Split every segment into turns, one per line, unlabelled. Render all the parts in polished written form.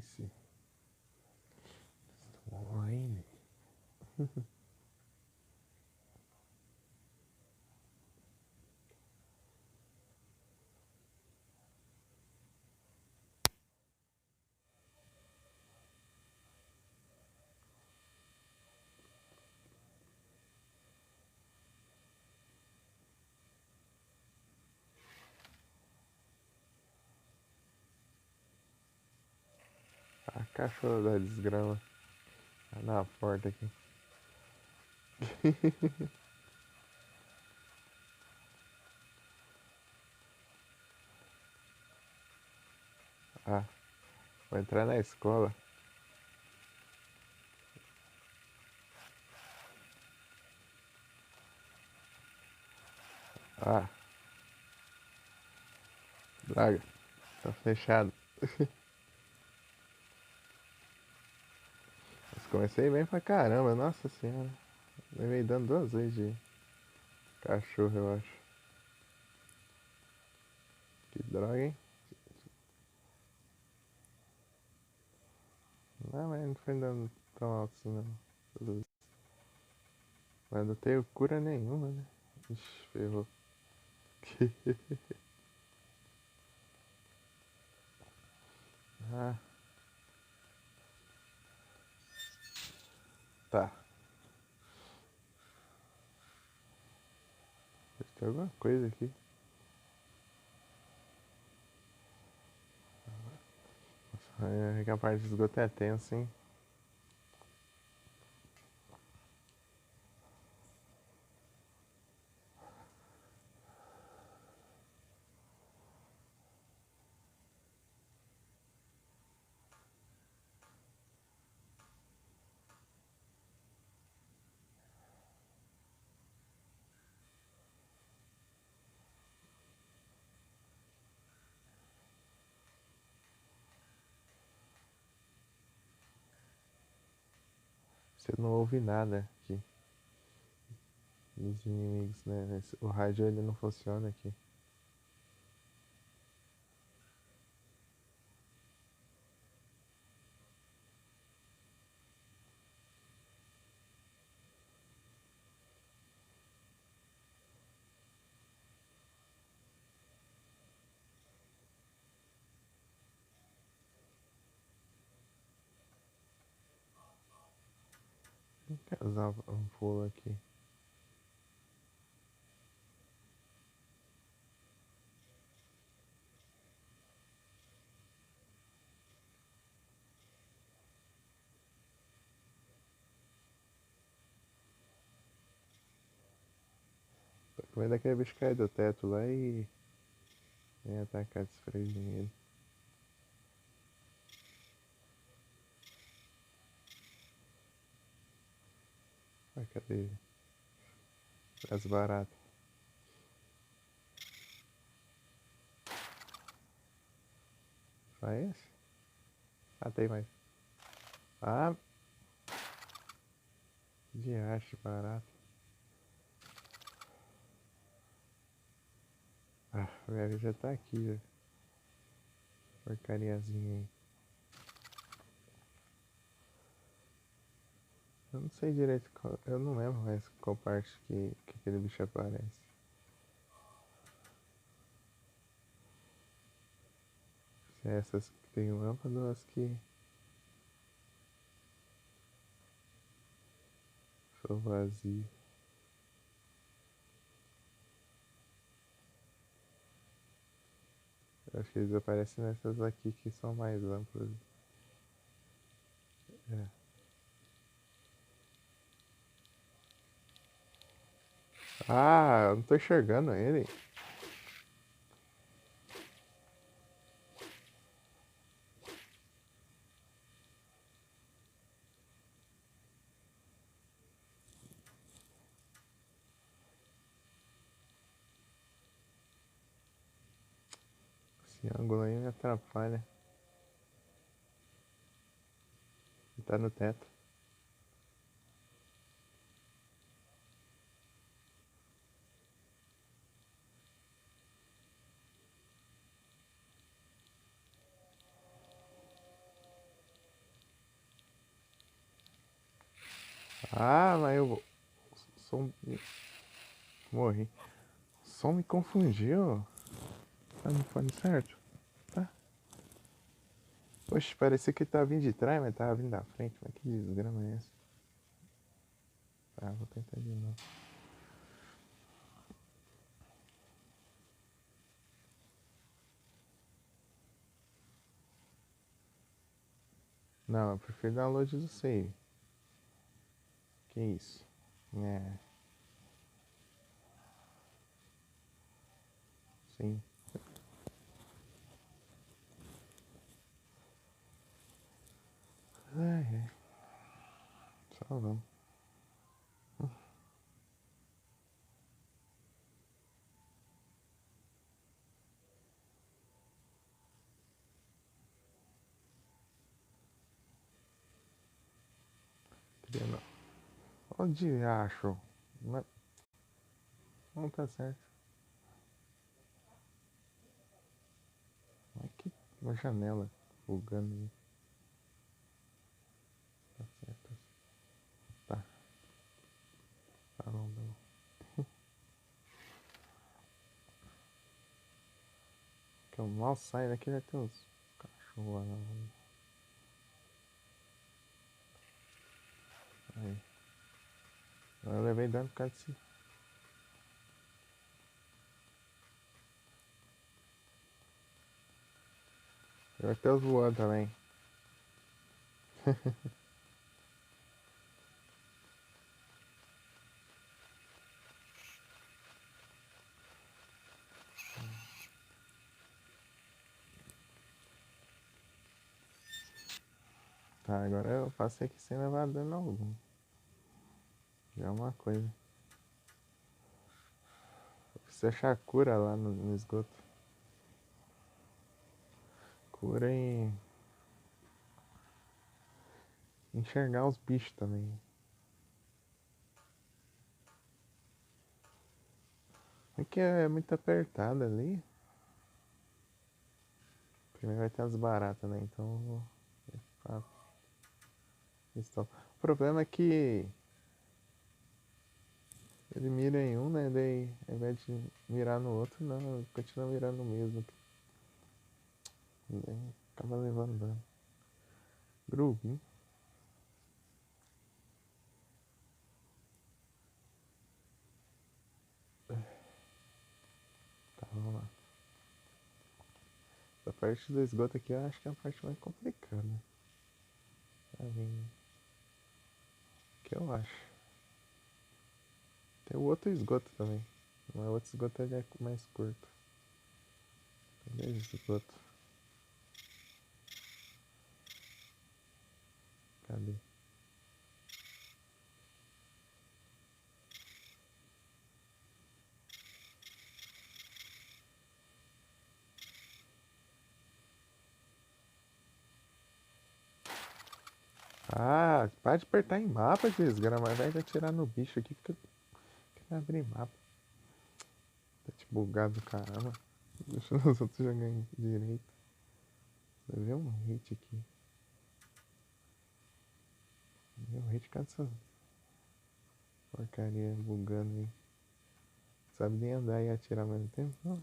Nice. Wine. A cachorra da desgrama. Tá na porta aqui. Ah, vou entrar na escola. Ah, droga. Tá fechado. Mas comecei bem pra caramba, nossa senhora. Levei dando 2 vezes de cachorro, eu acho. Que droga, hein? Não, mas não foi dando tão alto assim, não. Mas não tenho cura nenhuma, né? Ixi, ferrou. Ah, tá. Tem alguma coisa aqui. É que a parte de esgoto é tensa, hein? Você não ouve nada aqui dos inimigos, né? O rádio ele não funciona aqui. Não quero usar um pulo aqui. Tô com medo daquele bicho cair do teto lá e atacar desprevenido. Ah, cadê as baratas? Só esse? Ah, tem mais. Ah, de acho barato. Ah, o velho já tá aqui, já. Porcariazinha aí. Eu não sei direito qual, eu não lembro mais qual parte que aquele bicho aparece. Se é essas que tem lâmpada ou as que são vazias. Eu acho que eles aparecem nessas aqui que são mais amplas. É. Ah, eu não tô enxergando ele. Esse ângulo aí me atrapalha. Ele tá no teto. Ah, mas eu. O som. Morri. O som me confundiu. Tá no fone certo? Tá. Poxa, parecia que tava vindo de trás, mas tava vindo da frente. Mas que desgrama é essa? Tá, vou tentar de novo. Não, eu prefiro download do save. Que isso? É, sim. Ai, ai. Só vamos. Queria não. Onde acho? Mas não tá certo. Mas que uma janela bugando aí. Tá certo. Tá, tá bom, tá bom. Que eu mal saio daqui vai ter uns cachorros lá. Aí. Eu levei dano por causa desse. Vai ter os voando também. Tá, agora eu passei aqui sem levar dano algum. Já é uma coisa. Eu preciso achar cura lá no esgoto. Cura e enxergar os bichos também. É que é muito apertado ali. Primeiro vai ter as baratas, né? Então eu vou. Ah, o problema é que ele mira em um, né? Daí ao invés de mirar no outro, não, ele continua mirando no mesmo. Daí acaba levando dano. Groove. Tá, vamos lá. Essa parte do esgoto aqui eu acho que é a parte mais complicada. Pra mim. Que eu acho. Tem o outro esgoto também. Mas o outro esgoto ele é mais curto. Cadê esse esgoto? Cadê? Ah, para de apertar em mapa, desgrama. Ao invés de atirar no bicho aqui, fica abrir mapa. Tá te bugado, caramba. Deixa os outros jogarem direito. Levei um hit aqui. Levei um hit com essa porcaria bugando aí. Sabe nem andar e atirar ao mesmo tempo? Não.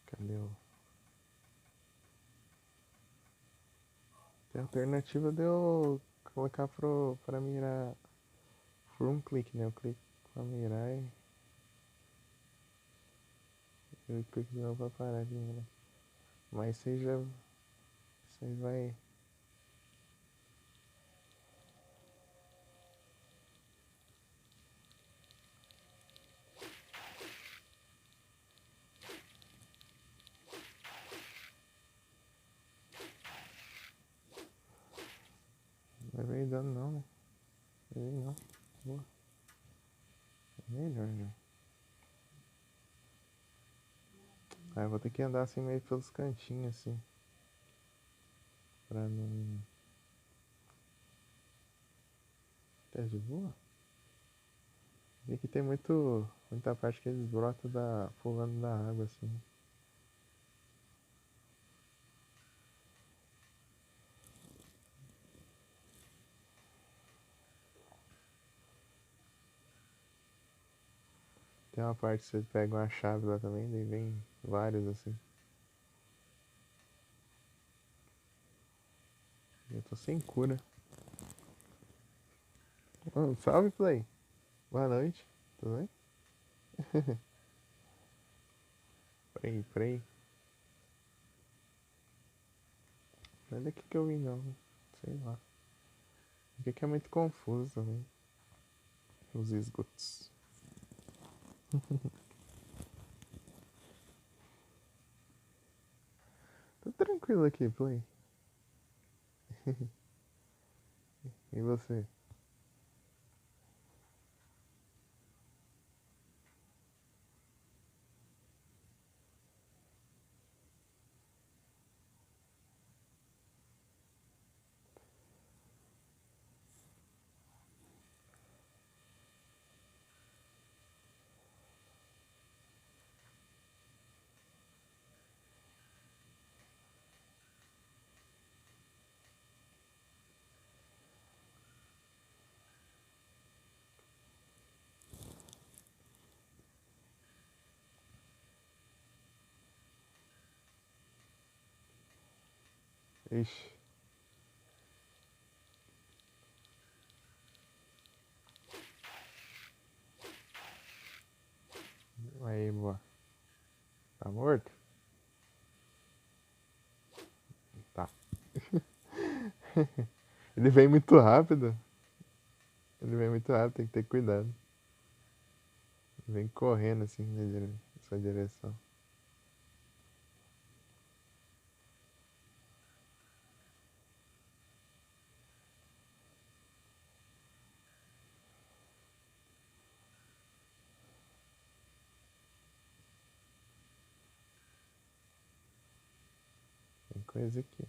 Cadê o. Tem alternativa de eu colocar pra mirar por um clique, né? Eu clico pra mirar e eu clico de novo pra parar de mirar. Mas você já. Você vai. Não vai dando não, né? Levei não. Boa. Melhor, né? Ah, eu vou ter que andar assim meio pelos cantinhos assim. Pra não. Tá de boa? E aqui tem muita parte que eles brotam pulando da água assim. Tem uma parte que você pega uma chave lá também, daí vem vários assim. Eu tô sem cura. Oh, salve, Play. Boa noite. Tudo bem? Peraí. Não é daqui que eu vim não. Sei lá. Aqui que é muito confuso também. Os esgotos. Tô tranquilo aqui, Play. E você? Ixi. Aí, boa. Tá morto? Tá. Ele vem muito rápido. Ele vem muito rápido, tem que ter cuidado. Vem correndo assim na sua direção. Tem coisa aqui.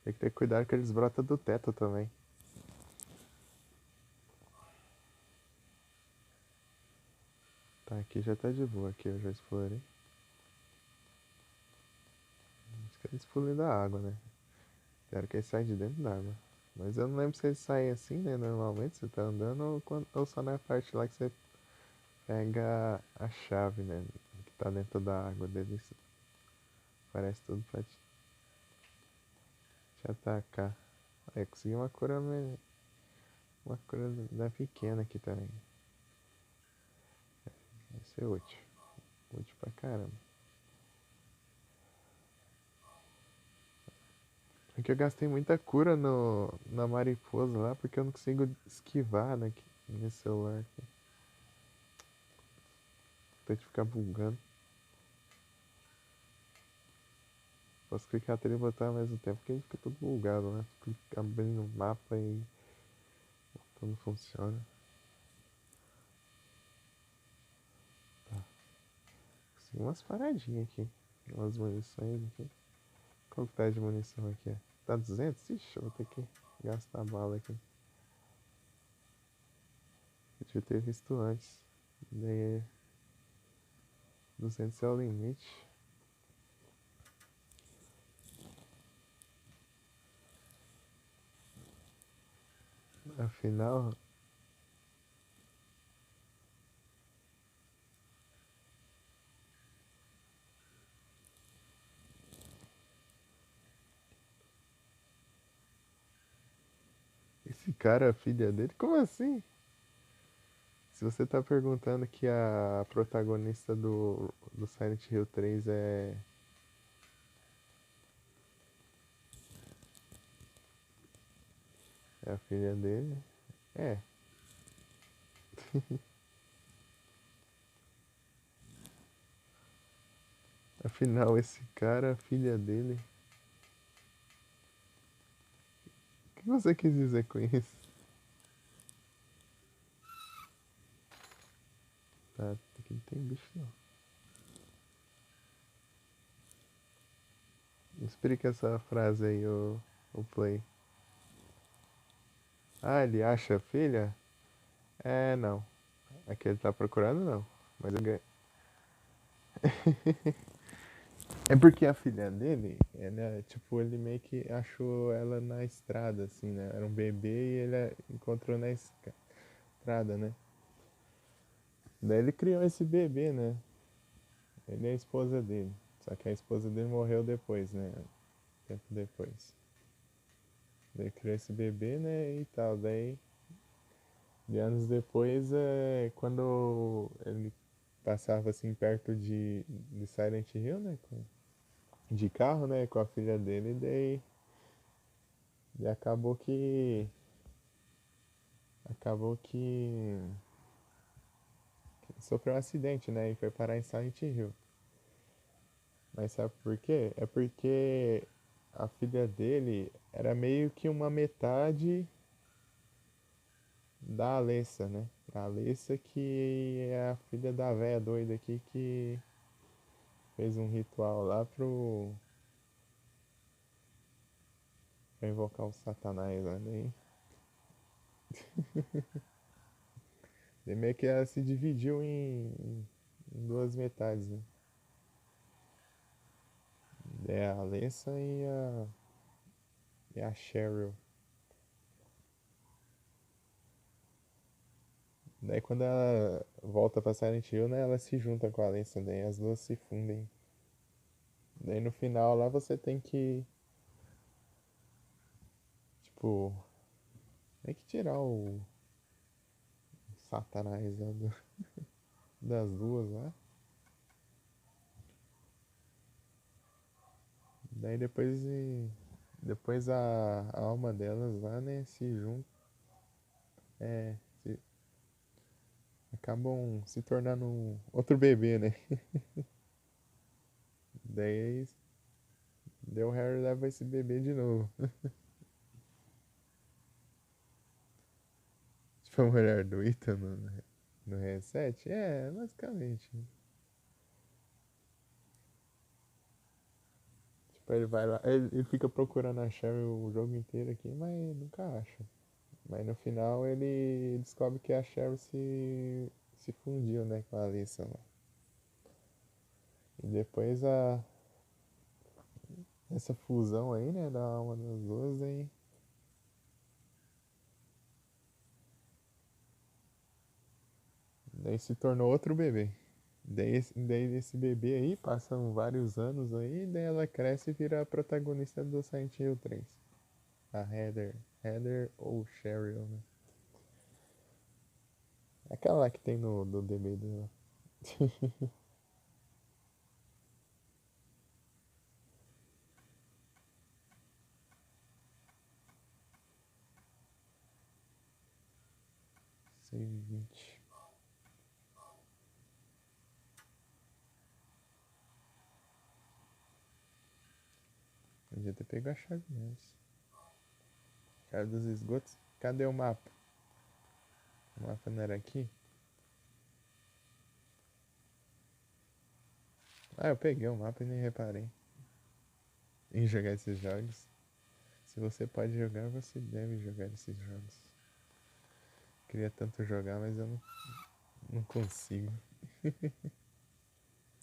Tem que ter cuidado que eles brotam do teto também. Tá, aqui já tá de boa. Aqui eu já explorei. Acho que eles pulam da água, né? Quero que eles saiam de dentro da água. Mas eu não lembro se eles saem assim, né? Normalmente você tá andando ou só na parte lá que você pega a chave, né? Que tá dentro da água deles. Parece tudo pra te atacar. Aí eu consegui uma cura da pequena aqui também. Vai ser útil. Útil pra caramba. Porque eu gastei muita cura na mariposa lá, porque eu não consigo esquivar nesse celular aqui. Tem que ficar bugando. Posso clicar até ele botar ao mesmo tempo, porque ele fica tudo bugado, né? Fica abrindo o mapa e tudo funciona. Tá. Consegui umas paradinhas aqui. Umas munições aqui. Qual que tá de munição aqui? Tá 200? Ixi, eu vou ter que gastar bala aqui. Eu devia ter visto antes. Daí 200 é o limite. Afinal, esse cara é a filha dele? Como assim? Se você tá perguntando que a protagonista do Silent Hill 3 é a filha dele, é. Afinal, esse cara é a filha dele. O que você quis dizer com isso? Tá, aqui não tem bicho não. Explica essa frase aí, o Play. Ah, ele acha a filha? É, não. É que ele tá procurando, não. Mas ele ganha. É porque a filha dele, ela, tipo, ele meio que achou ela na estrada, assim, né? Era um bebê e ele encontrou na estrada, né? Daí ele criou esse bebê, né? Ele é a esposa dele. Só que a esposa dele morreu depois, né? Tempo depois. Daí criou esse bebê, né? E tal. Daí, de anos depois, quando ele passava assim perto de Silent Hill, né? De carro, né? Com a filha dele, daí acabou que sofreu um acidente, né? E foi parar em Silent Hill. Mas sabe por quê? É porque a filha dele era meio que uma metade da Alessa, né? A Alessa que é a filha da véia doida aqui que fez um ritual lá pra invocar o Satanás lá, né? E meio que ela se dividiu em duas metades, né? É a Alessa e a Cheryl. Daí quando ela volta pra Silent Hill, né, ela se junta com a Alessa, daí as duas se fundem. Daí no final lá você tem que, tipo, tem que tirar o Satanás lá das duas lá. Daí depois a alma delas lá, né, se junta, é, acabam se tornando outro bebê, né? Daí, daí o Harry leva esse bebê de novo. Tipo, a mulher do Ethan no reset? É, basicamente. Tipo, ele vai lá, ele fica procurando a Cheryl o jogo inteiro aqui, mas nunca acha. Mas no final ele descobre que a Cheryl se fundiu, né, com a Alyssa lá. E depois essa fusão aí, né, da alma das duas, daí se tornou outro bebê. Daí esse bebê aí, passam vários anos aí, daí ela cresce e vira a protagonista do Silent Hill 3. A Heather ou Cheryl, né? Aquela lá que tem no do DB dela. Save 20. Podia ter pego a chave mesmo. Chave dos esgotos. Cadê o mapa? O mapa não era aqui? Ah, eu peguei o mapa e nem reparei em jogar esses jogos. Se você pode jogar, você deve jogar esses jogos. Queria tanto jogar, mas eu não consigo.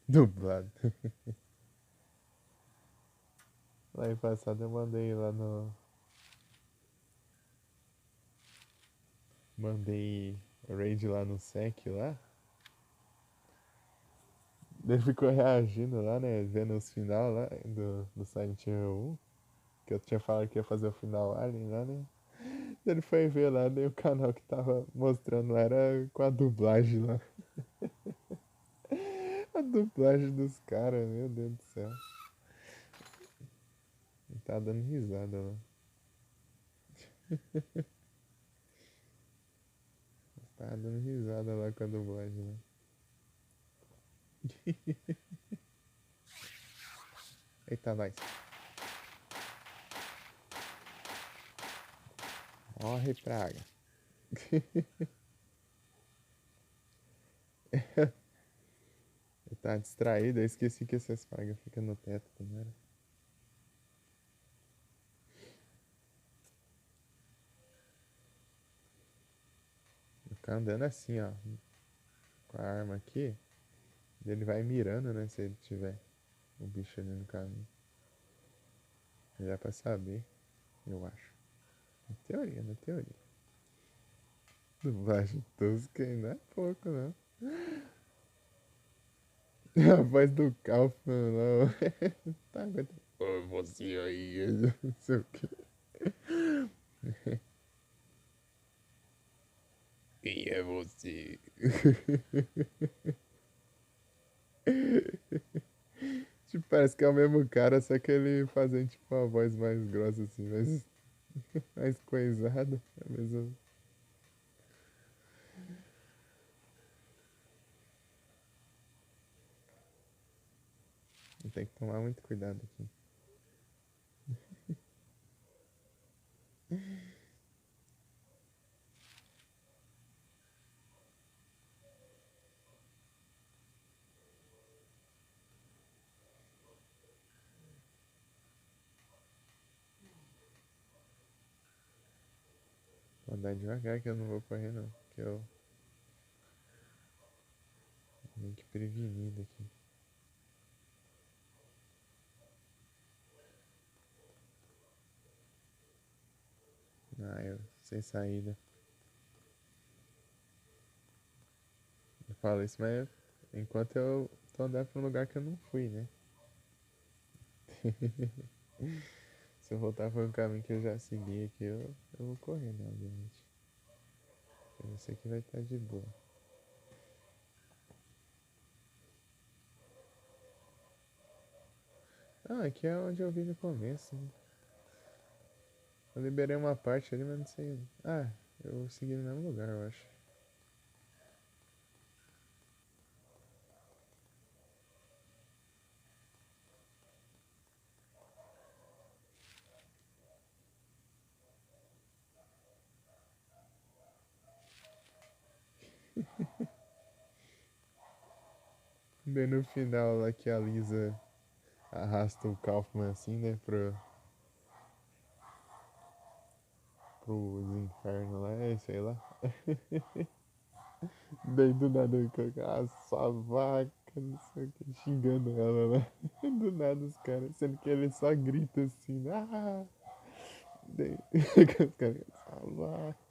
Dublado. Lá em passado eu mandei lá no. Mandei raid lá no SEC lá. Ele ficou reagindo lá, né? Vendo os final lá do Silent Hill 1. Que eu tinha falado que ia fazer o final Alien lá, né? Ele foi ver lá, daí o canal que tava mostrando lá era com a dublagem lá. A dublagem dos caras, meu Deus do céu. Ele tá dando risada lá. Tá dando risada lá com a dublagem lá. Eita, nós. Morre, praga. Ele tá distraído, eu esqueci que essas pragas ficam no teto também, né? Fica andando assim, ó, com a arma aqui. Ele vai mirando, né, se ele tiver. o bicho ali no caminho. Já dá pra saber, eu acho. Na teoria, na teoria. Dublagem tosca ainda é pouco, não. A voz do Kaufman lá, tá aguentando. Ô, você aí, não sei o quê. Quem é você? Tipo, parece que é o mesmo cara, só que ele fazendo tipo uma voz mais grossa assim, mais coisada. É mesmo. Tem que tomar muito cuidado aqui. Vou andar devagar que eu não vou correr não. Que eu meio que prevenido aqui. Ah, eu sem saída. Eu falo isso, mas enquanto eu tô andando pra um lugar que eu não fui, né? Se eu voltar por um caminho que eu já segui aqui, eu vou correr, né, obviamente. Eu sei que vai estar de boa. Ah, aqui é onde eu vi no começo, né? Eu liberei uma parte ali, mas não sei. Ah, eu segui no mesmo lugar, eu acho. Bem no final lá que a Lisa arrasta o Kaufman assim, né, pros infernos lá, sei lá. Daí do nada eu sua vaca, não sei o que, xingando ela lá. Do nada os caras, sendo que ele só grita assim, ah! Daí os caras, sua vaca.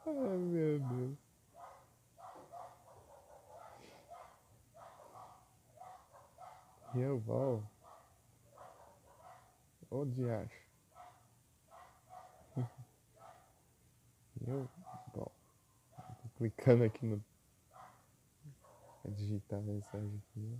Ai meu Deus. E eu vou, ô diacho. Eu, bom, tô clicando aqui no. Digitar a mensagem aqui.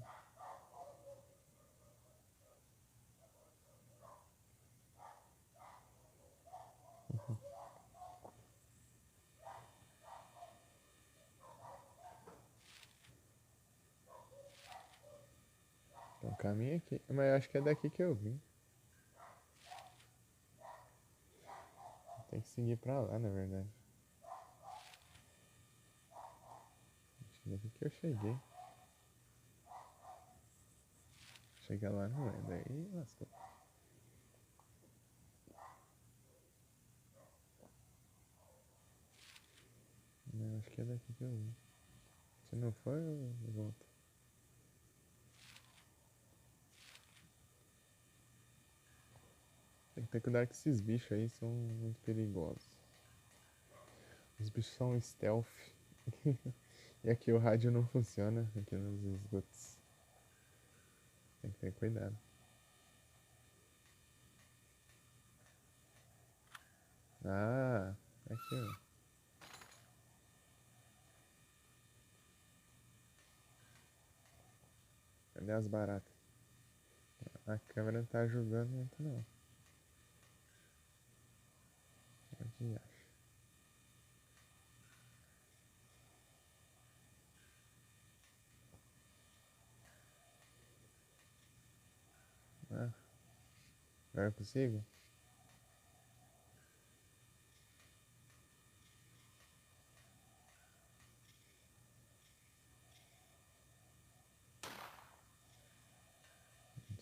Tem um caminho aqui, mas eu acho que é daqui que eu vim. Tem que seguir pra lá, na verdade. Acho que é daqui que eu cheguei. Chegar lá não é, daí lascou. Não, acho que é daqui que eu vim. Se não for, eu volto. Tem que ter cuidado que esses bichos aí são muito perigosos. Os bichos são stealth. E aqui o rádio não funciona, aqui nos esgotos. Tem que ter cuidado. Ah, aqui ó. Cadê as baratas? A câmera não tá ajudando muito não. Onde acha? Ah, agora eu consigo?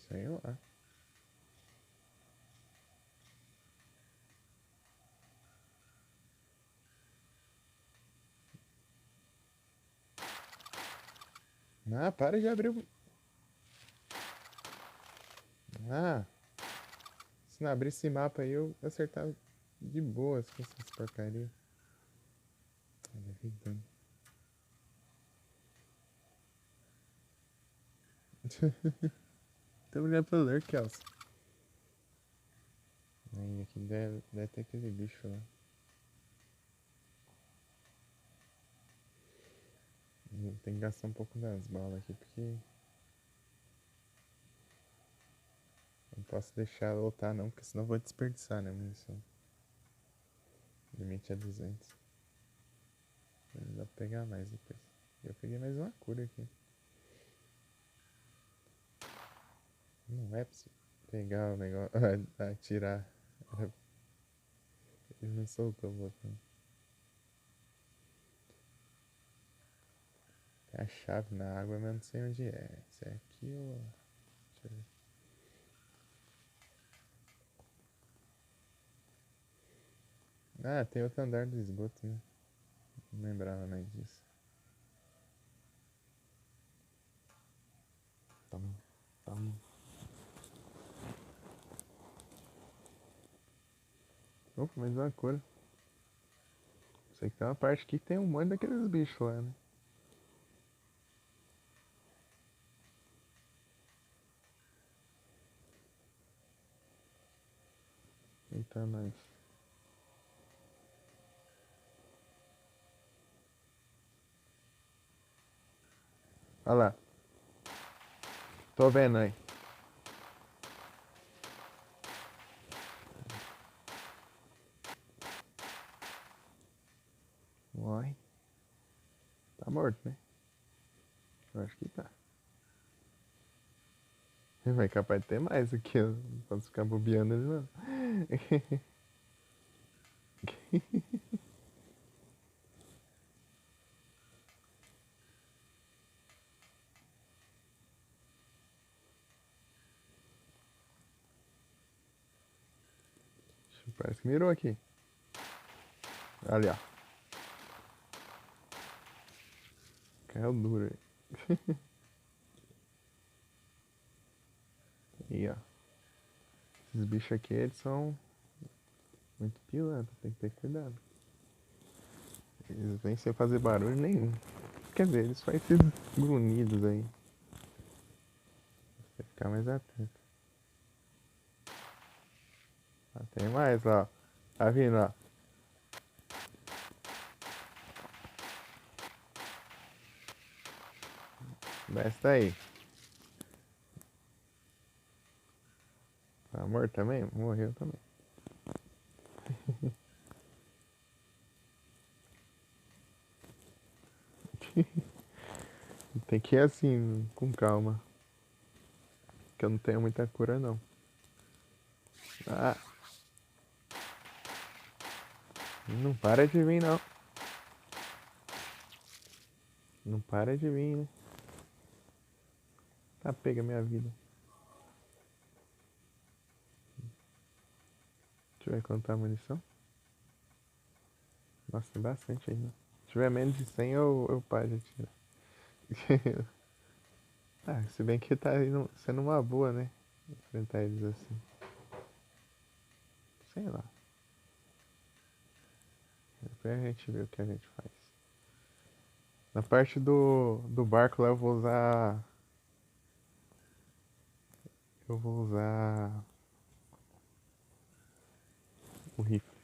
Sei lá. Ah, para de abrir o... Ah, se não abrir esse mapa aí, eu acertava de boas com essas porcaria. Olha, ridando. Tô olhando pelo lurk, Kelson. Aí, aqui deve ter aquele bicho lá. Tem que gastar um pouco das balas aqui, porque... Não posso deixar lotar não, porque senão eu vou desperdiçar, né, munição. O limite é 200. Não dá pra pegar mais depois. Eu peguei mais uma cura aqui. Não é pra você pegar o negócio, atirar. Ele não soltou o botão. Tem a chave na água, mas não sei onde é. Se é aqui ou... Deixa eu ver. Ah, tem outro andar do esgoto, né? Não lembrava mais disso. Toma, toma. Opa, mais uma cura. Sei que tem uma parte aqui que tem um monte daqueles bichos lá, né? Eita, nós. Olha lá. Tô vendo aí. Morre. Tá morto, né? Eu acho que tá. Vai capaz de ter mais aqui, ó. Não posso ficar bobeando ele, não. Parece que mirou aqui. Ali, ó. Caiu duro aí. Aí, ó. Esses bichos aqui, eles são muito pilantras, tem que ter cuidado. Eles vêm sem fazer barulho nenhum. Quer dizer, eles fazem esses grunhidos aí. Tem que ficar mais atento. Ah, tem mais, ó. Tá vindo, ó. Desce daí. Tá morto também? Morreu também. Tem que ir assim, com calma. Que eu não tenho muita cura, não. Ah, não para de vir, não. Não para de vir, né? Tá, pega minha vida. Deixa eu ver quanto a munição. Nossa, tem bastante ainda. Se tiver menos de 100, eu paro de atirar. Ah, se bem que tá sendo uma boa, né? Enfrentar eles assim. Sei lá. Depois a gente vê o que a gente faz. Na parte do barco lá eu vou usar. Eu vou usar o rifle.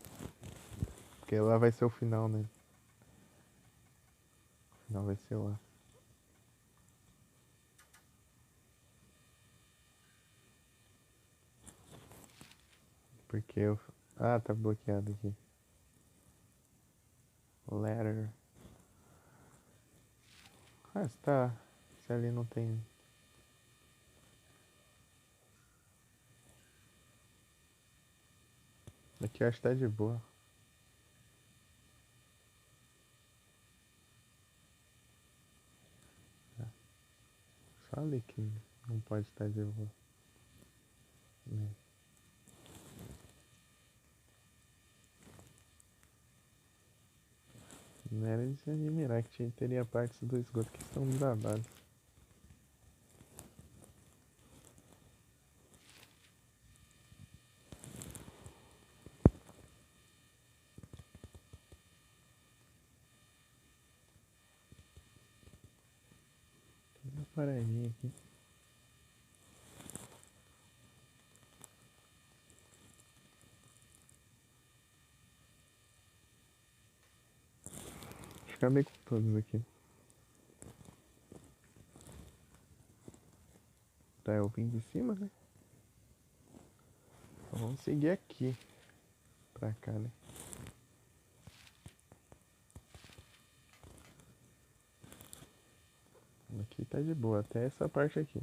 Porque lá vai ser o final, né? O final vai ser lá. Porque eu. Ah, tá bloqueado aqui. Letter. Ah, se tá. Se ali não tem. Aqui eu acho que tá de boa. Só ali que não pode estar de boa. Né? Não era de se admirar que teria partes do esgoto que estão desabadas. paradinha aqui. Acabei com todos aqui. Tá, eu vim de cima, né? Então vamos seguir aqui. Pra cá, né? Aqui tá de boa, até essa parte aqui.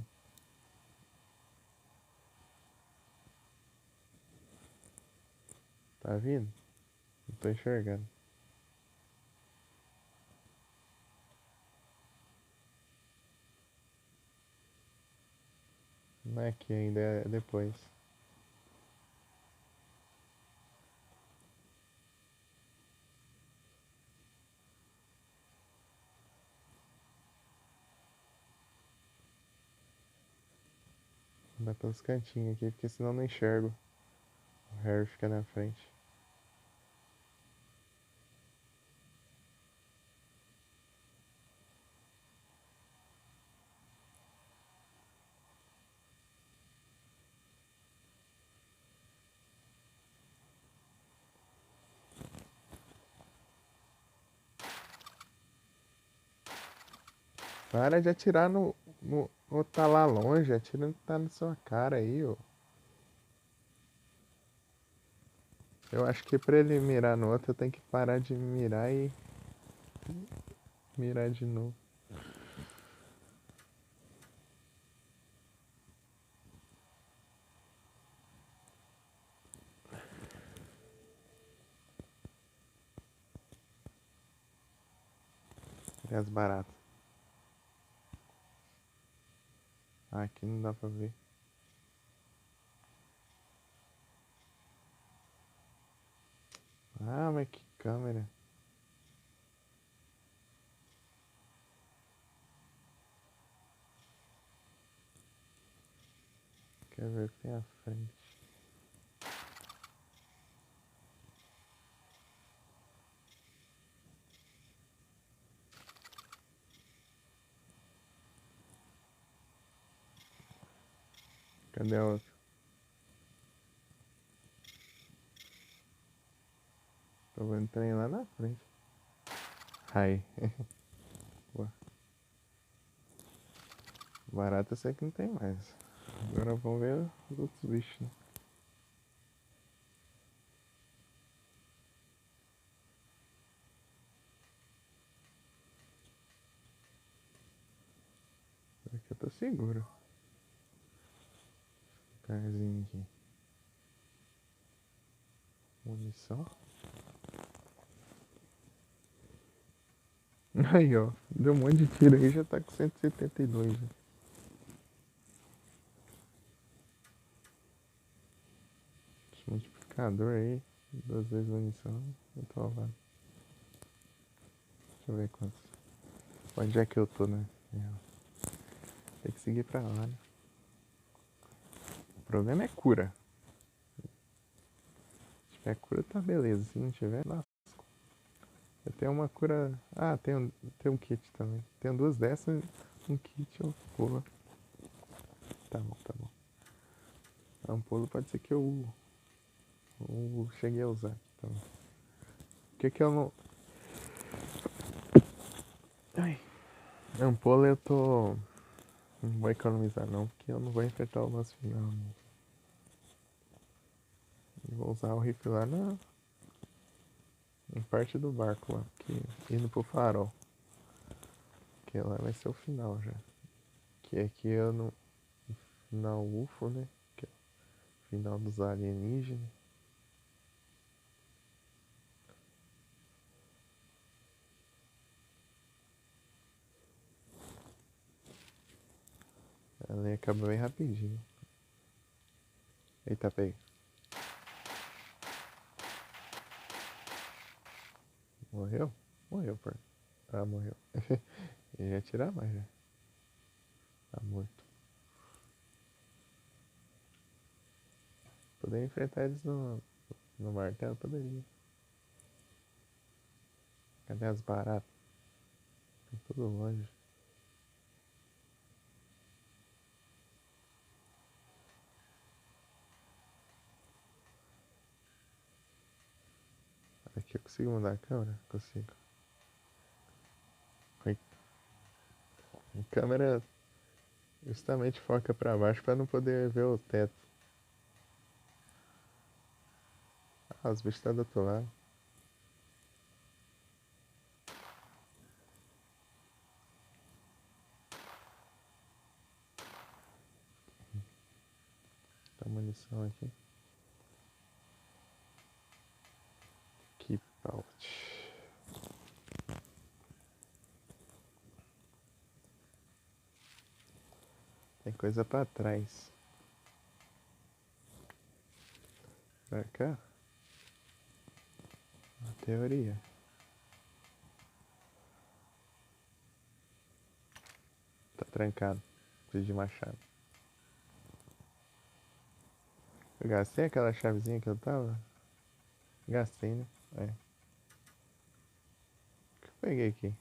Tá vindo? Não tô enxergando. Não é aqui ainda, é depois. Vai pelos cantinhos aqui, porque senão eu não enxergo. O Harry fica na frente. Para de atirar no tá lá longe, atira no que tá na sua cara aí, ó. Eu acho que pra ele mirar no outro eu tenho que parar de mirar e mirar de novo. E as baratas. Ah, aqui não dá pra ver. Ah, mas que câmera. Quer ver o que tem à frente. Cadê a outra? Tô vendo trem lá na frente. Aí. Boa. Barata eu sei que não tem mais. Agora vamos ver os outros bichos, né? Aqui eu tô seguro. Carzinho aqui. Munição. Aí, ó. Deu um monte de tiro aí, já tá com 172 já. Esse multiplicador aí. 2 vezes munição. Eu tô lá. Deixa eu ver quantos. Onde é que eu tô, né? Tem que seguir pra lá, né? O problema é cura. Se tiver cura, tá beleza. Se não tiver, lasco. Eu tenho uma cura. Ah, tem um kit também. Tenho 2 dessas, um kit, eu pulo. Tá bom, tá bom. Um pulo pode ser que eu cheguei a usar. Tá bom. O que eu não. Ai. Ampola eu tô. Não vou economizar não, porque eu não vou enfrentar o nosso final. Né? Eu vou usar o rifle lá em parte do barco lá, porque indo pro farol. Que lá vai ser o final já. Que aqui eu no final UFO, né? Que é o final dos alienígenas. Ela acaba bem rapidinho. Eita, pega. Morreu? Morreu, pô. Ah, morreu. Eu ia atirar mais já. Tá morto. Poderia enfrentar eles no martelo? Poderia. Cadê as baratas? Tá tudo longe. Aqui eu consigo mudar a câmera? Consigo. A câmera justamente foca pra baixo pra não poder ver o teto. Ah, os bichos estão do outro lado. Tá munição aqui. Keep out. Tem coisa pra trás. Pra cá? Na teoria. Tá trancado. Preciso de machado. Eu gastei aquela chavezinha que eu tava? Gastei, né? É. O que eu peguei aqui?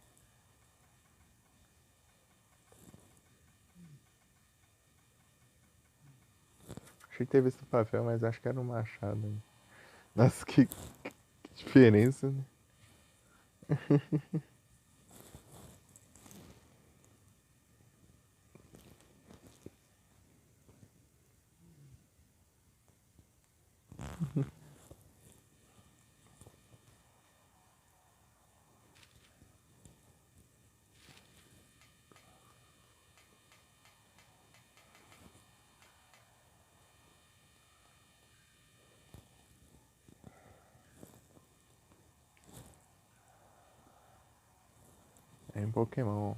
Achei que ter visto o papel, mas acho que era um machado. Nossa, que diferença, né? É um Pokémon.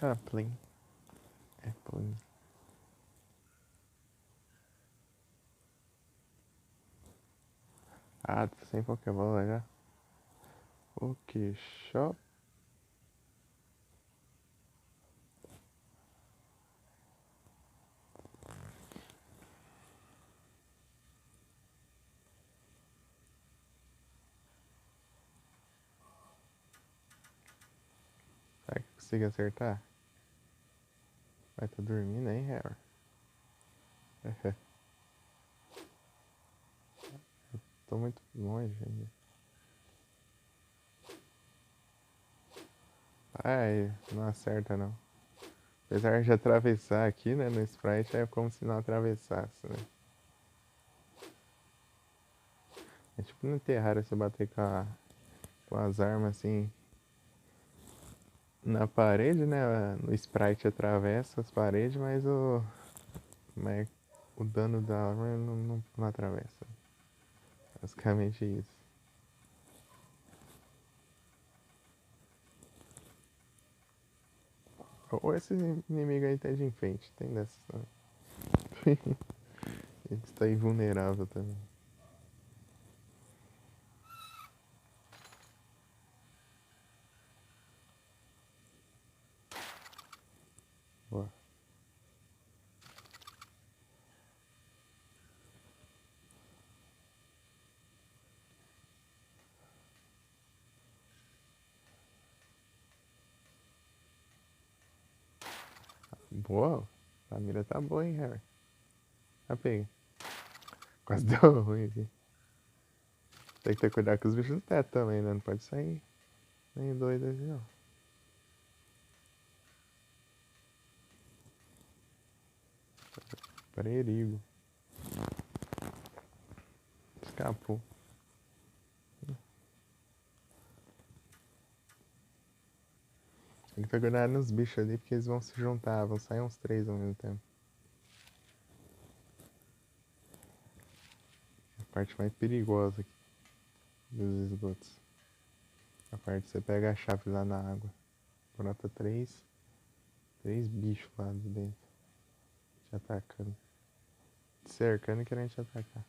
Ah, Plin. É Plin. Ah, tá sem Pokébola já. Pokeshop. Será que eu consigo acertar? Vai, tá dormindo aí, Harry? Tô muito longe ainda. Ai, não acerta não. Apesar de atravessar aqui, né, no sprite, é como se não atravessasse, né? É tipo no Terraria você bater com as armas assim na parede, né? No sprite atravessa as paredes, mas o dano da arma não atravessa. Basicamente isso. Ou esse inimigo aí tá de enfeite, tem dessas também. Ele está invulnerável também. Boa. Boa. A mira tá boa, hein, Harry? Já peguei. Quase deu ruim aqui. Tem que ter cuidado com os bichos do teto também, né? Não pode sair nem doido assim, não. Perigo. Escapou. Tem que ter cuidado nos bichos ali, porque eles vão se juntar, vão sair uns três ao mesmo tempo. A parte mais perigosa aqui dos esgotos. A parte que você pega a chave lá na água. Brota três bichos lá de dentro. Te atacando. Te cercando e querendo te atacar.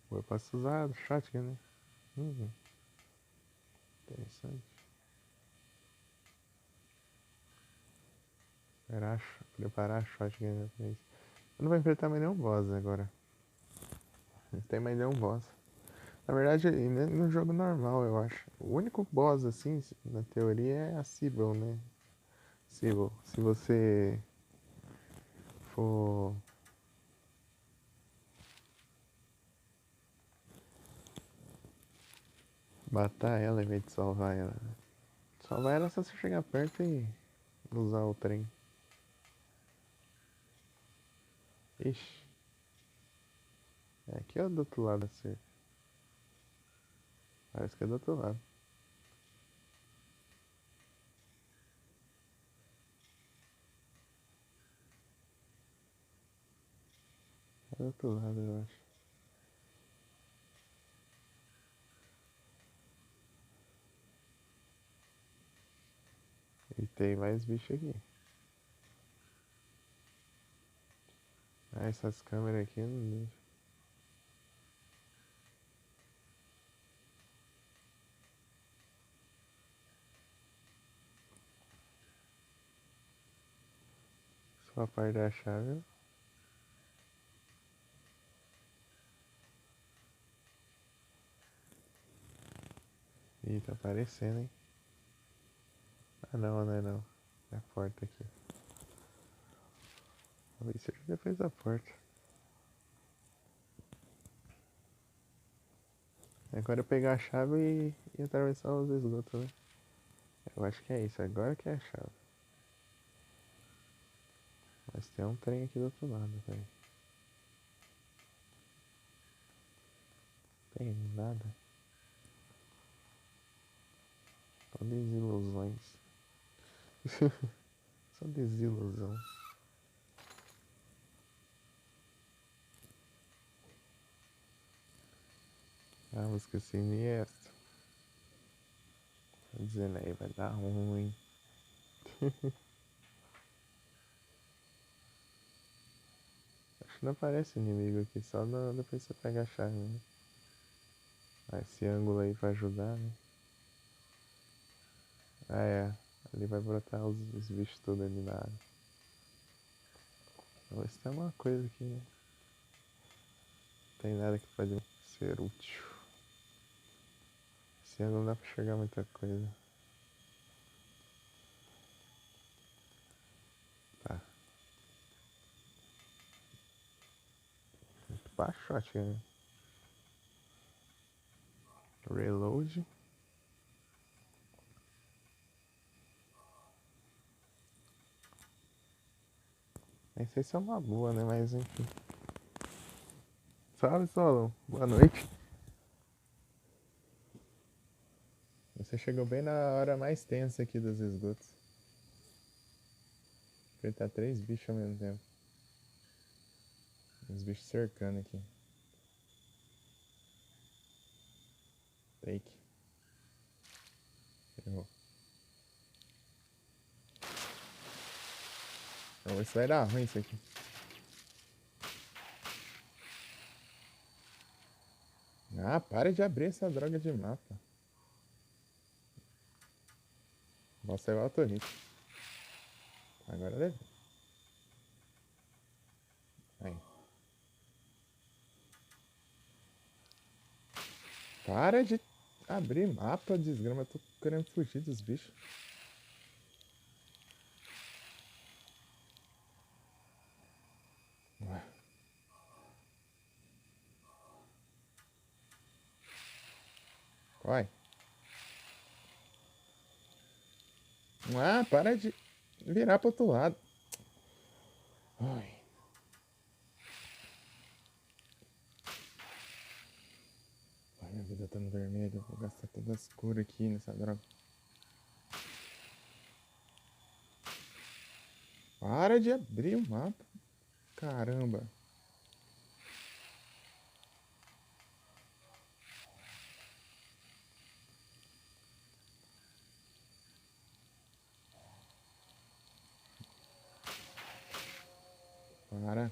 Pô, eu posso usar o shotgun, né? Interessante. Preparar a shotgun pra isso. Eu não vou enfrentar mais nenhum boss agora. Não tem mais nenhum boss. Na verdade, no jogo normal, eu acho. O único boss, assim, na teoria, é a Sibyl, né? Sibyl. Se você for matar ela em vez de salvar ela. Salvar ela é só você chegar perto e usar o trem. Ixi. É aqui ou do outro lado, assim? Parece que é do outro lado. É do outro lado, eu acho. E tem mais bicho aqui. Ah, essas câmeras aqui não deixam. Só a parte da chave. Ih, tá aparecendo, hein? Ah, não, não é não. É a porta aqui. Talvez seja depois da porta. Agora eu pegar a chave e atravessar os esgotos, né? Eu acho que é isso. Agora que é a chave. Mas tem um trem aqui do outro lado, velho. Tem nada. Só desilusões. Só desilusão. A música siniestra. Tá dizendo aí, vai dar ruim. Acho que não aparece inimigo aqui, só depois você pega a chave, né? Ah, esse ângulo aí pra ajudar, né? Ah, é. Ali vai brotar os bichos todos ali na área. Vamos ver se tem alguma coisa aqui, né? Não tem nada que pode ser útil. Esse ângulo não dá pra enxergar muita coisa. Tá. Muito baixo, acho que é. Reload. Nem sei se é uma boa, né? Mas enfim. Salve, Solon. Boa noite. Você chegou bem na hora mais tensa aqui dos esgotos. Enfrentar 3 bichos ao mesmo tempo. Os bichos cercando aqui. Take. Errou. Vamos ver se vai dar ruim isso aqui. Ah, para de abrir essa droga de mapa. Nossa, é o autorito. Agora deve. Aí. Para de abrir mapa, desgrama. Eu tô querendo fugir dos bichos. Ué. Vai. Ah, para de virar pro outro lado. Ai. Ai, minha vida tá no vermelho. Vou gastar todas as cores aqui nessa droga. Para de abrir o mapa. Caramba. Para.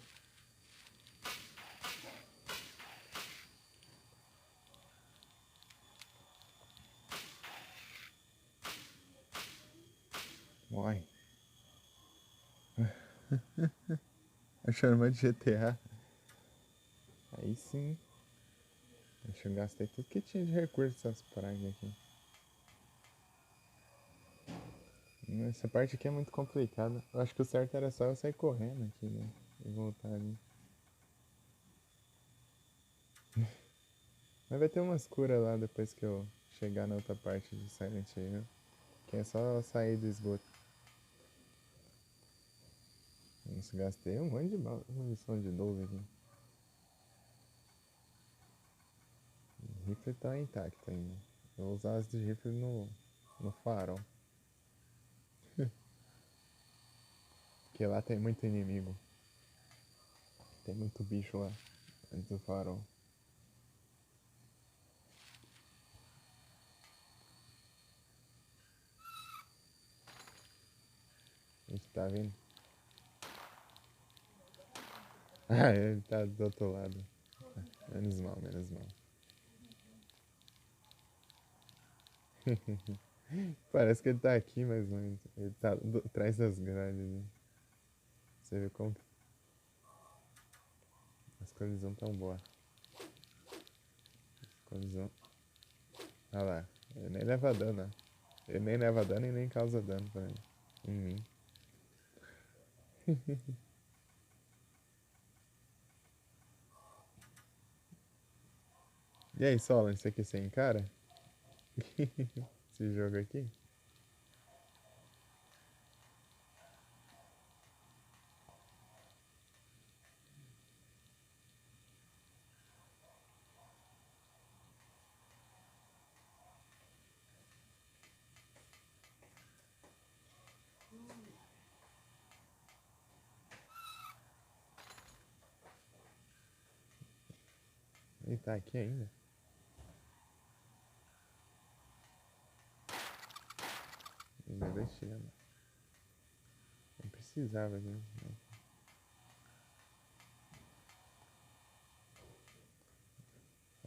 Morre. Achando mais de GTA. Aí sim. Acho que eu gastei tudo que tinha de recursos dessas pragas aqui. Essa parte aqui é muito complicada. Eu acho que o certo era só eu sair correndo aqui, né? E voltar ali. Mas vai ter umas curas lá depois que eu chegar na outra parte de Silent Hill. Que é só sair do esgoto. Nossa, gastei um monte de munição de 12 aqui. O rifle tá intacto ainda. Eu vou usar as de rifle no farol. Porque lá tem muito inimigo. Tem muito bicho lá. Antes do farol. A gente tá vendo? Ah, ele tá do outro lado. Menos mal, menos mal. Parece que ele tá aqui, mas não. Ele tá atrás das grades. Né? Você vê como as colisões tão boas. Colisão. Olha lá. Ele nem leva dano, né? Ele nem leva dano e nem causa dano pra ele. Em mim. E aí, Solon, isso aqui você encara? Esse jogo aqui? Ele tá aqui ainda? Ele vai tirando. Não precisava, né?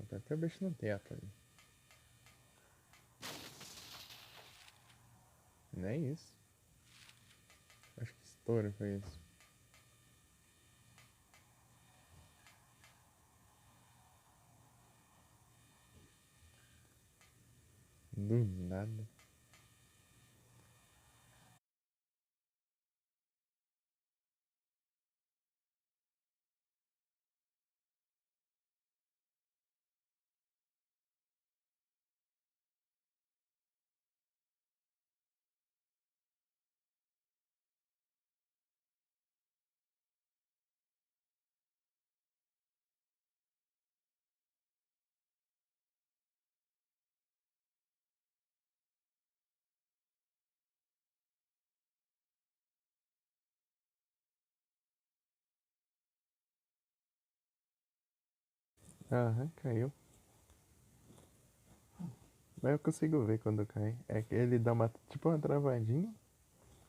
Tá até o bicho no teto ali. Nem isso. Acho que estouro foi isso. Do nada. Aham, caiu. Mas eu consigo ver quando cai. É que ele dá uma, tipo uma travadinha.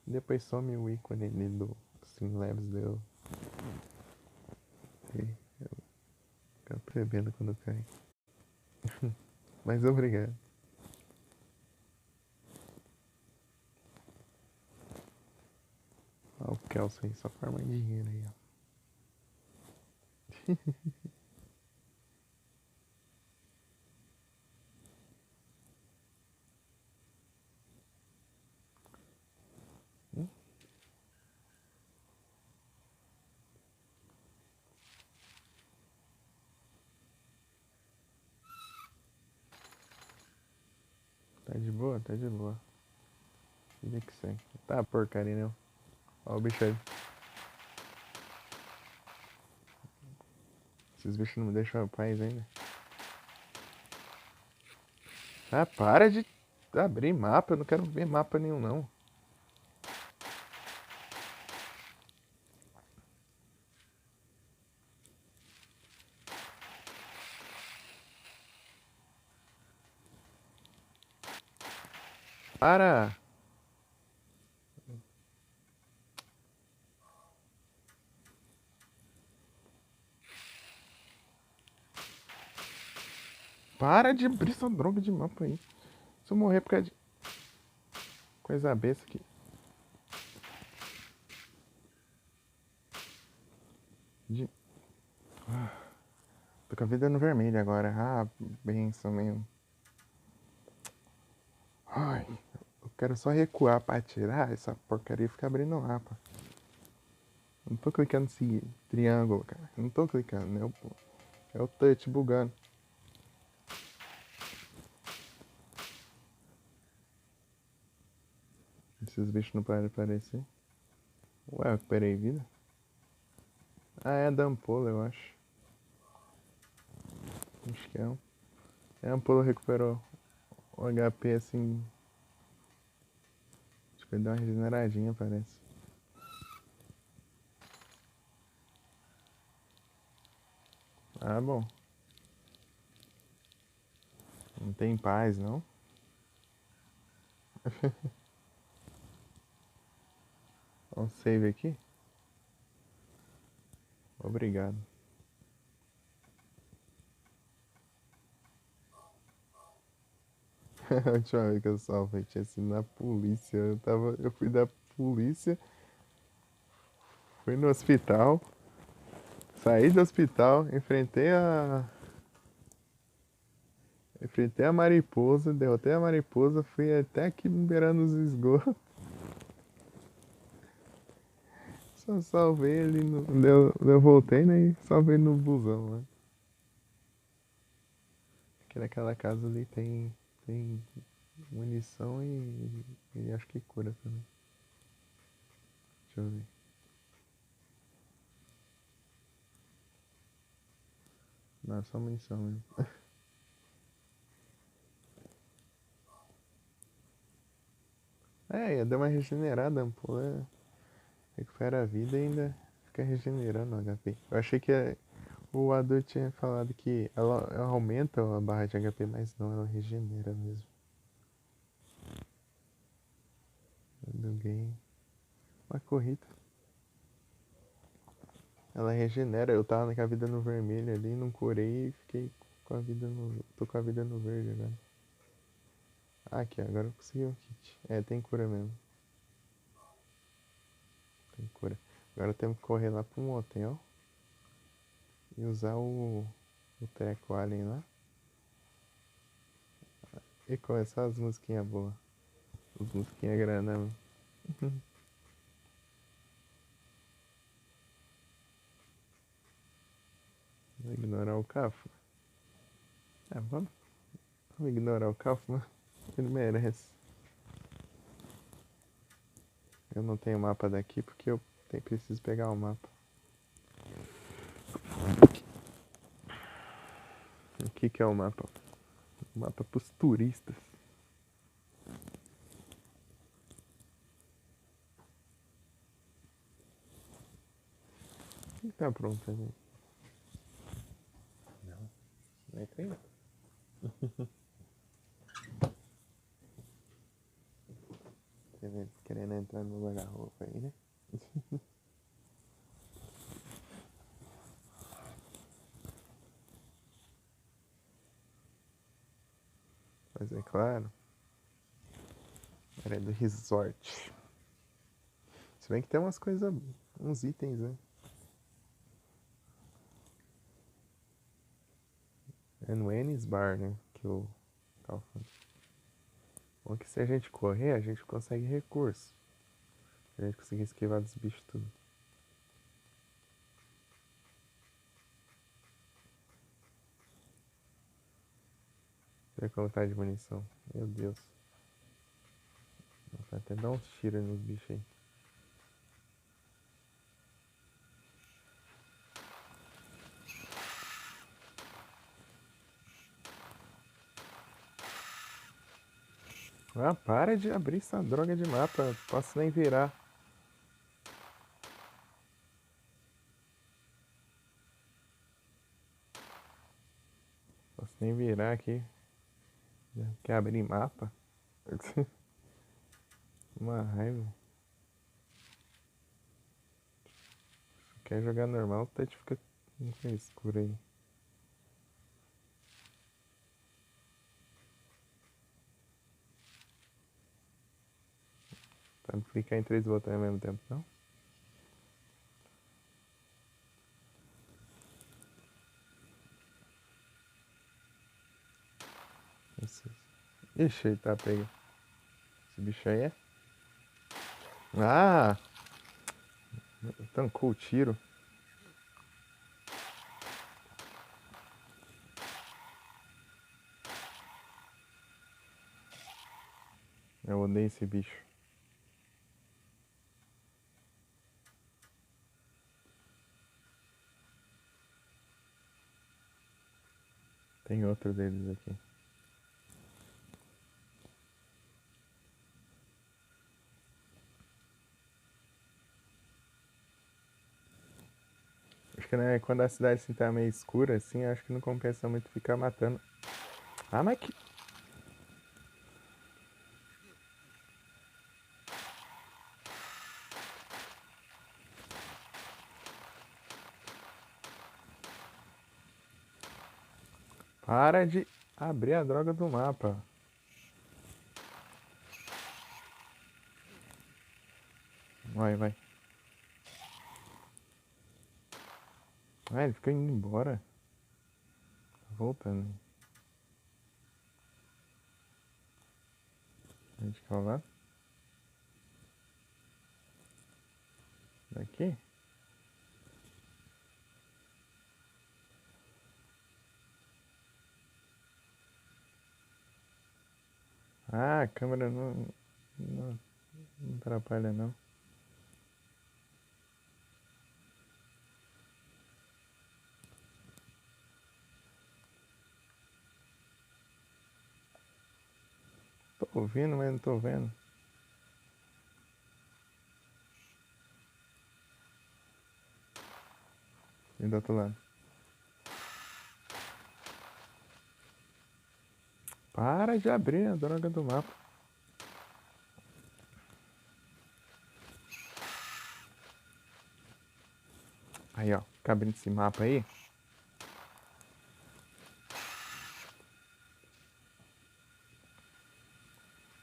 Depois some o ícone ali do Streamlabs deu. E eu fico prevendo quando cai. Mas obrigado. Ó, o Kelso aí só forma dinheiro aí, ó. Tá de boa? Tá de boa. Vida que segue. Tá porcaria, não. Ó o bicho aí. Esses bichos não me deixam em paz ainda. Ah, para de abrir mapa. Eu não quero ver mapa nenhum, não. Para! Para de abrir essa droga de mapa aí. Se eu morrer por causa de coisa besta aqui. De... Tô com a vida no vermelho agora. Ah, benção mesmo. Ai, eu quero só recuar pra atirar essa porcaria e ficar abrindo o mapa. Não tô clicando nesse triângulo, cara. Não tô clicando, é o touch bugando. Esses bichos não param de aparecer. Ué, eu recuperei vida? Ah, é a da ampola, eu acho. Acho que é um. É, a ampola recuperou o HP assim. Acho que ele deu uma regeneradinha, parece. Ah, bom. Não tem paz, não? Ó, save aqui. Obrigado. A última vez que eu salvei tinha sido na polícia. Eu fui da polícia, fui no hospital, saí do hospital, enfrentei a mariposa, derrotei a mariposa, fui até aqui liberando os esgotos. Só salvei ele no. Eu voltei, né? E salvei no busão, né? Aqui naquela casa ali tem munição e acho que cura também. Deixa eu ver. Não, é só munição mesmo. É, ia dar uma regenerada, pô. Recupera a vida e ainda fica regenerando o HP. Eu achei que o Adu tinha falado que ela aumenta a barra de HP, mas não, ela regenera mesmo. Do game. Uma corrida. Ela regenera. Eu tava com a vida no vermelho ali, não curei e fiquei com a vida no. Tô com a vida no verde agora. Ah, aqui, agora eu consegui o kit. É, tem cura mesmo. Tem cura. Agora temos que correr lá pro motel e usar o treco alien lá. E começar as musiquinhas boas. As musiquinhas grana. Vou ignorar o Cafu. Ah, vamos ignorar o Kaufman. Ele merece. Eu não tenho mapa daqui porque eu preciso pegar o mapa. O que é o mapa? O mapa pros turistas. Quem tá pronto ali? Não. Não entrei não. Querendo entrar no guarda-roupa aí, né? Mas é claro. Era do resort. Se bem que tem umas coisas. Uns itens, né? É no Ennis Bar, né? Que o tava falando. Bom que se a gente correr, a gente consegue recurso. A gente conseguir esquivar dos bichos tudo. Olha como tá de munição. Meu Deus. Vai até dar uns tiros nos bichos aí. Ah, para de abrir essa droga de mapa. Posso nem virar. Posso nem virar aqui. Quer abrir mapa? Uma raiva. Quer jogar normal, o touch fica escuro aí. Pra não clicar em 3 botões ao mesmo tempo, não? Ixi, ele tá pega. Esse bicho aí é. Ah! Tancou o tiro. Eu odeio esse bicho. Tem outro deles aqui. Acho que né, quando a cidade assim, tá meio escura assim, acho que não compensa muito ficar matando. Ah, mas que. Para de abrir a droga do mapa. Vai, vai. Ah, ele fica indo embora. Tá voltando. A gente quer lá. Daqui? Ah, a câmera não atrapalha não. Tô ouvindo, mas não tô vendo. E do outro lado. Para de abrir a droga do mapa. Aí, ó. Fica abrindo esse mapa aí.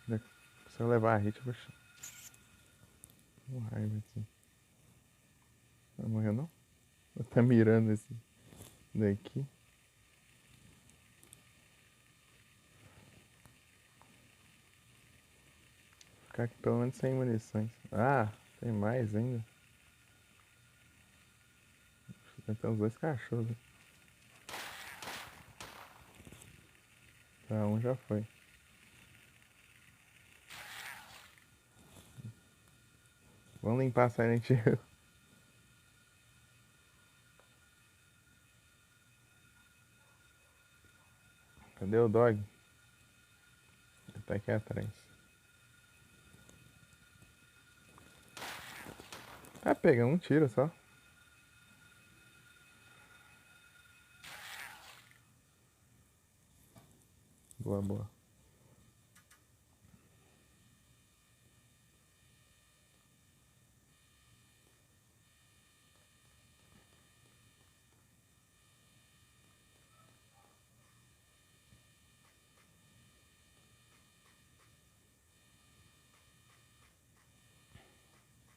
Se eu levar a hit, eu vou... Com raiva assim. Não morreu não? Tá mirando esse daqui. Ficar aqui pelo menos sem munições. Ah, tem mais ainda. Tem uns dois cachorros. Tá, um já foi. Vamos limpar a Silent Hill. Cadê o dog? Ele tá aqui atrás. Ah, pega um tiro só. Boa, boa.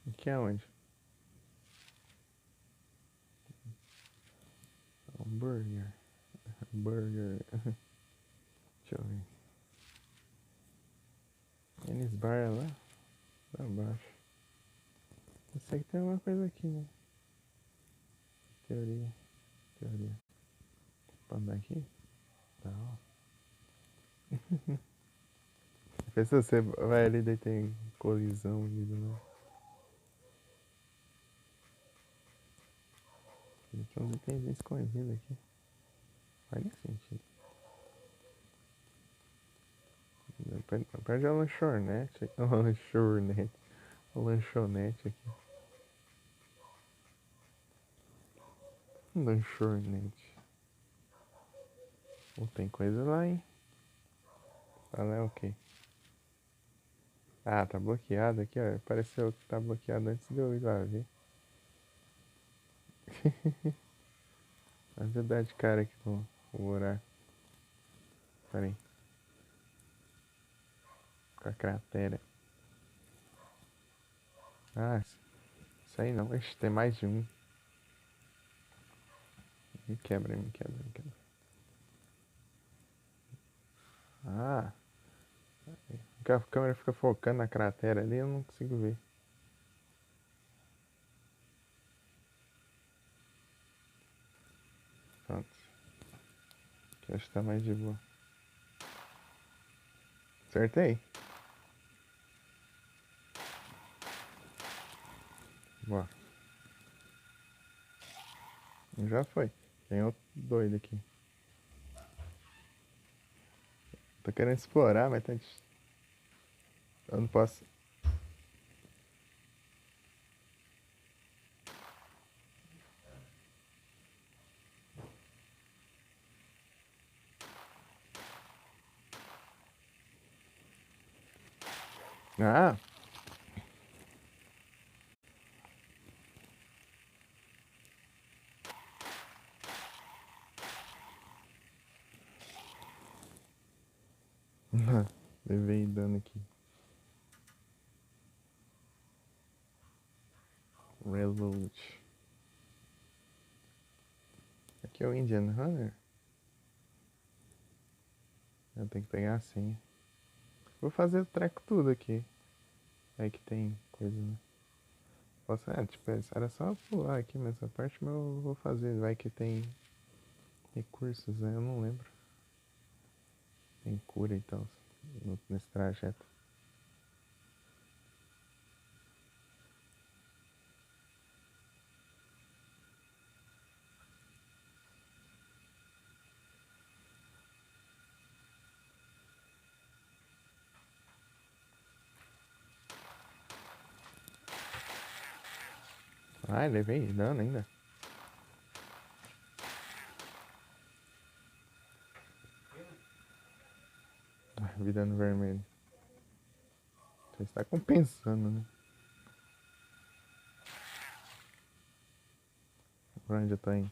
Aqui é onde? Hambúrguer. Hambúrguer. Deixa eu ver. Enes Bar é lá? Pra baixo. Eu sei que tem alguma coisa aqui, né? Teoria. Teoria. Pra andar aqui? Tá, ó. Pensa você vai ali daí tem colisão ali do nada. Tem uns itens escondidos aqui. Faz nem sentido. Perde a lanchonete. A lanchonete. A lanchonete aqui. Lanchonete. Oh, tem coisa lá, hein? Ah, lá é o quê? Ah, tá bloqueado aqui, ó. Apareceu que tá bloqueado antes de eu ir lá ver. Na verdade, cara, aqui com o buraco. Pera aí. Com a cratera. Ah, isso aí não. Ixi, tem mais de um. Me quebra, me quebra, me quebra. Ah, a câmera fica focando na cratera ali, eu não consigo ver. Pronto. Aqui acho que tá mais de boa. Acertei. Boa. Já foi. Tem outro doido aqui. Tô querendo explorar, mas tá. Eu não posso. Ah! Levei dano aqui. Reload. Aqui é o Indian Hunter. Eu tenho que pegar a senha. Vou fazer o treco tudo aqui. Aí que tem coisa, né? Posso, tipo, era só pular aqui nessa parte, mas eu vou fazer. Vai que tem recursos, né? Eu não lembro. Tem cura e tal nesse trajeto. Ai, levei dano ainda. Vida no vermelho. Você está compensando, né? Pra onde eu tô indo?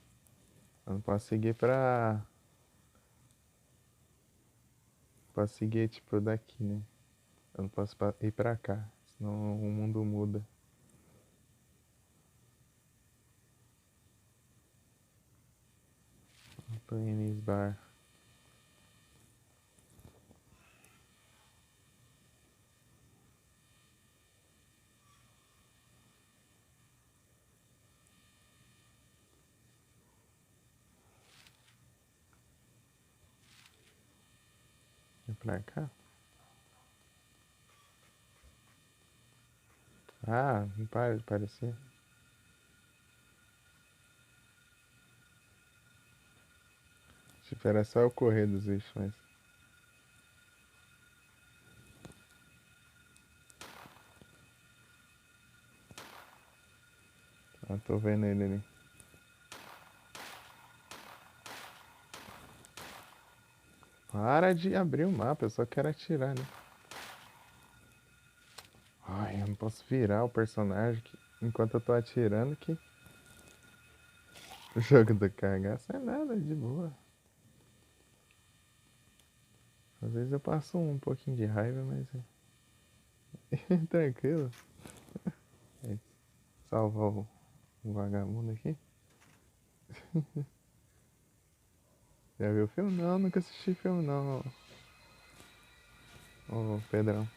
Eu não posso seguir pra. Posso seguir, tipo, daqui, né? Eu não posso ir pra cá. Senão o mundo muda. Planes bar. É pra cá? Ah, não para de parecer. Tipo, era só eu correr dos bichos, mas. Ah, tô vendo ele ali. Para de abrir o mapa, eu só quero atirar, né? Ai, eu não posso virar o personagem enquanto eu tô atirando que. O jogo do cagaço é nada, de boa. Às vezes eu passo um pouquinho de raiva, mas é tranquilo. É, salvar o vagabundo aqui. Já viu o filme? Não, nunca assisti filme não. Ô, Pedrão.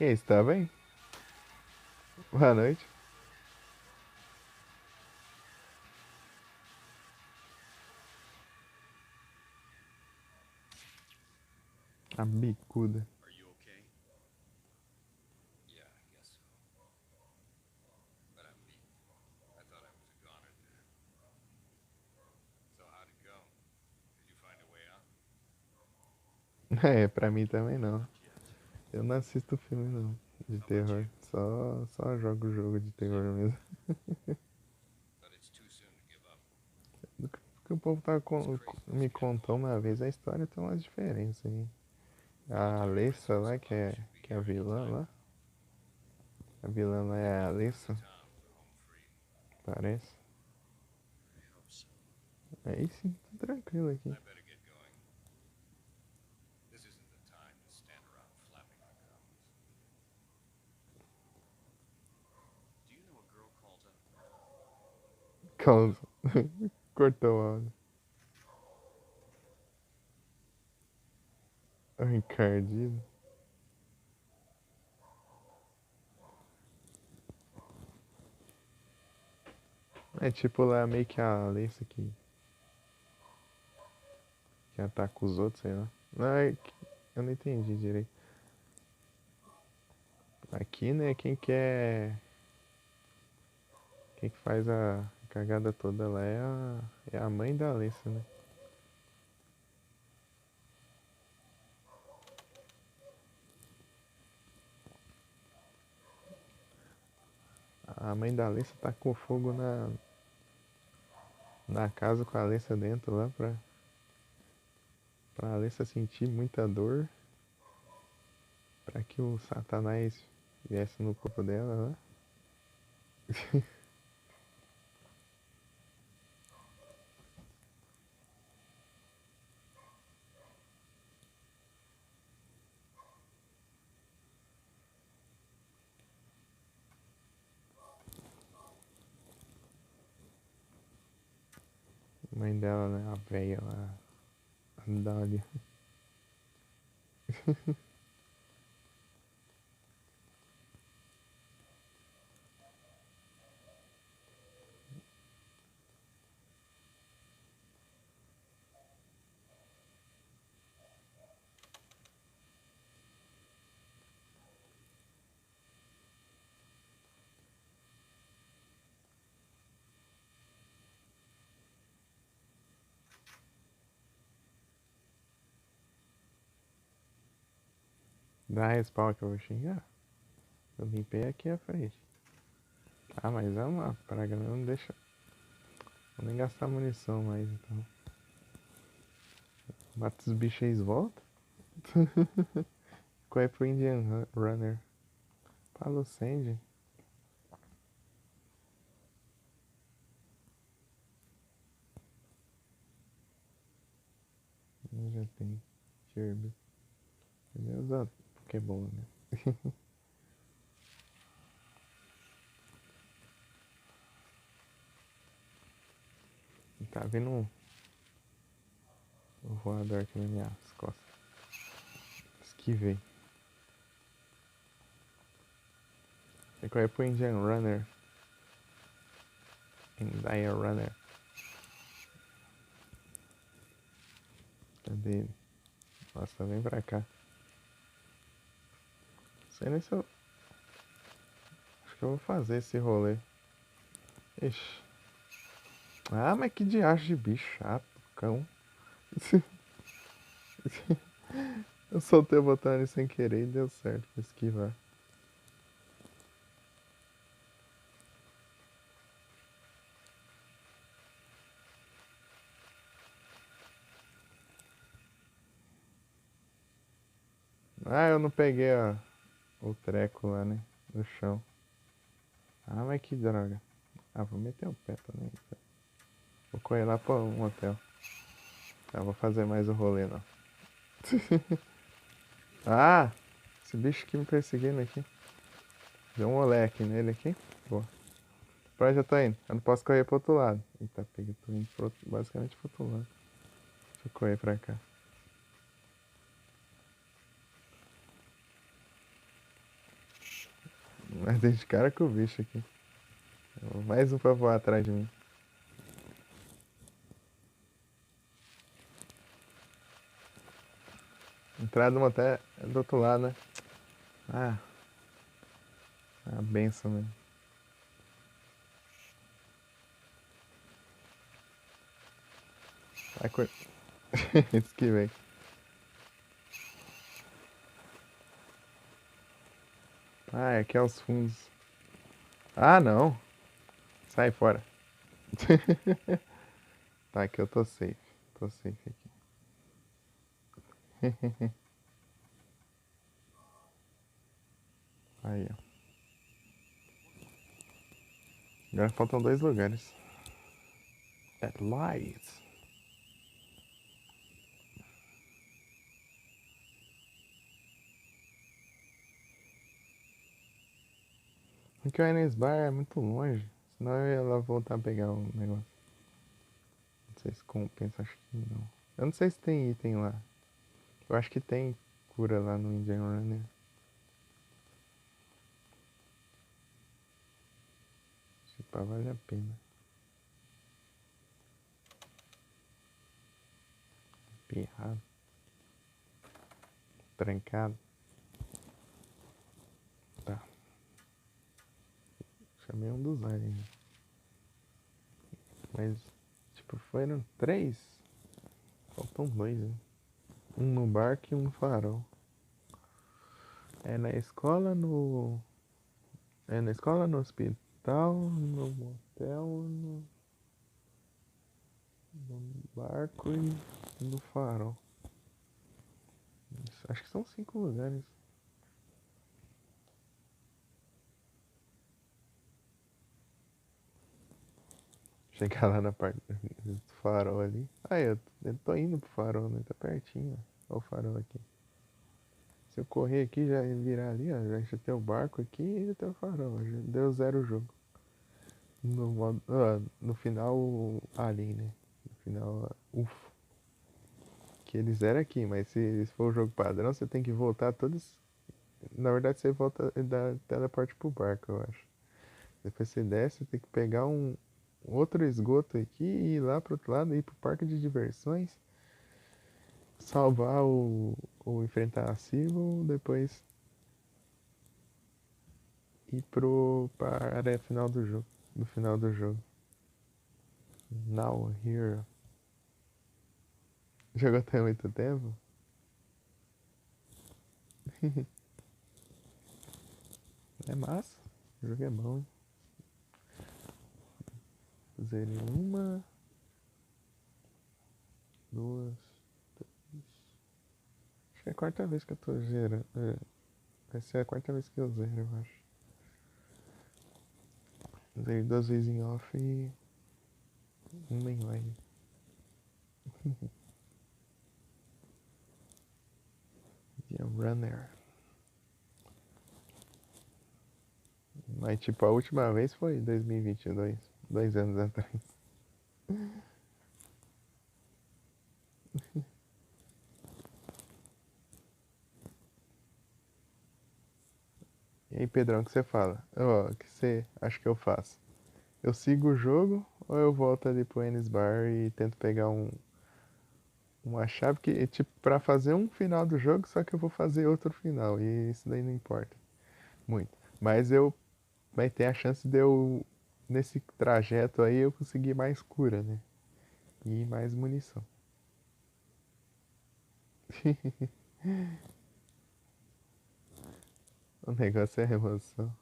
E aí, você tá bem? Boa noite. A bicuda.
Are you okay? Yeah, I guess so. But I'm beat. I thought I was a goner there. So how'd it go? Did you find a way out?
É, pra mim também não.
Not yet.
Eu não assisto filme não, de
How about
terror.
you?
Só jogo jogo de terror
Same.
mesmo.
But it's too soon to give up.
Porque o povo tá
It's crazy this
me
getting
contou
along.
uma vez, a história tem umas diferenças aí.
I'll
A
do what my
Alessa lá,
special ops should be
que é a
here any
vilã
time
lá.
now.
A vilã lá é a
Maybe I'll leave
Alessa,
town for home free.
parece.
I hope so.
Aí sim, tá tranquilo aqui.
I better get going. This isn't the time to stand around flapping our gums. Do you know a girl called
Causa. Cortou a áudio. Encardido. É tipo lá meio que a Alessa que ataca os outros, sei lá. Não, eu não entendi direito. Aqui, né, quem que faz a cagada toda lá é a mãe da Alessa, né? A mãe da Alessa tá com fogo na casa com a Alessa dentro lá pra Alessa sentir muita dor, pra que o Satanás viesse no corpo dela lá. A mãe dela, né, a véia lá, a Dália. Dá respawn que eu vou xingar. Eu limpei aqui a frente. Ah, mas é uma praga, né? Não deixa. Vou nem gastar munição mais então. Mata os bichos e eles voltam. Qual é pro Indian Runner? Palo Sandy. Já tem. Kirby. Ele usa Pokébola, né? Tá vindo um voador aqui nas minhas costas. Esquivei. E qual é pro Indian Runner? Indian Runner. Cadê ele? Nossa, vem pra cá. Não sei nem se eu. Acho que eu vou fazer esse rolê. Ixi. Ah, mas que diacho de bicho chato, cão. Eu soltei o botão ali sem querer e deu certo pra esquivar. Ah, eu não peguei o treco lá, né? No chão. Ah, mas que droga. Ah, vou meter o pé também. Vou correr lá pra um hotel. Ah, vou fazer mais o rolê não. Ah! Esse bicho aqui me perseguindo aqui. Deu um olé aqui nele aqui. Boa. Pra onde eu tô indo? Eu não posso correr pro outro lado. Eita, peguei, tô indo basicamente pro outro lado. Deixa eu correr pra cá. Mas dei de cara com o bicho aqui. Mais um pra voar atrás de mim. Entrada do motel é do outro lado, né? Ah, é a benção mesmo. Vai cor... Esquivei. Ah, aqui é os fundos. Ah, não. Sai fora. Tá, aqui eu tô safe. Tô safe aqui. Aí, ó. Agora faltam 2 lugares. At light. Porque o Enes Bar é muito longe. Senão eu ia lá voltar a pegar o negócio. Não sei se compensa, acho que não. Eu não sei se tem item lá. Eu acho que tem. cura lá no Indian Runner. Se pá, vale a pena. Pirrado. Trancado. Tá. Chamei um dos aliens. Mas, tipo, foram 3. Faltam 2, né? Um no barco e um no farol. É na escola, no. É na escola, no hospital, no motel, no barco e no farol. Acho que são 5 lugares. Chegar lá na parte do farol ali. Ah, eu tô indo pro farol, né? Tá pertinho, ó. Olha o farol aqui. Se eu correr aqui, já virar ali, ó. Já tem o barco aqui e já tem o farol. Já deu 0 o jogo. No final, ali, né? No final, ufa. Que eles eram aqui, mas se for o jogo padrão, você tem que voltar todos. Na verdade, você volta e dá teleporte pro barco, eu acho. Depois você desce, tem que pegar um outro esgoto aqui e ir lá pro outro lado, ir pro parque de diversões, salvar ou enfrentar a Civil, depois ir pra área final do jogo. No final do jogo. Now, here. Jogou até muito tempo? É massa. O jogo é bom, hein? Zerei uma, duas, três. Acho que é a quarta vez que eu tô zerando. Vai ser a quarta vez que eu zero, eu acho. Zerei 2 vezes em off e uma em live. The Runner. Mas tipo, a última vez foi em 2022. 2 anos atrás. E aí, Pedrão, o que você fala? Ó, o que você acha que eu faço? Eu sigo o jogo ou eu volto ali pro Enes Bar e tento pegar uma chave que, tipo, pra fazer um final do jogo, só que eu vou fazer outro final. E isso daí não importa muito. Mas vai ter a chance de eu, nesse trajeto aí, eu conseguir mais cura, né? E mais munição. O negócio é a emoção.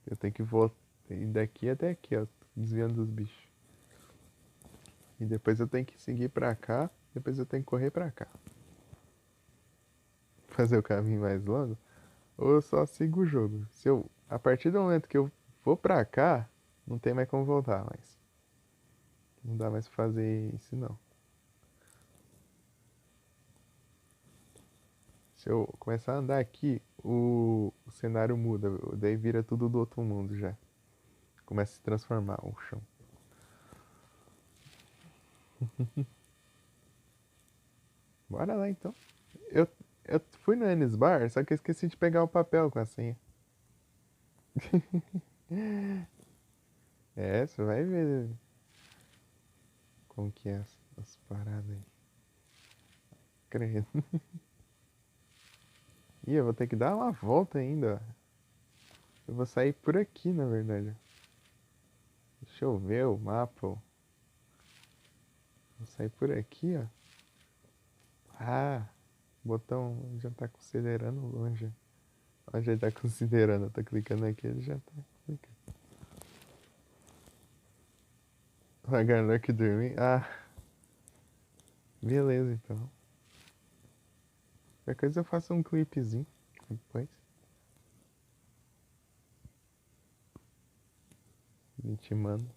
Eu tenho que voltar daqui até aqui, ó, desviando dos bichos. E depois eu tenho que seguir pra cá, depois eu tenho que correr pra cá. Fazer o caminho mais longo. Ou eu só sigo o jogo. A partir do momento que eu vou pra cá, não tem mais como voltar mais. Não dá mais pra fazer isso não. Se eu começar a andar aqui, o cenário muda. Daí vira tudo do outro mundo já. Começa a se transformar o chão. Bora lá então. Eu, eu fui no Enes Bar, só que eu esqueci de pegar o papel com a senha. É, você vai ver como que é as paradas aí. Credo. Ih, eu vou ter que dar uma volta ainda. Eu vou sair por aqui, na verdade. Deixa eu ver o mapa. Vou sair por aqui, ó. Ah, o botão já tá considerando longe. Onde ele tá considerando? Eu tô clicando aqui, ele já tá clicando. Lagarlock dormir? Ah, beleza então. Qualquer coisa eu faço um clipezinho depois. A gente manda.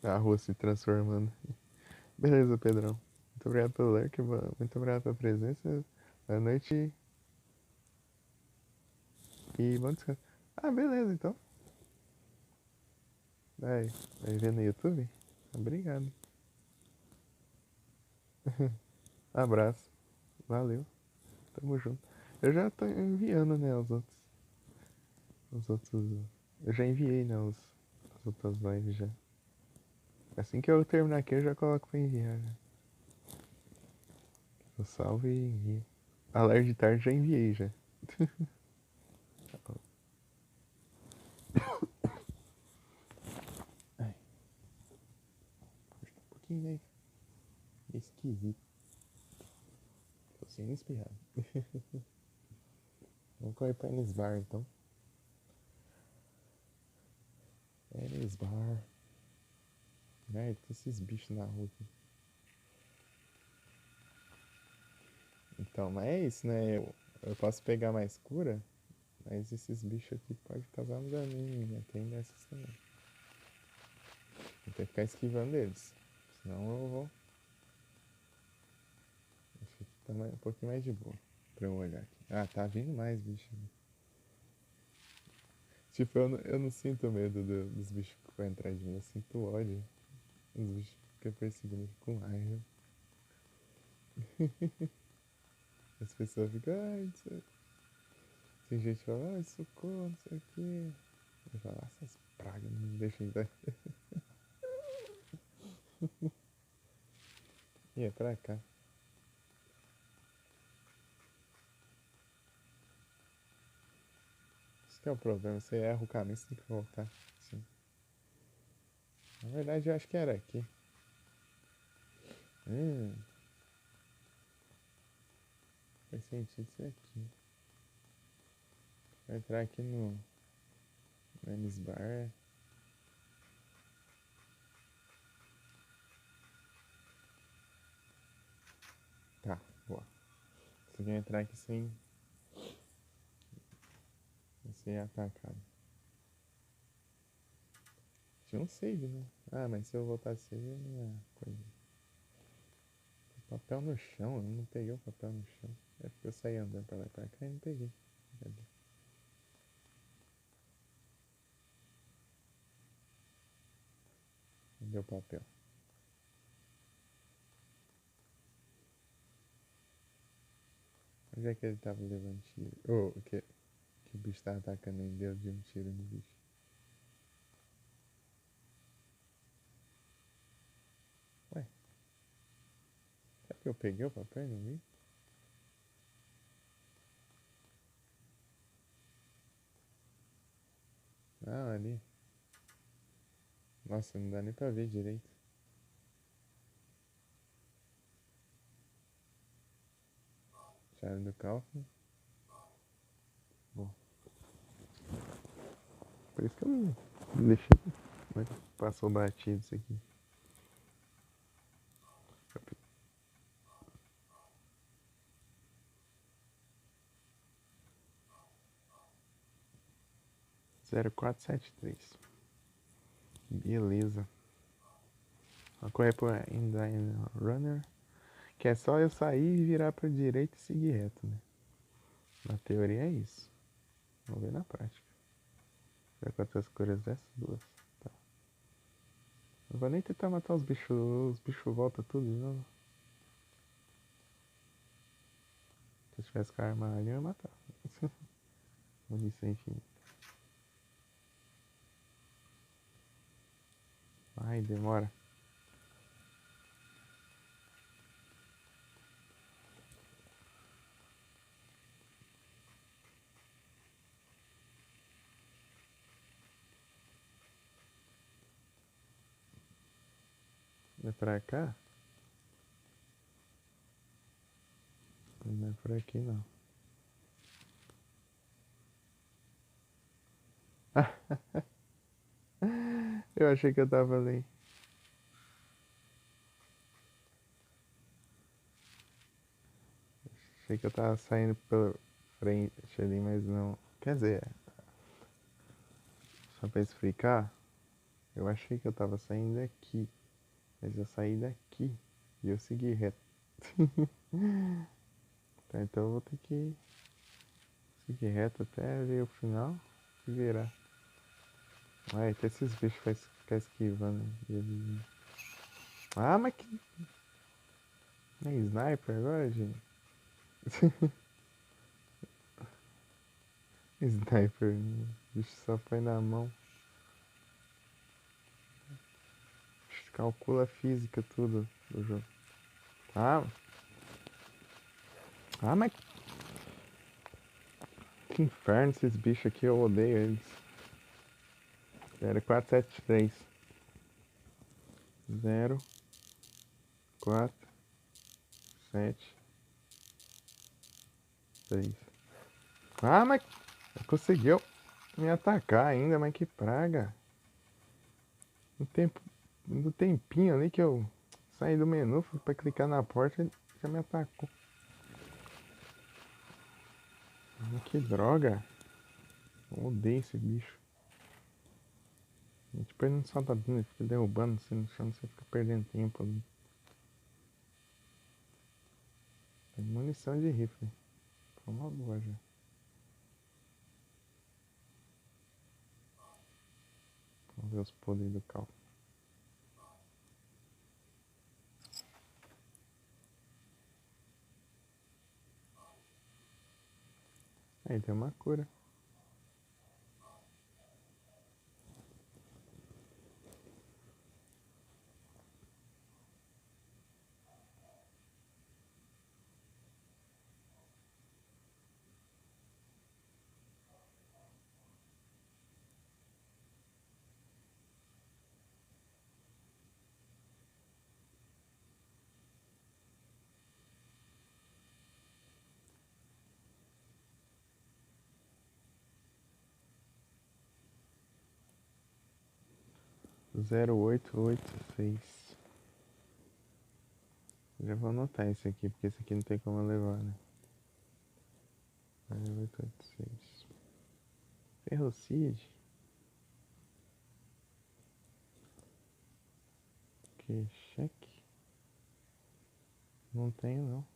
A rua se transformando. Beleza, Pedrão. Muito obrigado pelo like, muito obrigado pela presença. Boa noite e bom descanso. Ah, beleza então. Vai ver no YouTube? Obrigado. Abraço. Valeu. Tamo junto. Eu já tô enviando, né, os outros. Os outros. Eu já enviei, né, as outras lives já. Assim que eu terminar aqui, eu já coloco pra enviar, né? Eu salvo e envio. Alerta de tarde já enviei já. Ai, custa um pouquinho, né? Esquisito. Tô sem espirrar. Vamos correr pra Enes Bar então. Enes Bar. Merda, tem esses bichos na rua aqui. Então, mas é isso, né? Eu posso pegar mais cura, mas esses bichos aqui podem causar um daninho, né? Tem dessas também. Vou ter que ficar esquivando eles. Senão eu vou. Acho que tá um pouquinho mais de boa pra eu olhar aqui. Ah, tá vindo mais bicho. Né? Tipo, eu não sinto medo dos bichos que vão entrar de mim, eu sinto ódio. Os bichos ficam perseguindo aqui com raiva. As pessoas ficam, ai, não sei. Tem gente que fala, ai, socorro, não sei o quê. Eu falo, essas pragas não me deixam entrar. E é pra cá. Isso que é o problema, você erra o caminho, você tem que voltar. Sim. Na verdade, eu acho que era aqui. Faz sentido ser aqui. Vai entrar aqui no Enes Bar. Tá, boa. Consegui entrar aqui sem ser atacado. Tinha um save, né? Ah, mas se eu voltar a save, não é coisa. Papel no chão, eu não peguei o papel no chão. É porque eu saí andando pra lá e pra cá e não peguei. Cadê? Cadê o papel? Onde é que ele tava levando tiro? Que o bicho tava atacando ele, deu de um tiro no bicho. Ué, será que eu peguei o papel e não vi? Ah, ali. Nossa, não dá nem pra ver direito. Chave do Kaufman. Bom. Por isso que eu não deixei. Mas passou batido isso aqui. 0473. Beleza. Vou correr por Inline Runner. Que é só eu sair e virar pra direita e seguir reto, né? Na teoria é isso. Vamos ver na prática. Já quantas cores dessas duas. Tá. Não vou nem tentar matar os bichos. Os bichos voltam tudo de novo. Se eu tivesse com a arma ali, eu ia matar. Munição infinita. Ai, demora. É pra cá? Não é por aqui não. Eu achei que eu tava ali. Achei que eu tava saindo pela frente ali, mas não. Quer dizer, só pra explicar, eu achei que eu tava saindo daqui. Mas eu saí daqui e eu segui reto. Tá, então eu vou ter que seguir reto até ver o final e virar. Ai, até esses bichos vai ficar esquivando. Ah, mas que. É sniper agora, gente? Sniper, o bicho só põe na mão. Calcula a física, tudo do jogo. Ah, mas que inferno esses bichos aqui, eu odeio eles. 0473. 0473. Ah, mas conseguiu me atacar ainda, mas que praga. No tempo, no tempinho ali que eu saí do menu, fui pra clicar na porta, ele já me atacou. Que droga. Eu odeio esse bicho. E tipo, ele não solta dano, ele fica derrubando você no chão, você fica perdendo tempo ali. Tem munição de rifle. Foi uma boa já. Vamos ver os poderes do Cal. Aí tem uma cura. Zero oito oito seis. Já vou anotar esse aqui, porque esse aqui não tem como eu levar, né? 0886. Ferrocide. Que cheque? Não tenho não.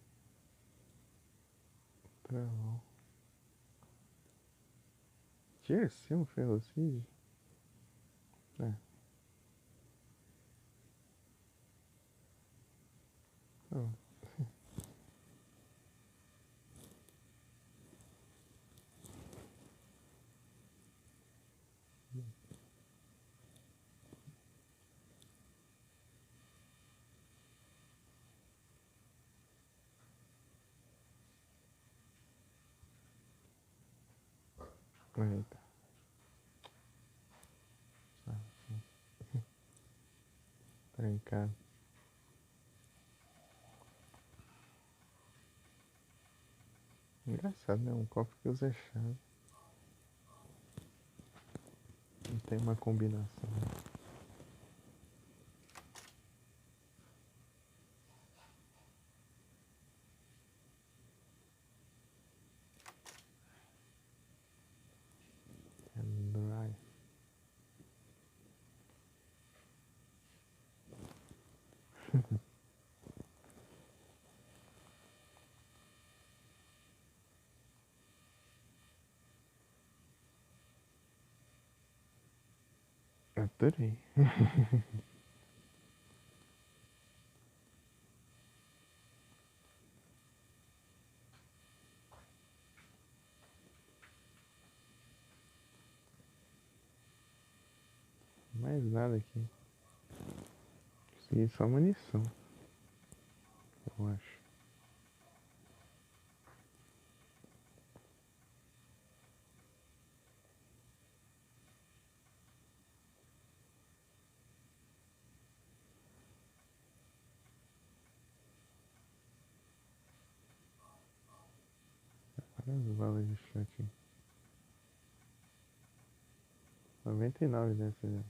Travão. Tirceu um ferrocide? É. Oh. Eita. Trancado. Engraçado, né? Um cofre que usa chave. Não tem uma combinação. Dry. Adorei. Mais nada aqui. Consegui só munição. Eu acho. Olha as balas de shot aqui. 99 dessas já.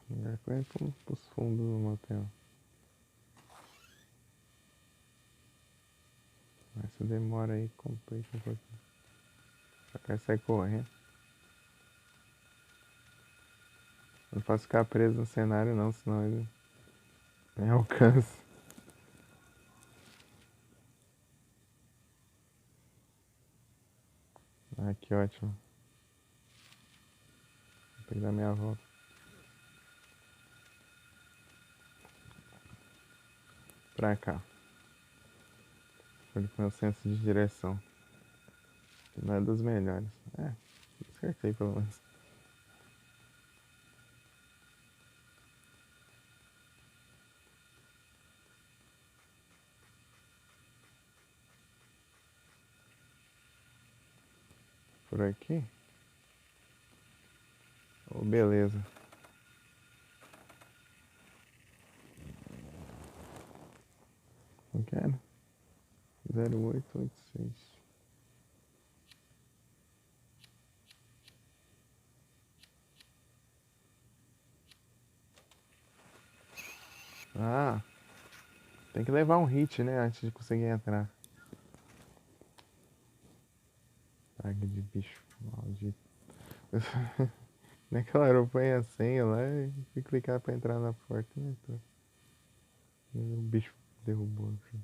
Melhor coisa é pros fundos do motel. Mas se demora aí, complica um pouquinho. Só quer sair correndo. Não posso ficar preso no cenário não, senão ele me alcança. Ah, que ótimo. Vou pegar minha volta. Pra cá. Foi com meu senso de direção. Que não é dos melhores. É, acertei pelo menos. Por aqui? Oh, beleza. Não quero. 0886. Ah, tem que levar um hit, né? Antes de conseguir entrar. Praga de bicho maldito. Naquela hora eu ponho a senha lá e fui clicar pra entrar na porta e não entrou. E o bicho derrubou. Assim.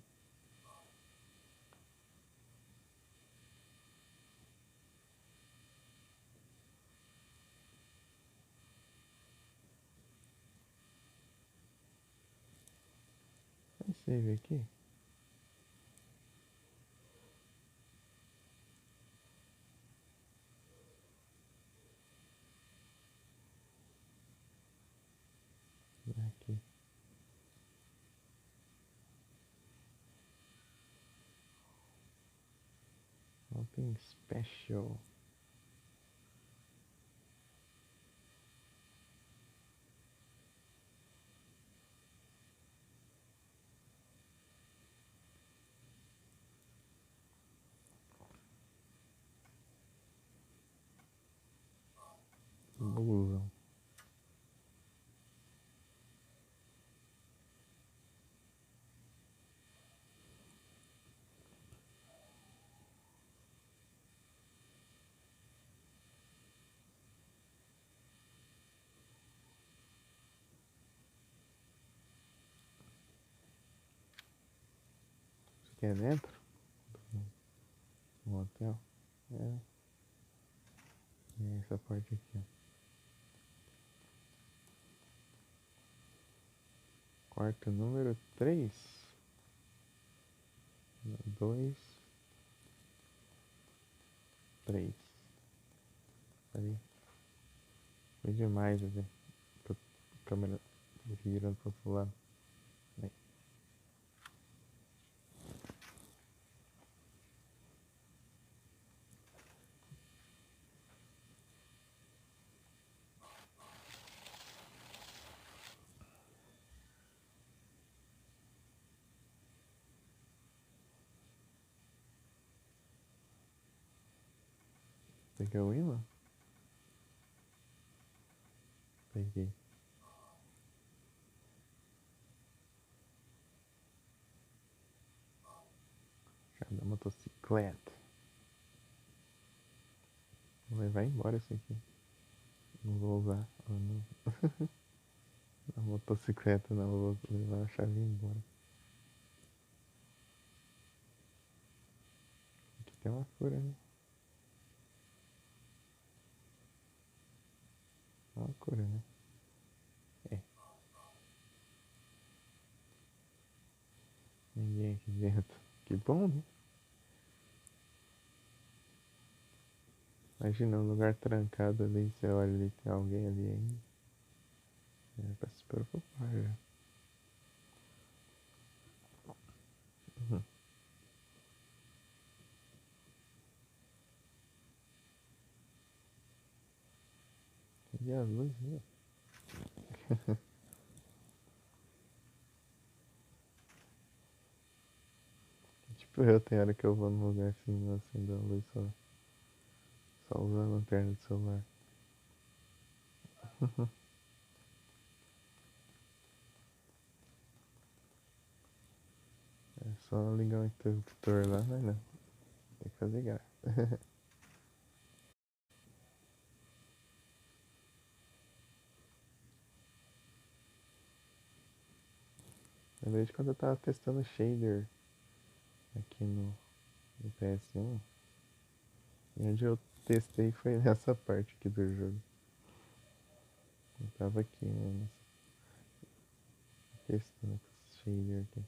Vai save aqui? Aqui. Nothing special. Busão. Isso aqui é dentro? Do hotel? É. É essa parte aqui, ó. Quarto número 3. 2. 3. Ali. Foi demais, né? A câmera virando pro outro lado. Aí. Peguei o imã? Peguei. Cada motocicleta. Vou levar embora isso aqui. Não vou usar. Não. A motocicleta não, vou levar a chave embora. Aqui tem uma cura, né? Uma cura, né? É. Ninguém aqui dentro. Que bom, né? Imagina um lugar trancado ali, você olha ali, tem alguém ali ainda. É pra se preocupar já. Uhum. E as luzes, né? Tipo, eu tenho hora que eu vou num lugar assim, não acendo a luz, só uso a lanterna do celular. É só ligar o interruptor lá, mas não. Tem que fazer graça. Lembrei de quando eu tava testando shader aqui no PS1. E onde eu testei foi nessa parte aqui do jogo. Eu tava aqui, né, testando esse shader aqui.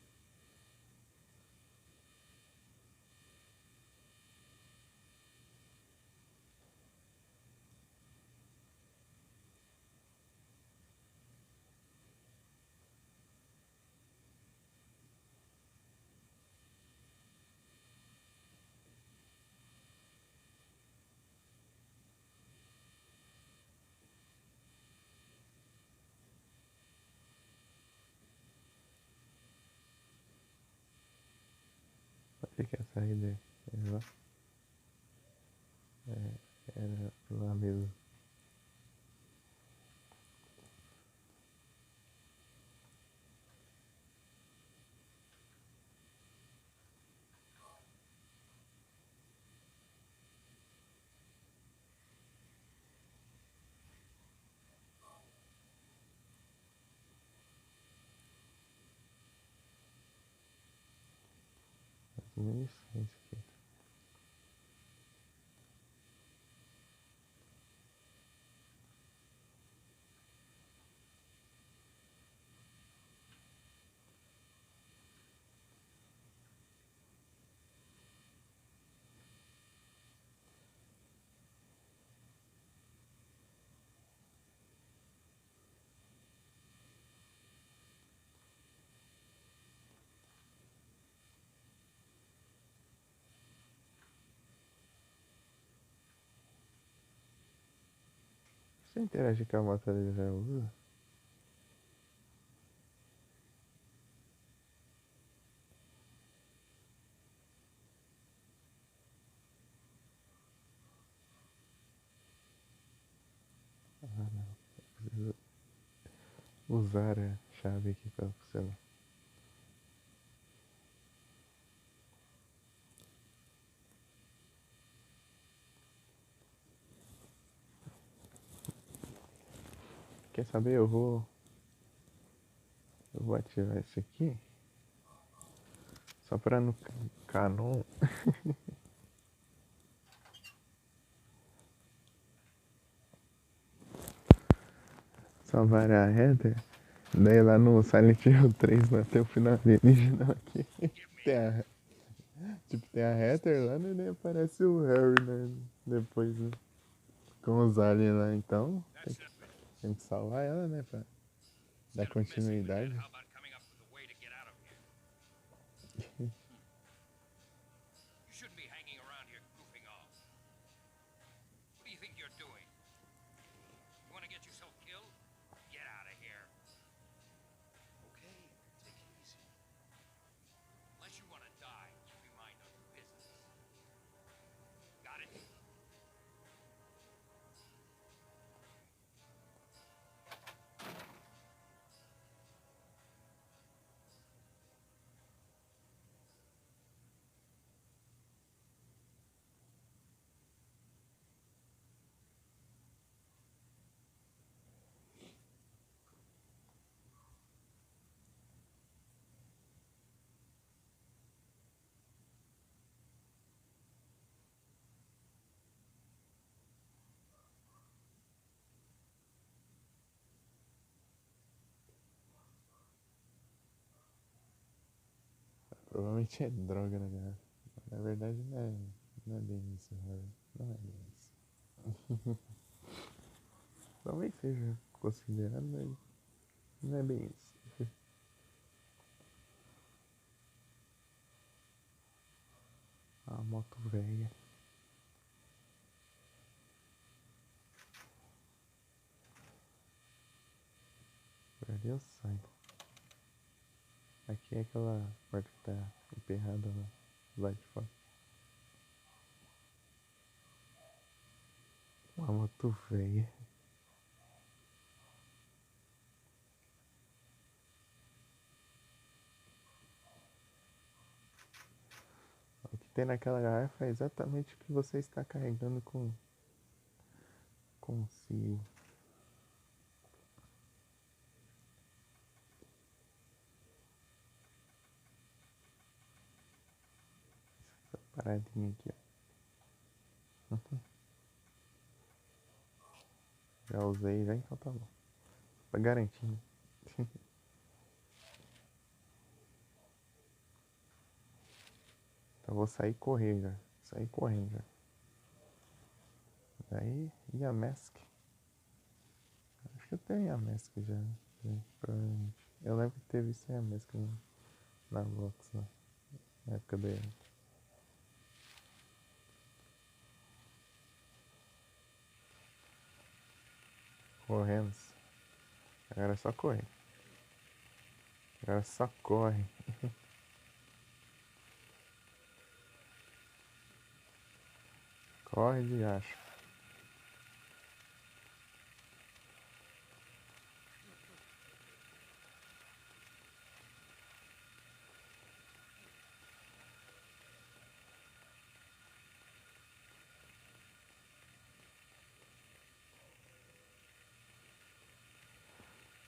Onde que é a saída? É lá? Era lá mesmo. As munições aqui. Você interage com a moto ele já usa? Ah não. Eu preciso usar a chave aqui pra funcionar. Quer saber? Eu vou ativar isso aqui. Só pra no Canon. Salvar a header. Daí lá no Silent Hill 3, né, tem o final alienígena aqui. Tem a, tipo, tem a header lá, né? Nem aparece o Harry, né? Depois, né? Com os aliens lá, então. Tem que salvar ela, né? Pra dar continuidade.
How about coming up with a way to get out of here? You shouldn't be hanging around here goofing off. What do you think you're doing? You want to get yourself killed? Get out of here.
Okay, take it easy.
Unless you want to die, keep your mind on your business. Got it?
Provavelmente é droga, né, cara? Na verdade, não é bem isso, Harry. Não é bem isso. Talvez seja considerado, mas não é bem isso. A moto velha. ali eu saio. Aqui é aquela porta que tá emperrada lá, do lado de fora. Uma moto velha. O que tem naquela garrafa é exatamente o que você está carregando consigo. Essa paradinha aqui, ó. Já usei já, então tá bom. Pra garantir, né? Então vou sair correr já. Sair correndo já. Daí, e a mask? Acho que eu tenho a mask já, né? Provavelmente. Eu lembro que teve sem a mask na box lá. Na época do evento. Corremos. Agora é só correr. Agora só corre. Corre de acho.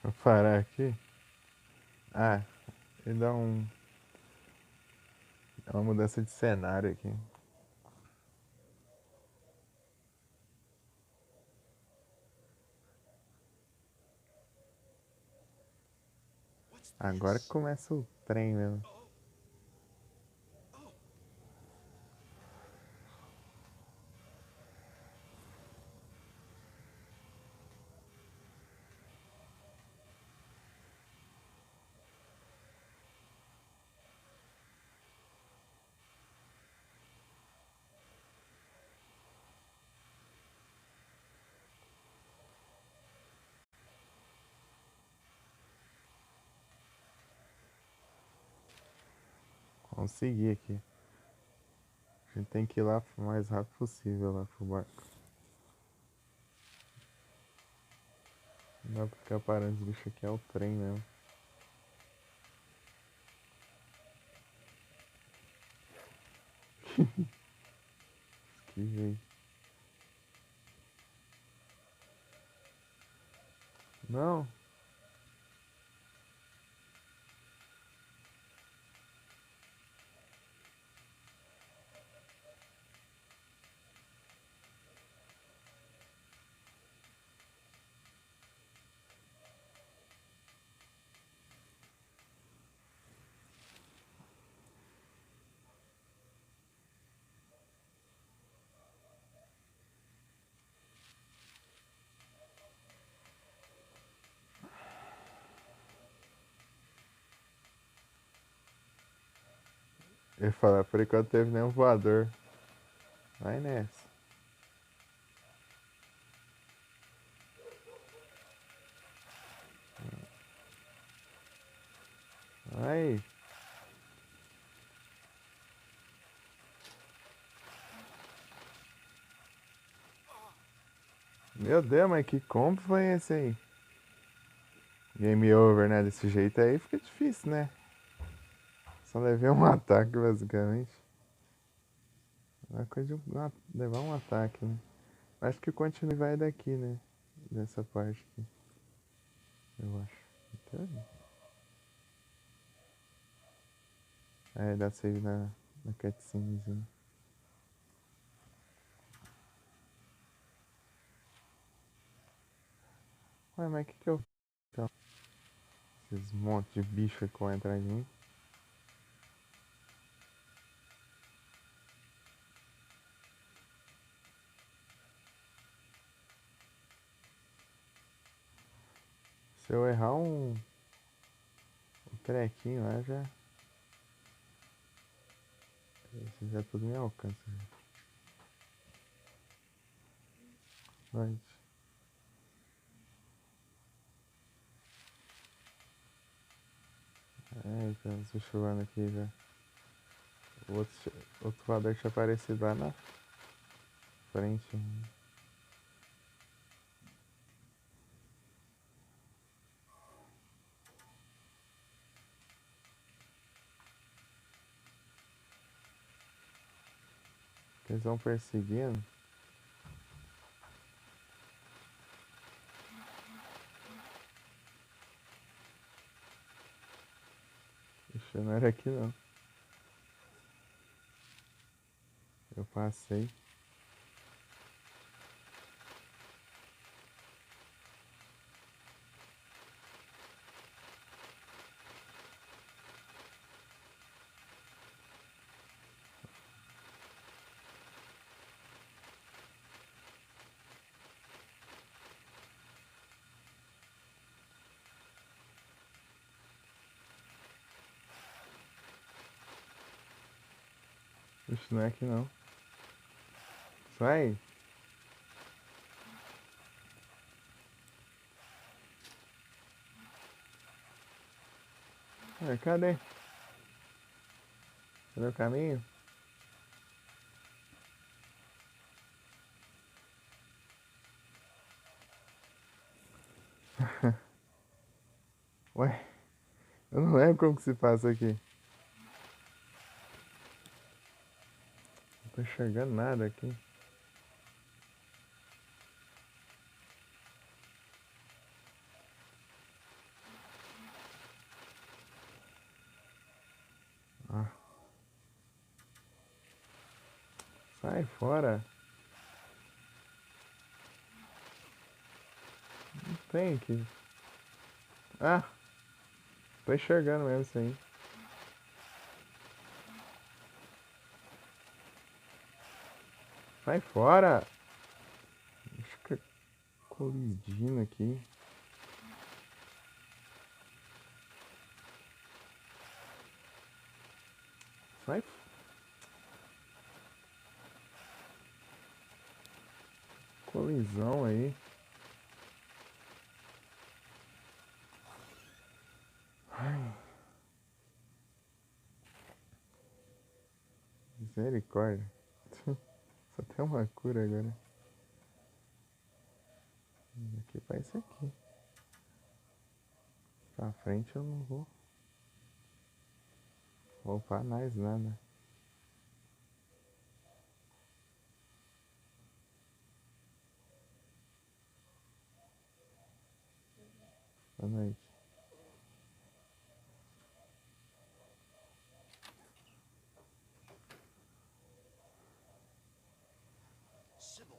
Vou parar aqui. Ah, ele dá uma mudança de cenário aqui.
What's
Agora que
this?
começa o trem mesmo.
Oh. Oh.
Consegui aqui. A gente tem que ir lá o mais rápido possível lá pro barco. Não dá pra ficar parando os bichos aqui, é o trem mesmo. Que jeito. Não. Eu ia falar, por enquanto teve nenhum voador. Vai nessa. Aí. Meu Deus, mas que combo foi esse aí? Game over, né? Desse jeito aí fica difícil, né? Só levei um ataque, basicamente. É uma coisa de levar um ataque, né? Acho que o continue vai daqui, né? Dessa parte aqui. Eu acho. Então, é, dá save na cutscenezinha. Ué, mas que eu... Então, esses montes de bicho que vão entrar em mim. Se eu errar um trequinho lá, já... Esse já tudo me alcança. Vai. É, tem uns bichos voando aqui já. O outro voador tinha aparecido lá na frente. Eles vão perseguindo. Ixi, não era aqui não. Eu passei. Ixi, não é aqui não. Sai! Ué, cadê? Cadê o caminho? Ué, eu não lembro como que se passa aqui. Não tô enxergando nada aqui. Ah. Sai fora. Não tem aqui. Ah, tô enxergando mesmo isso aí. Sai fora! Fica colidindo aqui. Sai. Colisão aí. Ai, misericórdia. Só tem uma cura agora. Aqui pra isso aqui. Pra frente eu não vou roubar mais nada. Boa noite.
Sybil,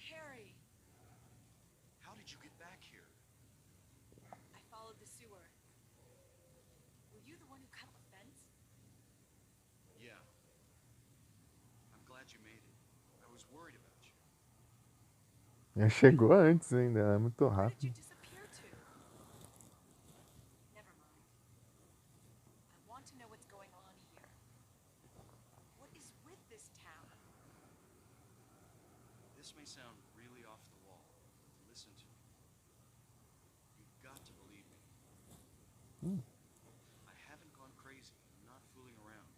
Harry,
how did you get back here?
I followed the sewer. Were you the one who cut the fence?
Yeah. I'm glad you made it. I was worried about you.
Já chegou antes ainda, é muito
Where did you
rápido.
disappear to? Never mind. I want to know what's going on here. What is with this town?
This may sound really off the wall. Listen to me. You've got to believe me. I haven't gone crazy. I'm not fooling around.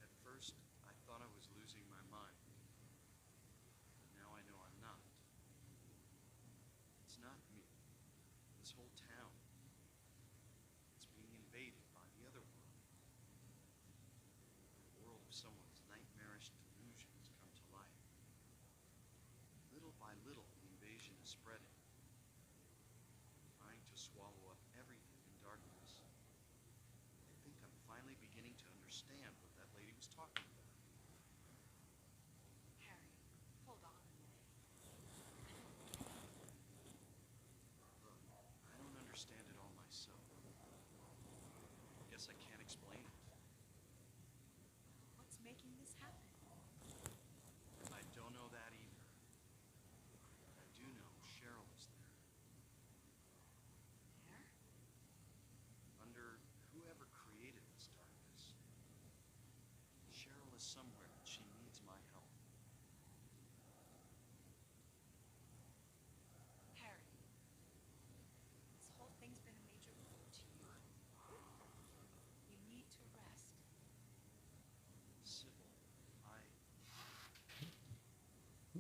At first, I thought I was losing my mind. But now I know I'm not. It's not me. This whole town. It's being invaded by the other world. The world of someone's nightmarish delusions come to life. Little by little, the invasion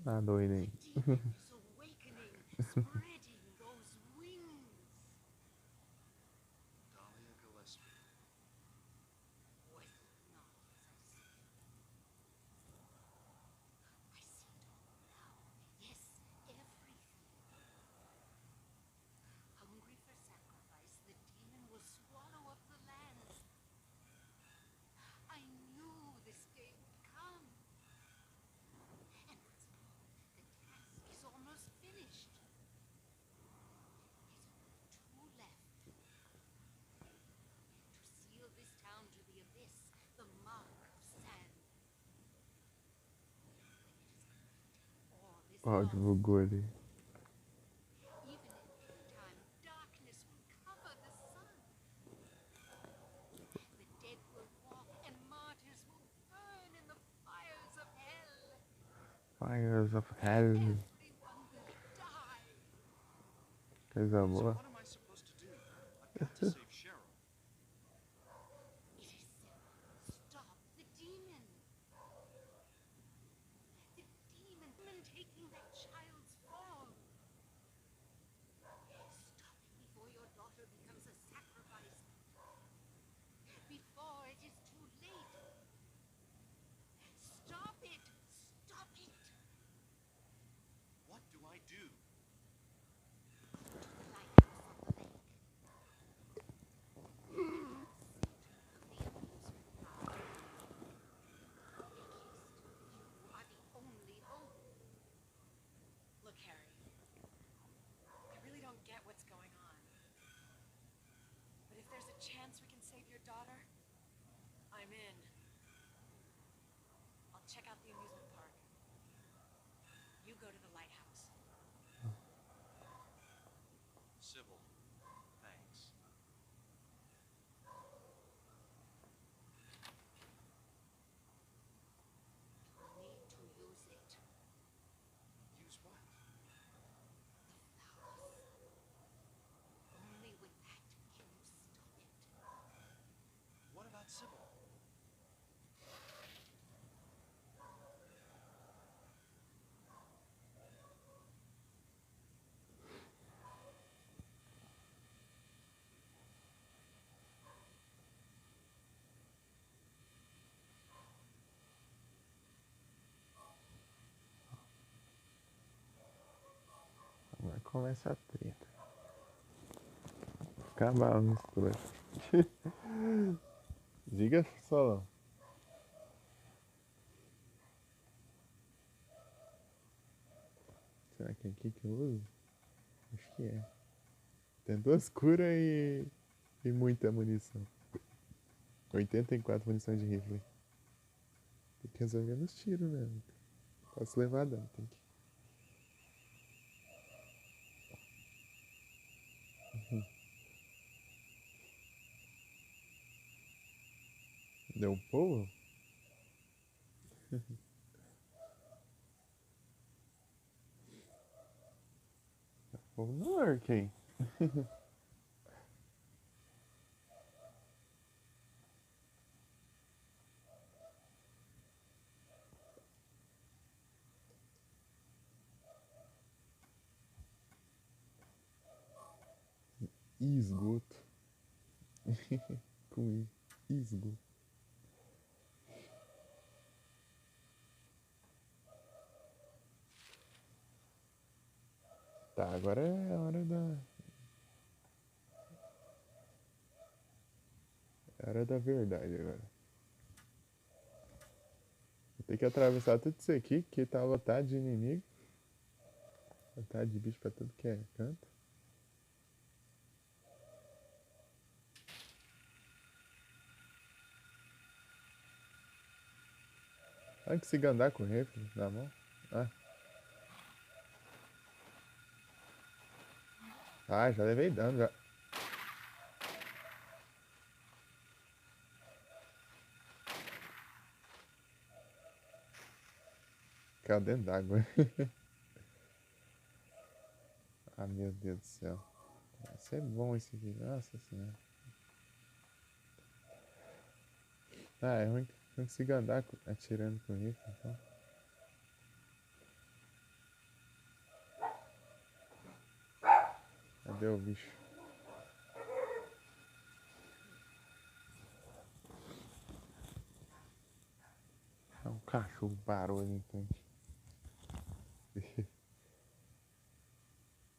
Ah, doido aí.
The demon is awakening, spreading those wings.
Dahlia Gillespie.
Was it not as I said? I see it all now. Yes, everything. Hungry for sacrifice, the demon will swallow up the land. I knew this day would come. And what's more, the task is almost finished. There's only two left. To seal this town to the abyss, the mark of sand. When it is complete, all
Ó,
is lost.
divulgou ali.
Even in daytime, darkness will cover the sun. The dead will walk, and martyrs will burn in the fires of hell.
Fires of Hell.
Everyone will die.
Coisa
So
boa.
what am I supposed to do? I've got to save Cheryl.
It is simple. Stop the demon. The demon taking that child's form. Stop it before your daughter becomes a sacrifice. Before it is too late. Stop it! Stop it!
What do I do?
The lighthouse on the lake. The amusement park. You are the only hope.
Look, Harry. I really don't get what's going on. But if there's a chance we can save your daughter, I'm in. I'll check out the amusement park. You go to the lighthouse.
Sybil. Thanks.
Need to use it.
Use what?
The flowers. Only with that can you stop it.
What about Sybil?
Agora começa a treta. Acabar a mistura. Diga, Solon. Será que é aqui que eu uso? Acho que é. Tem 2 curas e muita munição. 84 munições de rifle. Tem que resolver nos tiros mesmo. Posso levar dano, tem que. Deu um pulo? Ou não, Arkane. Esgoto. Com esgoto. Tá, agora é a hora da. É a hora da verdade agora. Vou ter que atravessar tudo isso aqui, que tá lotado de inimigo. Lotado de bicho pra tudo que é canto. Olha que consigo andar com o rifle na mão. Ah, já levei dano já. Caiu dentro d'água. Ah, meu Deus do céu. Vai ser bom esse aqui. Nossa senhora. Ah, é ruim que não consigo andar atirando com o rifle, então. Cadê o bicho? É um cachorro parou ali então.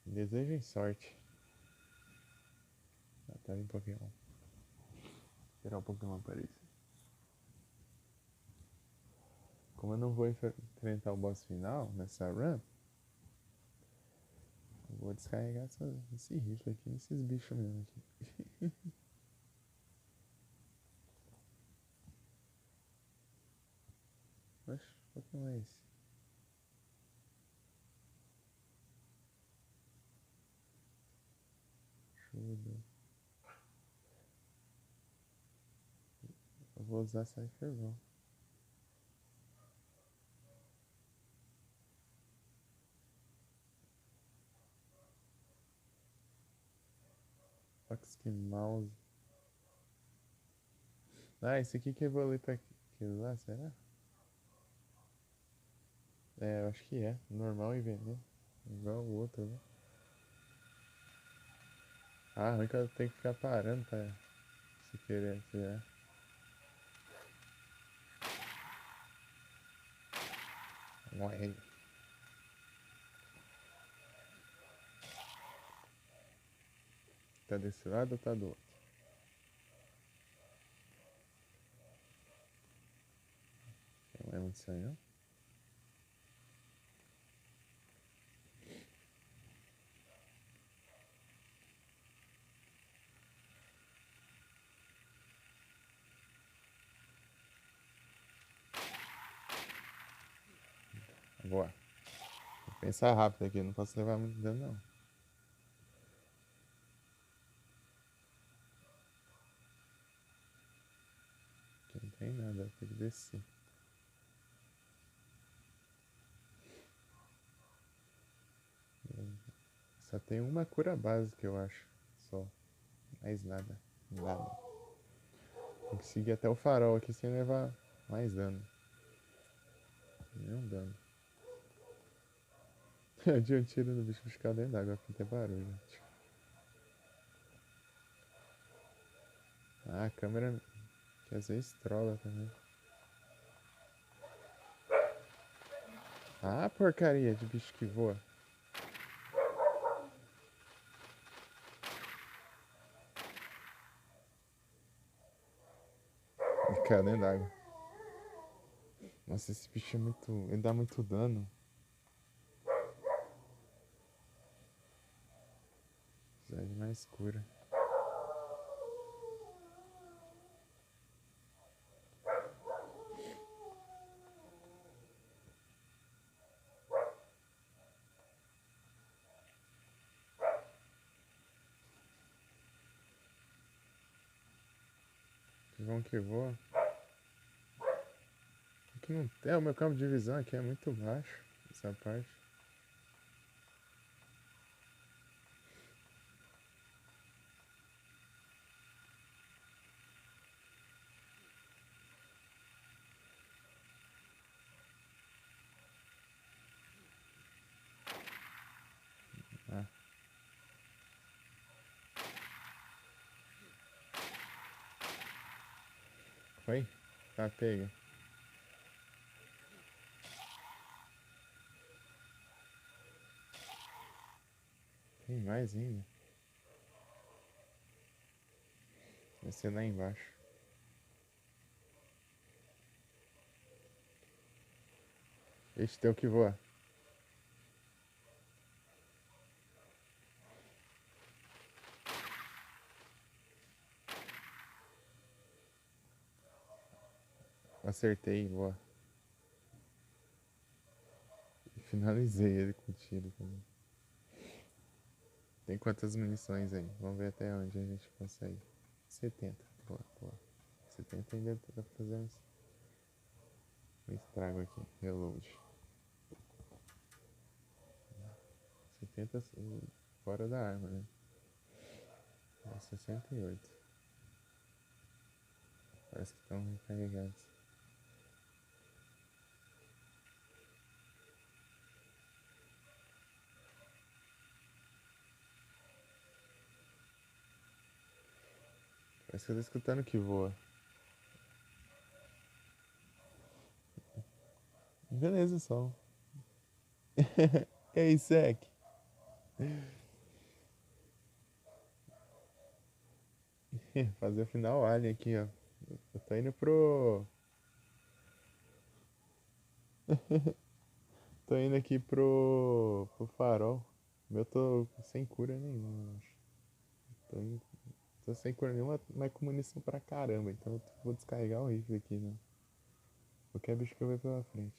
Desejem sorte. Tá em Pokémon. Esperar o Pokémon aparecer. Como eu não vou enfrentar o boss final nessa run, eu vou descarregar esse rifle aqui nesses bichos mesmo aqui. Oxe, que Pokémon é esse? Chudo. Eu vou usar Cypher Ball. Fox Mouse. Ah, esse aqui que evolui pra aquilo lá, será? É, eu acho que é. Normal e veneno. Igual o outro, né? Ah, ruim que eu tenho que ficar parando pra se querer atirar. Morre. Tá desse lado ou tá do outro? Não lembro disso aí, não? Boa. Vou pensar rápido aqui, não posso levar muito dano, não. Aqui não tem nada, tem que descer. Só tem uma cura básica, eu acho. Só. Mais nada. Nada. Tem que seguir até o farol aqui sem levar mais dano. Nenhum dano. Eu dei um tiro no bicho ficar dentro d'água, porque tem barulho. Ah, a câmera que às vezes trola também. Ah, porcaria de bicho que voa. Ficar dentro d'água. Nossa, esse bicho é muito. Ele dá muito dano. Precisa de mais cura. Que bom que voa. Aqui não tem. O meu campo de visão aqui é muito baixo. Essa parte. Ah. Foi? Tá, pega. Tem mais ainda. Vai ser lá embaixo. Este teu que voa. Acertei, voa. E finalizei ele com tiro também. Tem quantas munições aí? Vamos ver até onde a gente consegue. 70. Boa, boa. 70 ainda dá pra fazer um estrago aqui. Reload. 70 fora da arma, né? 68. Parece que estão recarregados. Parece que eu tô escutando que voa. Beleza, som. E aí, Sec? Fazer o final Alien aqui, ó. Eu tô indo pro. Tô indo aqui pro farol. O meu tô sem cura nenhuma, eu acho. Tô, tô sem cura nenhuma, mas com munição pra caramba. Então eu vou descarregar o rifle aqui, né? Qualquer bicho que eu ver pela frente.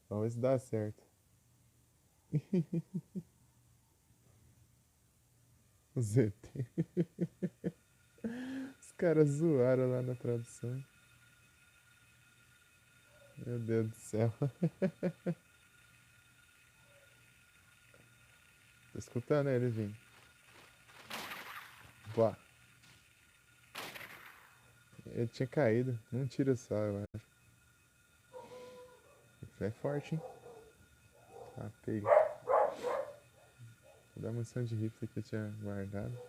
Vamos ver se dá certo. O ZT. Os caras zoaram lá na tradução. Meu Deus do céu. Tô escutando ele vindo. Boa. Ele tinha caído. Um tiro só, eu acho. Isso é forte, hein? Ah, pega. Vou dar munição de rifle que eu tinha guardado.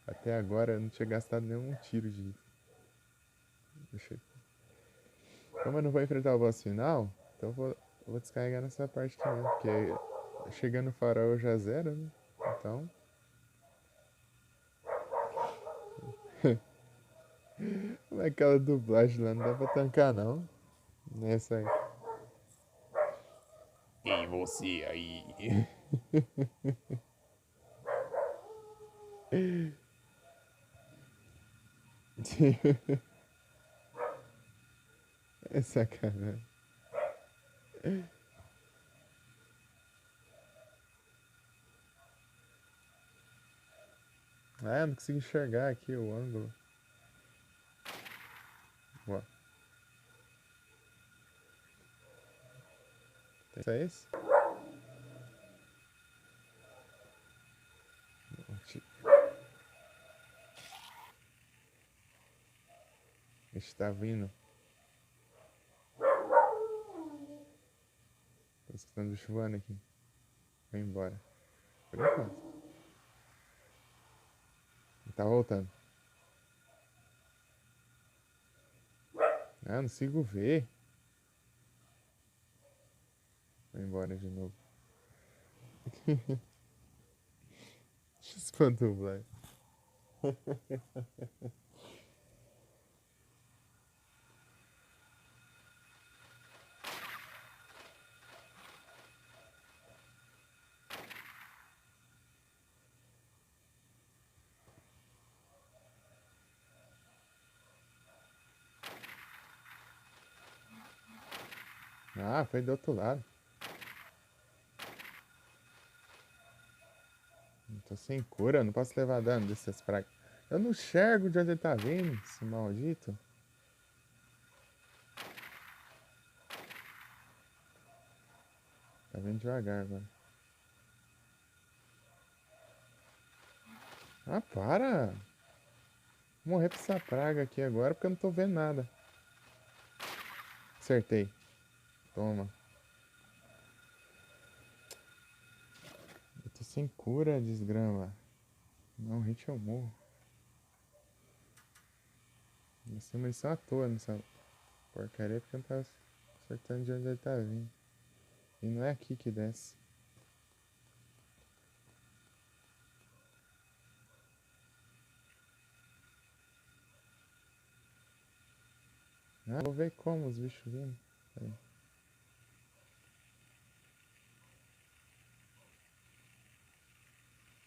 Até agora eu não tinha gastado nenhum tiro de rifle. Deixa eu... Como eu não vou enfrentar o boss final, então eu vou descarregar nessa parte aqui mesmo. Porque chegando no farol eu já zero, né? Então. Aquela dublagem lá não dá pra tancar não. Nessa aí. E você aí? É sacanagem. Ah, eu não consigo enxergar aqui o ângulo. Ó. Isso é esse? Está vindo. Tô escutando o voando aqui. Vai embora. Por enquanto. Ele tá voltando. Ah, não consigo ver. Vai embora de novo. Espantou, velho. Ah, foi do outro lado. Tô sem cura, não posso levar dano dessas pragas. Eu não enxergo de onde ele tá vindo, esse maldito. Tá vindo devagar agora. Ah, para! Vou morrer pra essa praga aqui agora porque eu não tô vendo nada. Acertei. Toma. Eu tô sem cura, desgrama. Não, hit eu morro. Gastei munição à toa nessa porcaria porque eu não tava acertando de onde ele tá vindo. E não é aqui que desce. Ah, vou ver como os bichos vindo. Aí.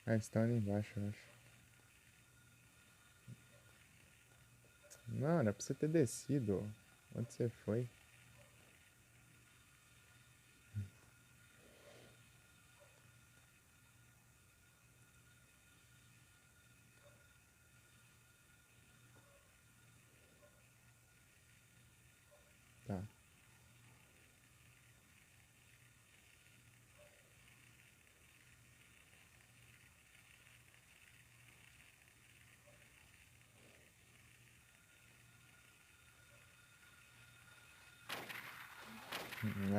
Ah, eles estão ali embaixo, eu acho. Não, era pra você ter descido. Onde você foi? Tá.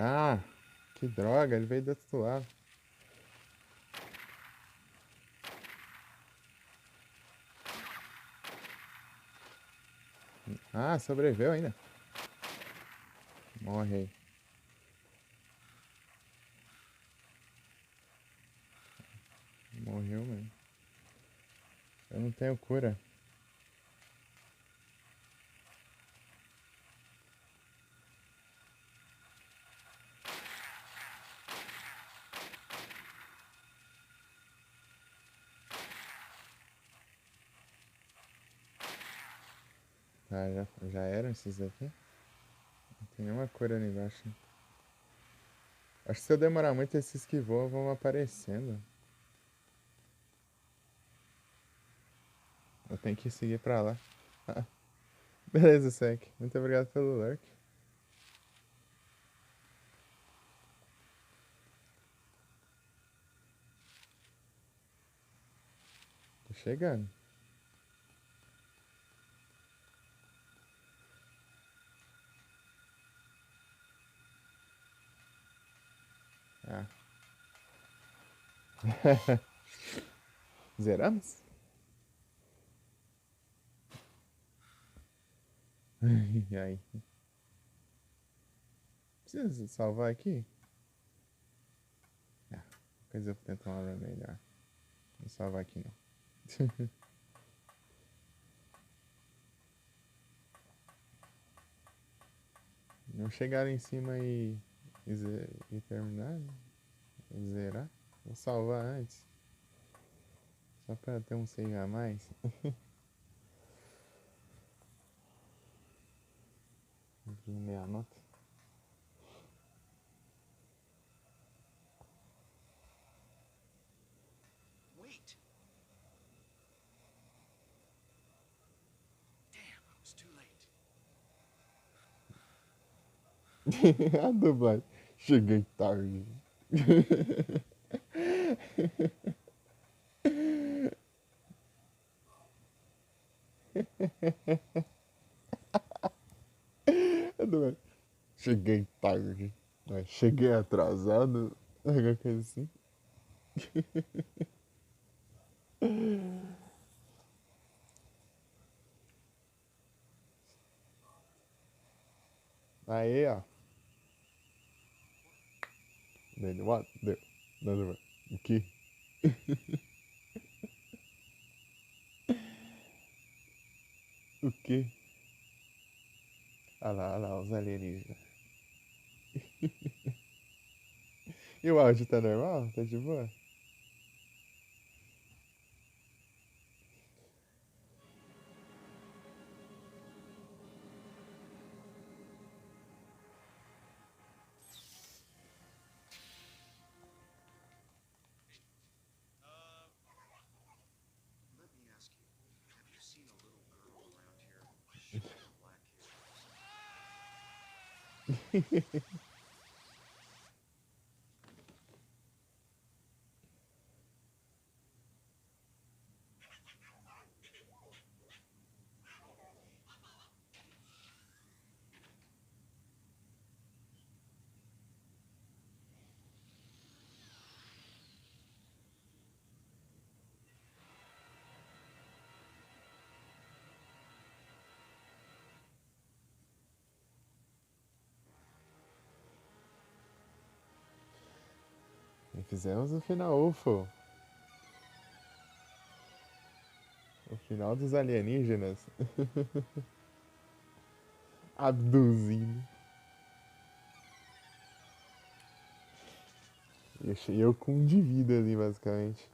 Ah, que droga, ele veio do outro lado. Ah, sobreviveu ainda. Morre aí. Morreu, mano. Eu não tenho cura. Ah, já eram esses daqui? Não tem nenhuma cura ali embaixo. Acho que se eu demorar muito, esses que voam vão aparecendo. Eu tenho que seguir pra lá. Ah, beleza, Sek. Muito obrigado pelo lurk. Tô chegando. Ah. Zeramos? E aí? Precisa salvar aqui? Ah, depois eu tento uma run melhor. Vou salvar aqui não. Não chegar em cima e terminar, né? Zerar. Vou salvar antes. Só pra ter um save a mais. Aqui meia nota.
Wait! Damn, I was too late.
A dublagem. Cheguei tarde. A dublagem. Cheguei tarde. Cheguei atrasado. Alguma coisa assim. Aí, ó. Dele, what? Deu. Nada mais. O que? O que? Olha lá, os alienígenas. E o áudio tá normal? Tá de boa?
Let me ask you, have you seen a little girl around here? She has black hair.
E fizemos o final UFO. O final dos alienígenas. Abduzindo. E achei eu com um de vida ali, basicamente.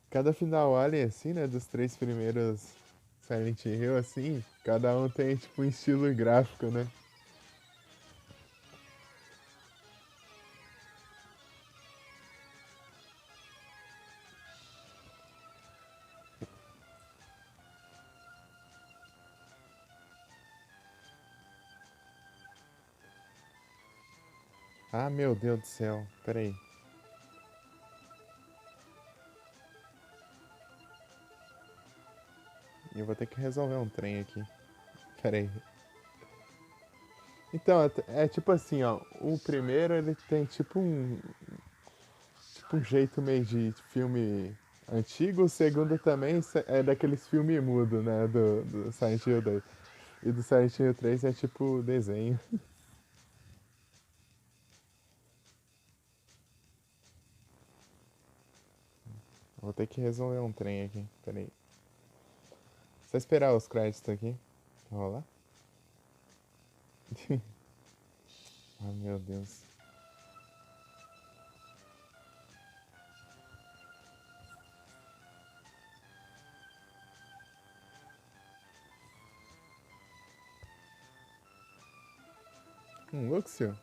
Cada final alien, assim, né? Dos três primeiros Silent Hill, assim, cada um tem, tipo, um estilo gráfico, né? Ah, meu Deus do céu. Pera aí. Eu vou ter que resolver um trem aqui. Pera aí. Então, é tipo assim, ó. O primeiro, ele tem tipo tipo um jeito meio de filme antigo. O segundo também é daqueles filmes mudo, né? Do Silent Hill 2. E do Silent Hill 3 é tipo desenho. Vou ter que resolver um trem aqui. Pera aí. Só esperar os créditos aqui. Pra rolar? Ai meu Deus. Luxio?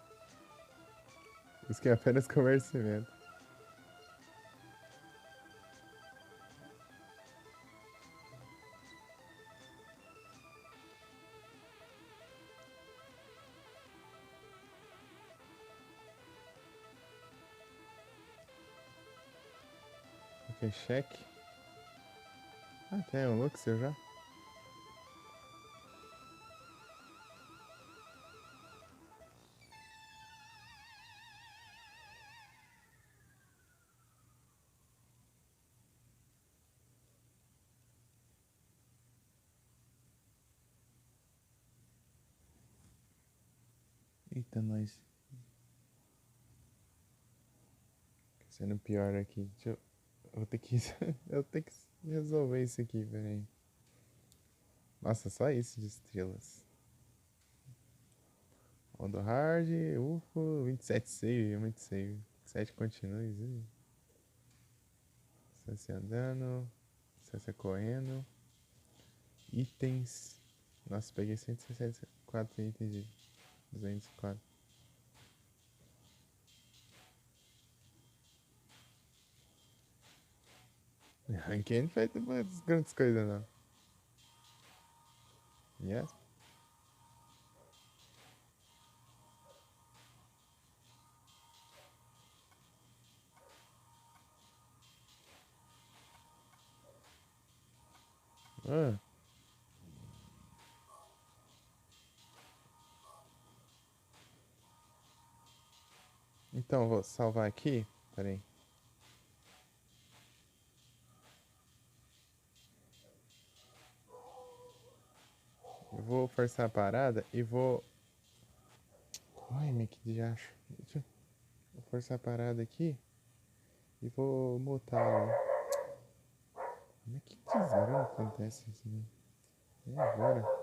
Isso que é apenas conhecimento. Ok, cheque. Ah, tem um Luxio já? Eita, nós. Sendo pior aqui. Eu vou ter que. Eu tenho que resolver isso aqui, peraí. Nossa, só isso de estrelas. Modo hard, UFO, 27 save, muito save. 7 continues. Distância andando. Distância correndo. Itens. Nossa, peguei 164 itens de 204. Ranking não faz muitas grandes coisas, não. Yes? Ah. Então, vou salvar aqui. Peraí. Eu vou forçar a parada e vou. Ai, meu que diacho. Vou forçar a parada aqui e vou mutar ela. Mas que desgrama acontece assim? E agora?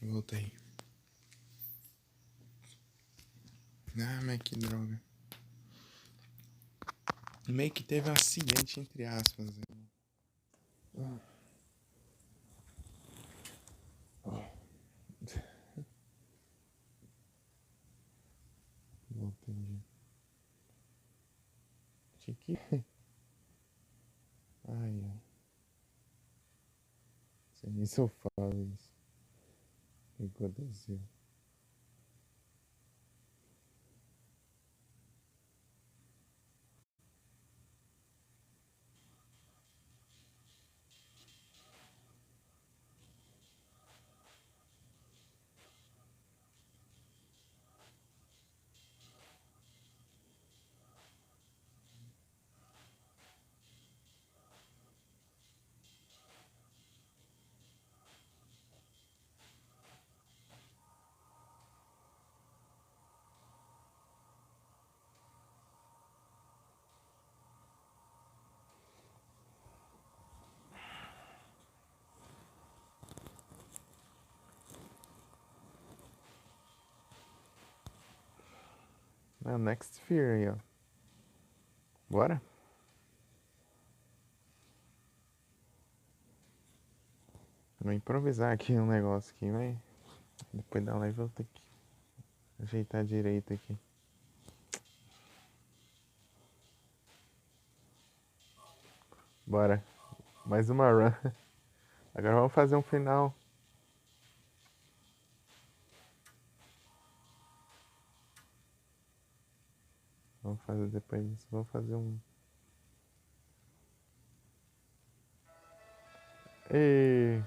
Voltei. Ah, mas que droga. Meio que teve um acidente, entre aspas. Voltei. Tinha que... Ai, ai. Não sei nem se eu falo isso. O que aconteceu? Ah, Next Fear aí, ó. Bora? Vou improvisar aqui um negócio aqui, mas depois da live eu vou ter que ajeitar direito aqui. Bora. Mais uma run. Agora vamos fazer um final. Vamos fazer depois disso. Vamos fazer um. E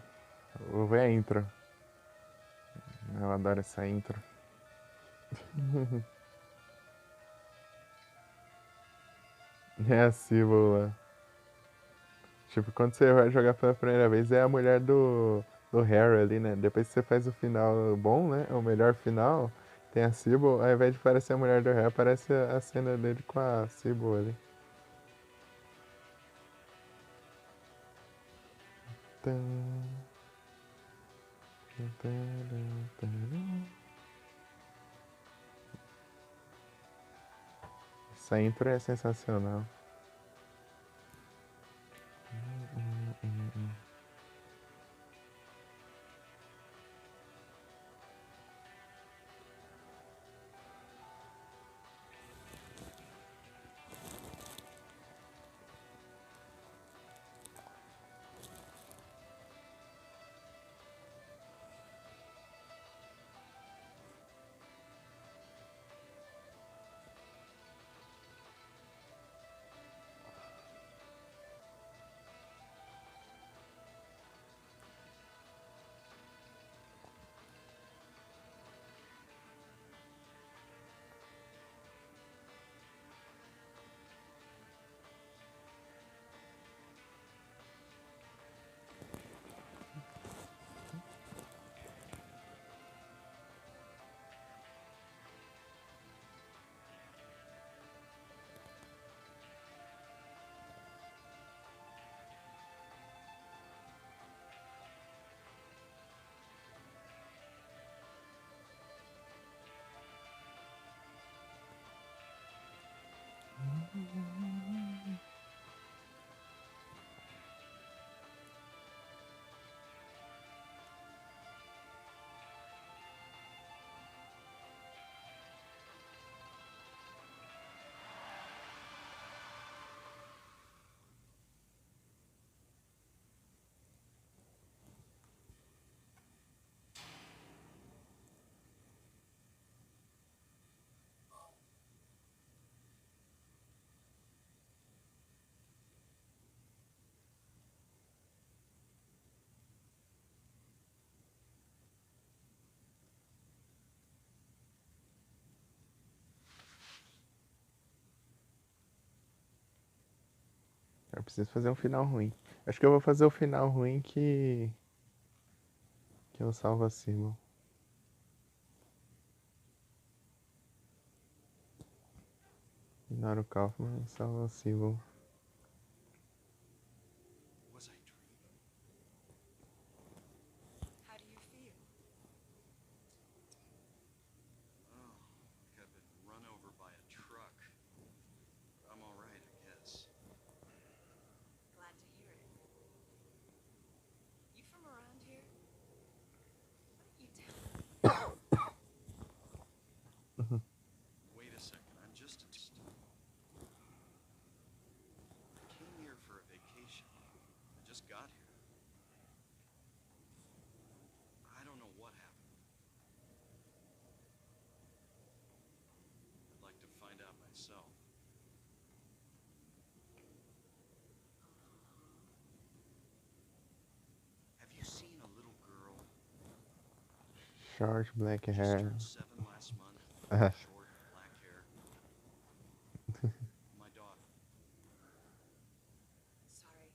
vou ver a intro. Eu adoro essa intro. É assim, boa. Tipo, quando você vai jogar pela primeira vez, é a mulher do Harry ali, né? Depois que você faz o final bom, né? O melhor final, tem a Sybil. Ao invés de parecer a mulher do Harry, aparece a cena dele com a Sybil ali. Essa intro é sensacional. Eu preciso fazer um final ruim. Acho que eu vou fazer o final ruim que eu salvo a Sybil. Ignora o Kaufman e salvo a Sybil.
Was I dreaming?
How do you feel?
Short black
Just
hair.
turned 7 last month.
Uh,
Short black hair. My daughter.
Sorry.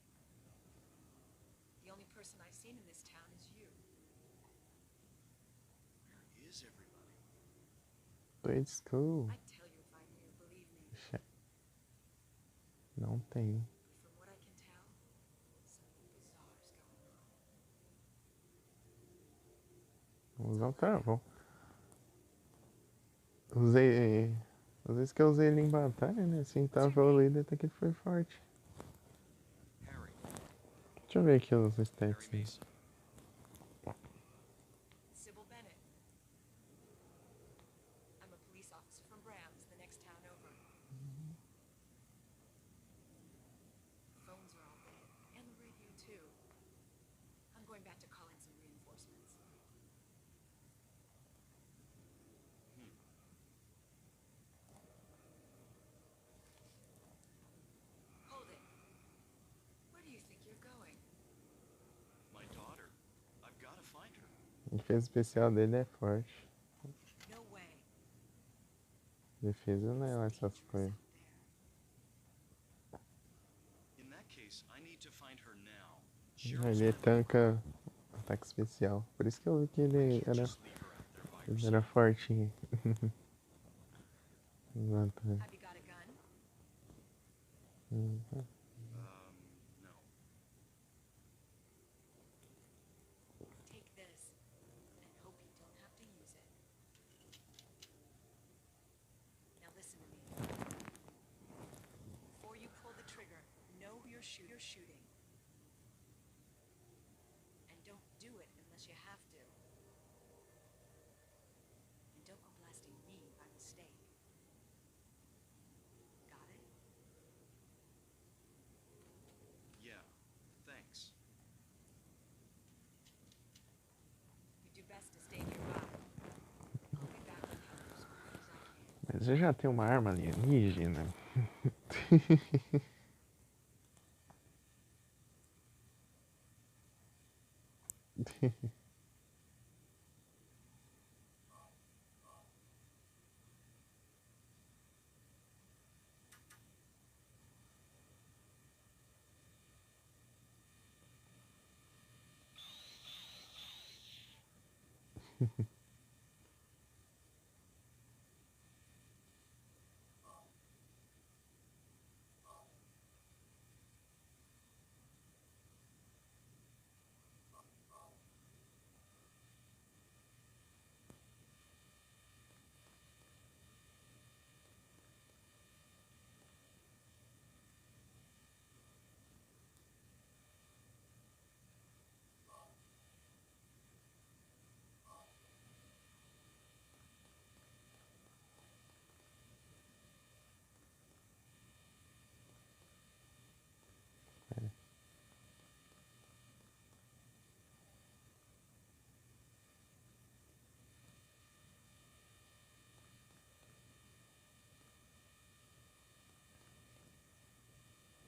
The only person I've seen in this town is you.
Where is everybody?
Tô de school.
I'd tell you if I knew, believe me.
Não tem.
But from what I can tell, something bizarre's going on.
Vamos não travou. Usei. Às vezes que eu usei ele em batalha, né? Assim, tava o líder até que ele foi forte.
Harry.
Deixa eu ver aqui os
Harry
stats.
Mason.
Sybil Bennett. I'm a police officer from Brams, the next town over. The phones are all dead, and the radio too. I'm going back to call in some reinforcements. Hold it. Where do you think you're going?
My daughter. I've got to find her.
A defesa especial dele é forte.
No way.
Defesa não é lá
It's
essas
dangerous
coisas.
out there.
In that case, I need to find her now.
Ele tanca ataque especial. Por isso que eu vi que ele
I can't
era,
just leave her out there by
ele era
herself.
fortinho. Exato.
Have you got a gun?
Uhum.
No.
Take this, and hope you don't have to use it. Now listen to me. Before you pull the trigger, know who you're shooting. And don't do it unless you have to. And don't go blasting me by mistake. Got it?
Yeah. Thanks.
You do best to stay nearby. I'll be back with help as quick as I can.
Mas eu já tenho uma arma alienígena.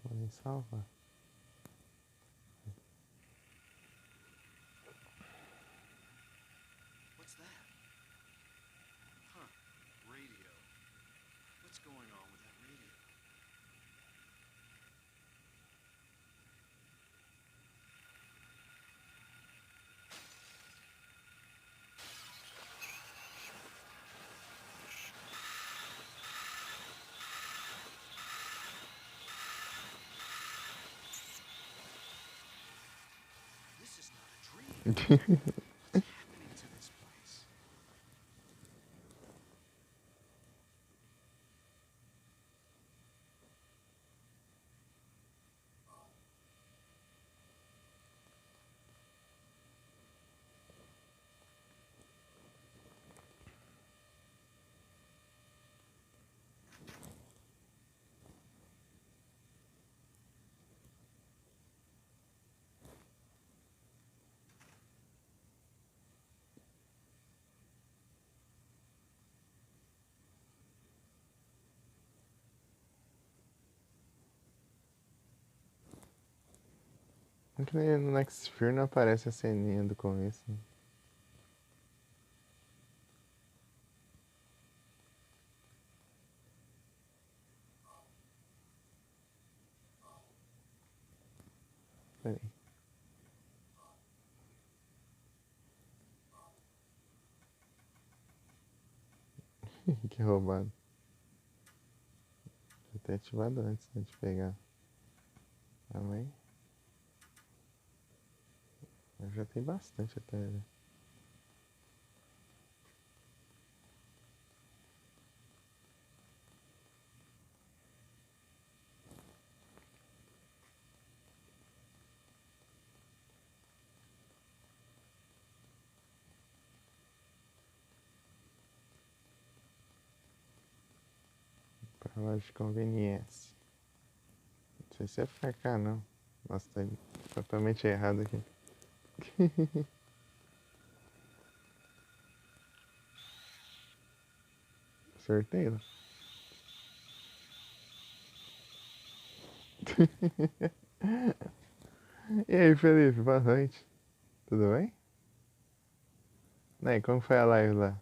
Vou me salvar.
What's that? Huh. Radio. What's going on with that radio? This is not a dream. What's happening to this place?
No Next Fear não aparece a ceninha do começo. Que roubado. Já ter ativado antes, né, de pegar. Também. Eu já tem bastante até, né? Pra loja de conveniência. Não sei se é pra cá, não. Nossa, tá totalmente errado aqui. Sorteio. E aí, Felipe, boa noite. Tudo bem? E aí, como foi a live lá?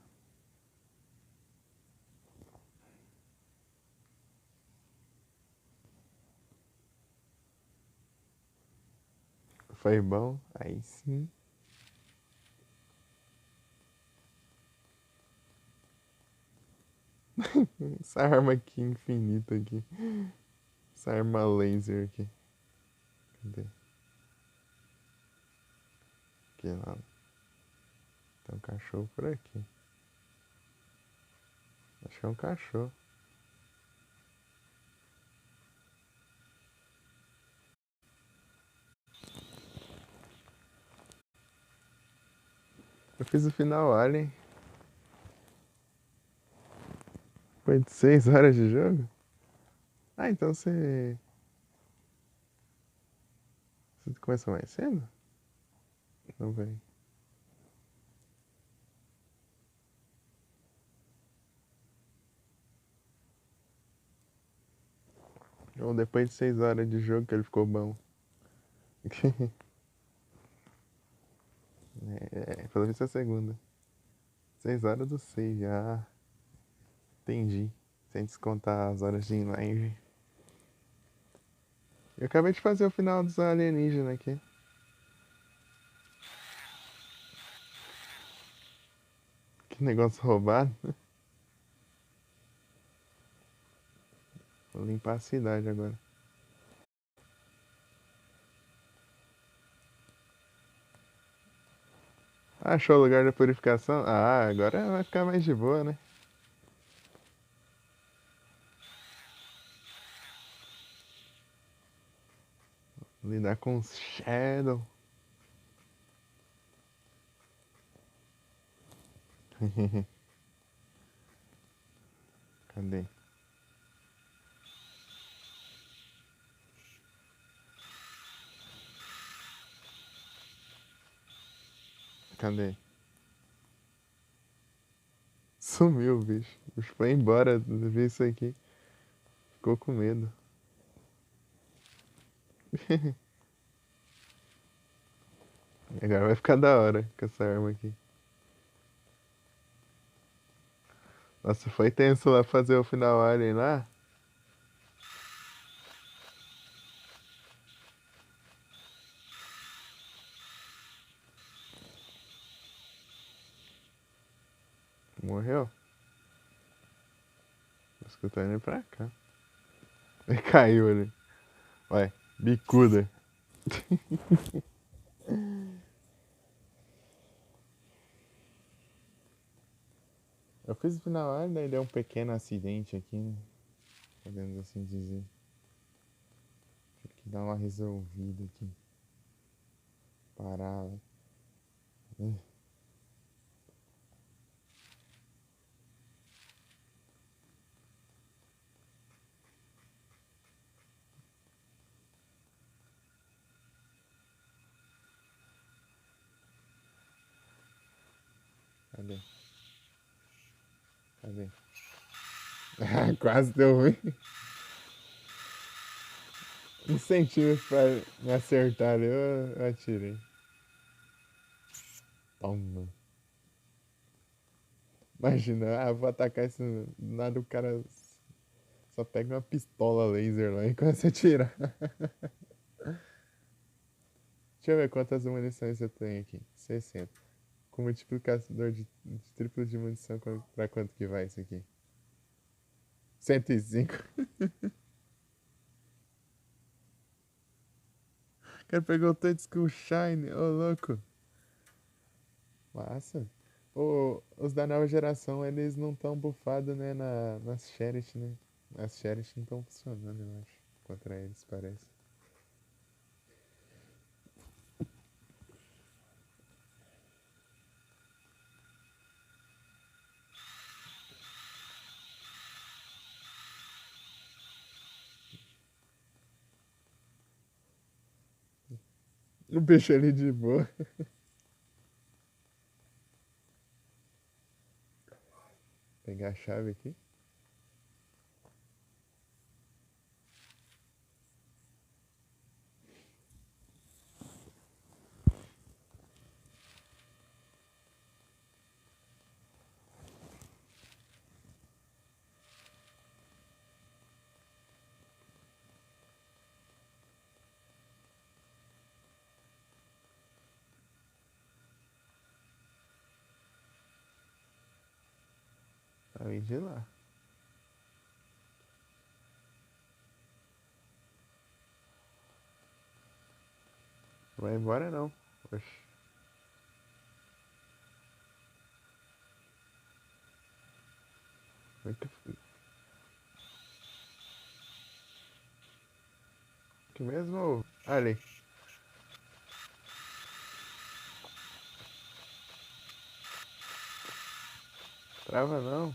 Foi bom? Aí sim. Essa arma aqui infinita aqui. Essa arma laser aqui. Cadê? Aqui, lá. Tem um cachorro por aqui. Acho que é um cachorro. Eu fiz o final Alien. Foi de 6 horas de jogo? Ah, então você. Você começou mais cedo? Não veio. Ou depois de 6 horas de jogo que ele ficou bom. Pelo menos é a segunda. 6 horas do 6 já. Entendi. Sem descontar as horas de in-live. Eu acabei de fazer o final dos alienígenas aqui. Que negócio roubado. Vou limpar a cidade agora. Achou o lugar da purificação? Ah, agora vai ficar mais de boa, né? Lidar com os Shadow. Cadê? Cadê? Sumiu o bicho. O bicho foi embora de ver isso aqui. Ficou com medo. Agora vai ficar da hora com essa arma aqui. Nossa, foi tenso lá fazer o final Alien lá. Morreu? Acho que eu tô indo pra cá. Ele caiu ali. Ué, bicuda. Eu fiz o final Alien, daí deu um pequeno acidente aqui, né? Podemos assim dizer. Tive que dar uma resolvida aqui. Parar, né? Cadê? Cadê? Quase deu ruim. Um centímetro pra me acertar ali, eu atirei. Toma. Imagina, vou atacar isso do nada, o cara só pega uma pistola laser lá e começa a atirar. Deixa eu ver quantas munições eu tenho aqui. 60. com multiplicador de triplo de munição. Pra quanto que vai isso aqui? 105. O cara pegou o Touchscrew Shine, ô louco. Massa. Os da nova geração, eles não estão bufados, né, nas Cherish, né? As Cherish não estão funcionando, eu acho. Contra eles, parece. O bicho ali de boa. Pegar a chave aqui. Tá vindo de lá. Não vai embora não. Oxi. Muito. Que mesmo. Ali. Trava não.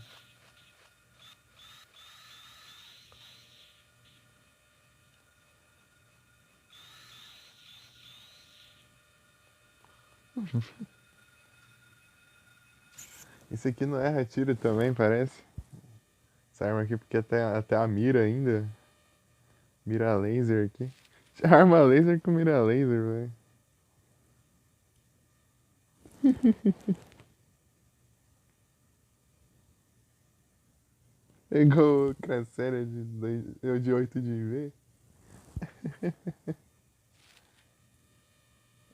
Isso aqui não erra tiro também, parece. Essa arma aqui, porque até a mira ainda. Mira laser aqui. Arma laser com mira laser, velho. Pegou o Cracéria de 8 de V.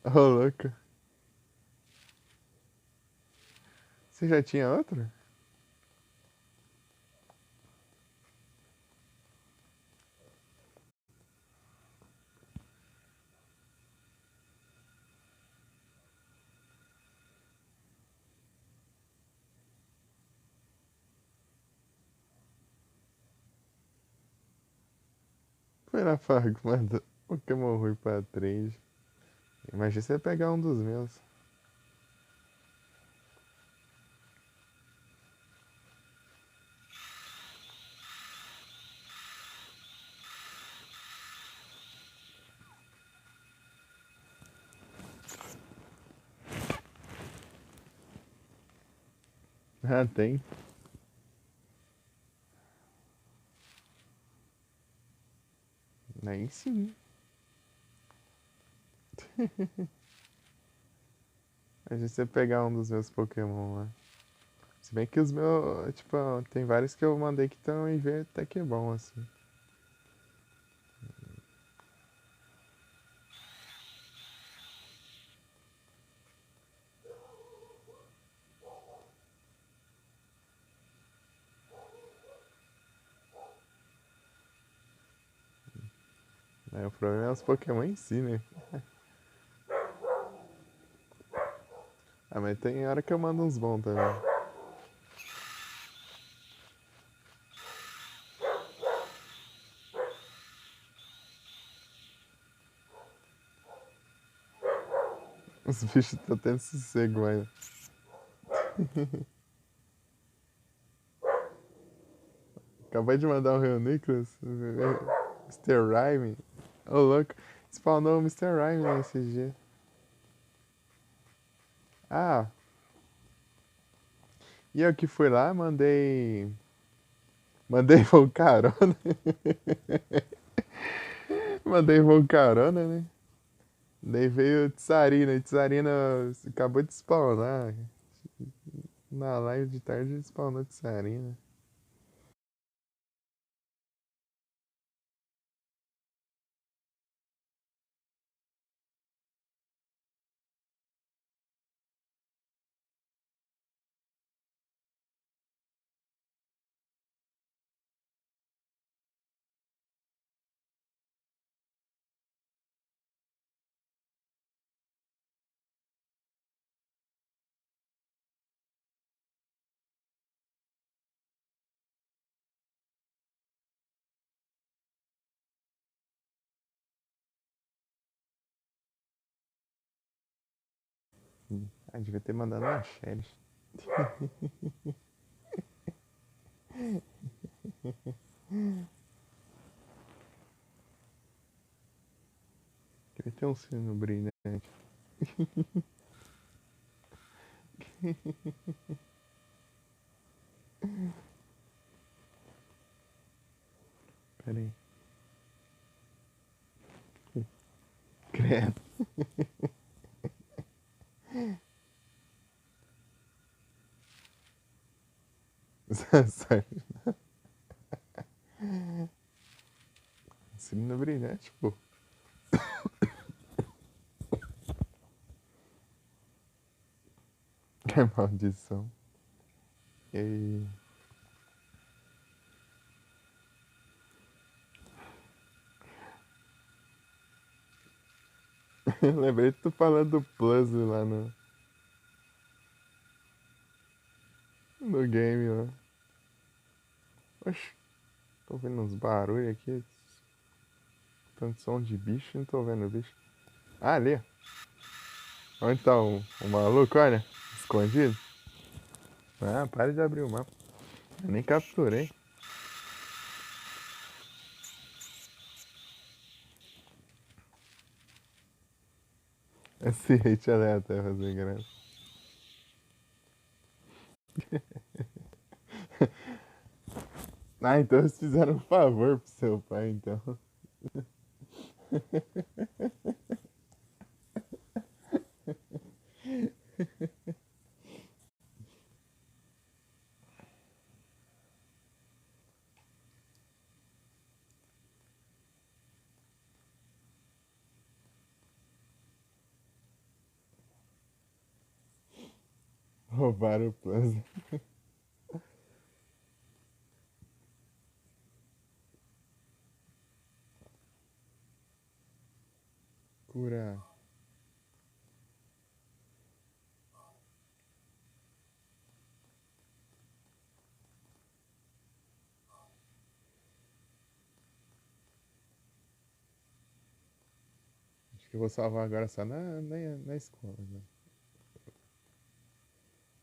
Ô, louco. Você já tinha outro? Foi na Fargo, manda Pokémon ruim pra 3. Imagina você pegar um dos meus. Ah, tem. Aí sim. Imagina você pegar um dos meus Pokémon lá. Se bem que os meus, tipo, tem vários que eu mandei que estão em V até que é bom, assim. O problema é os Pokémon em si, né? Ah, mas tem hora que eu mando uns bons também. Os bichos estão tendo sossego ainda. Acabei de mandar o Real Nicholas. Mr. Rhyme. Ô, louco. Spawnou o Mr. Rhyme nesse dia. Ah. E eu que fui lá, mandei. Mandei voo carona. Mandei voo carona, né? Daí veio Tsarina. E Tsarina acabou de spawnar. Na live de tarde spawnou Tsarina. Ah, devia ter mandado uma Sherry. Queria ter um sino brilhante. Pera aí. Credo. Sai. Sino brilhante, pô. Que maldição. E... Lembrei de tu falando do puzzle lá no game lá. Oxi, tô vendo uns barulhos aqui. Tanto som de bicho, não tô vendo o bicho. Ah, ali, ó. Onde tá o maluco, olha? Escondido. Ah, para de abrir o mapa. Eu nem capturei. Esse hate aleatório fazer graça. Ah, então eles fizeram um favor pro seu pai, então. Roubaram o puzzle. Curar. Acho que eu vou salvar agora só na escola, né?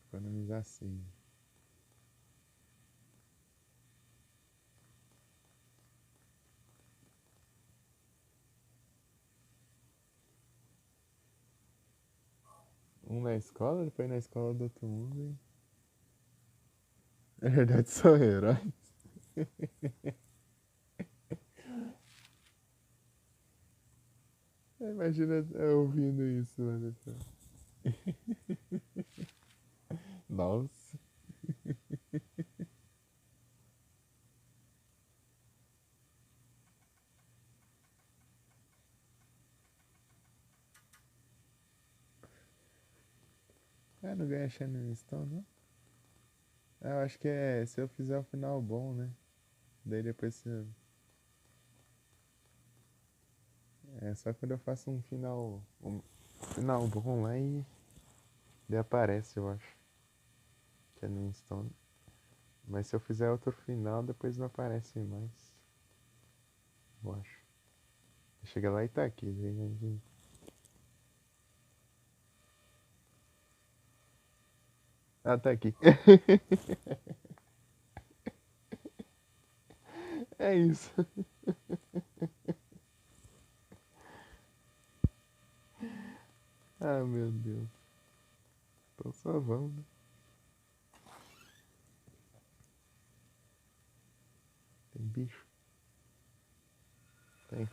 Economizar assim. Um na escola, depois na escola do outro mundo. Na verdade, sou herói. Imagina eu ouvindo isso lá depois. Nossa. Ah, não ganha Shining Stone, não? Ah, eu acho que é se eu fizer um final bom, né? Daí depois se... É só quando eu faço um final bom lá e daí aparece, eu acho. Shining Stone. Mas se eu fizer outro final, depois não aparece mais. Eu acho. Chega lá e tá aqui. Daí a gente... Ah, tá aqui. É isso. Ah, meu Deus. Então só vamos, né? Tem bicho? Tem.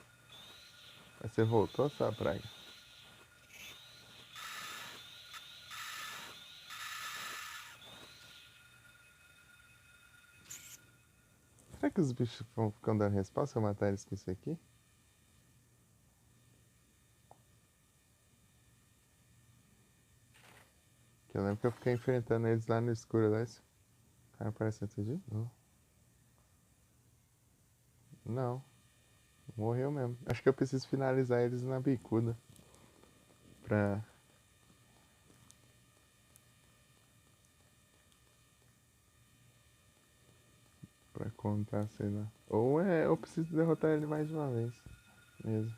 Mas você voltou a sua praga? Será que os bichos vão ficando dando resposta se eu matar eles com isso aqui? Que eu lembro que eu fiquei enfrentando eles lá no escuro lá. Esse cara aparece outro dia? Não. Não. Morreu mesmo. Acho que eu preciso finalizar eles na bicuda. Pra... Pra contar, sei lá. Ou eu preciso derrotar ele mais de uma vez. Mesmo.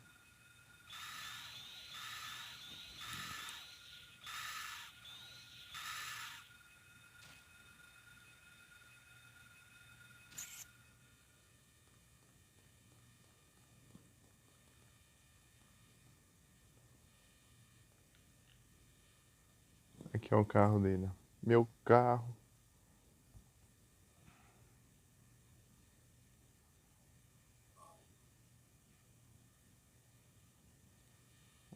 Que é o carro dele. Ó. Meu carro.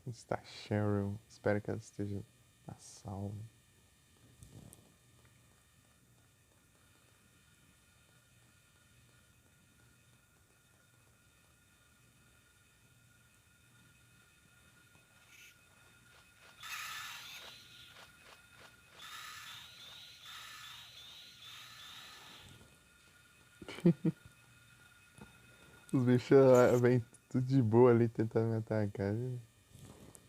Onde está Cheryl? Espero que ela esteja a salvo. Os bichos vêm tudo de boa ali tentando me atacar. Viu?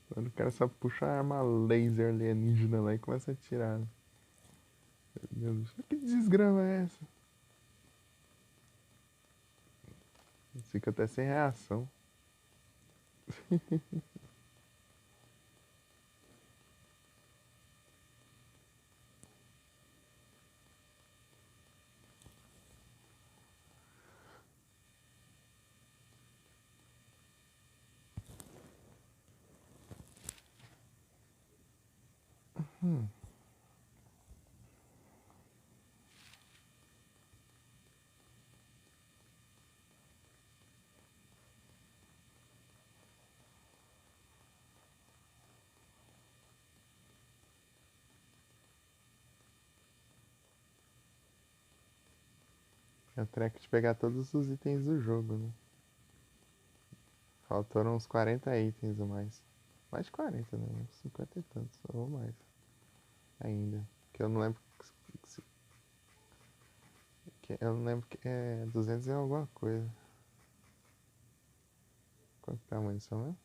Quando o cara só puxa a arma laser alienígena lá e começa a atirar. Né? Meu Deus, que desgrama é essa? Fica até sem reação. É o treco de pegar todos os itens do jogo, né? Faltaram uns 40 itens ou mais. Mais de 40, né? Uns 50 e tantos, ou mais. Ainda. Que eu não lembro. Eu não lembro que é 200 e alguma coisa. Quanto que tá a munição, né?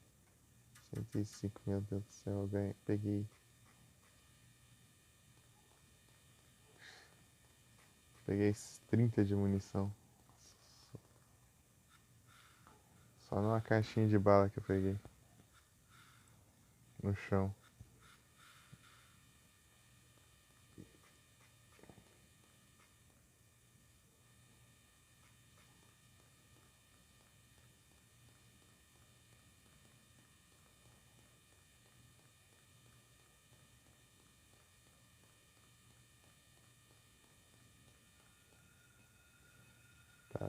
105, meu Deus do céu, eu ganhei, peguei. Peguei 30 de munição. Só numa caixinha de bala que eu peguei. No chão.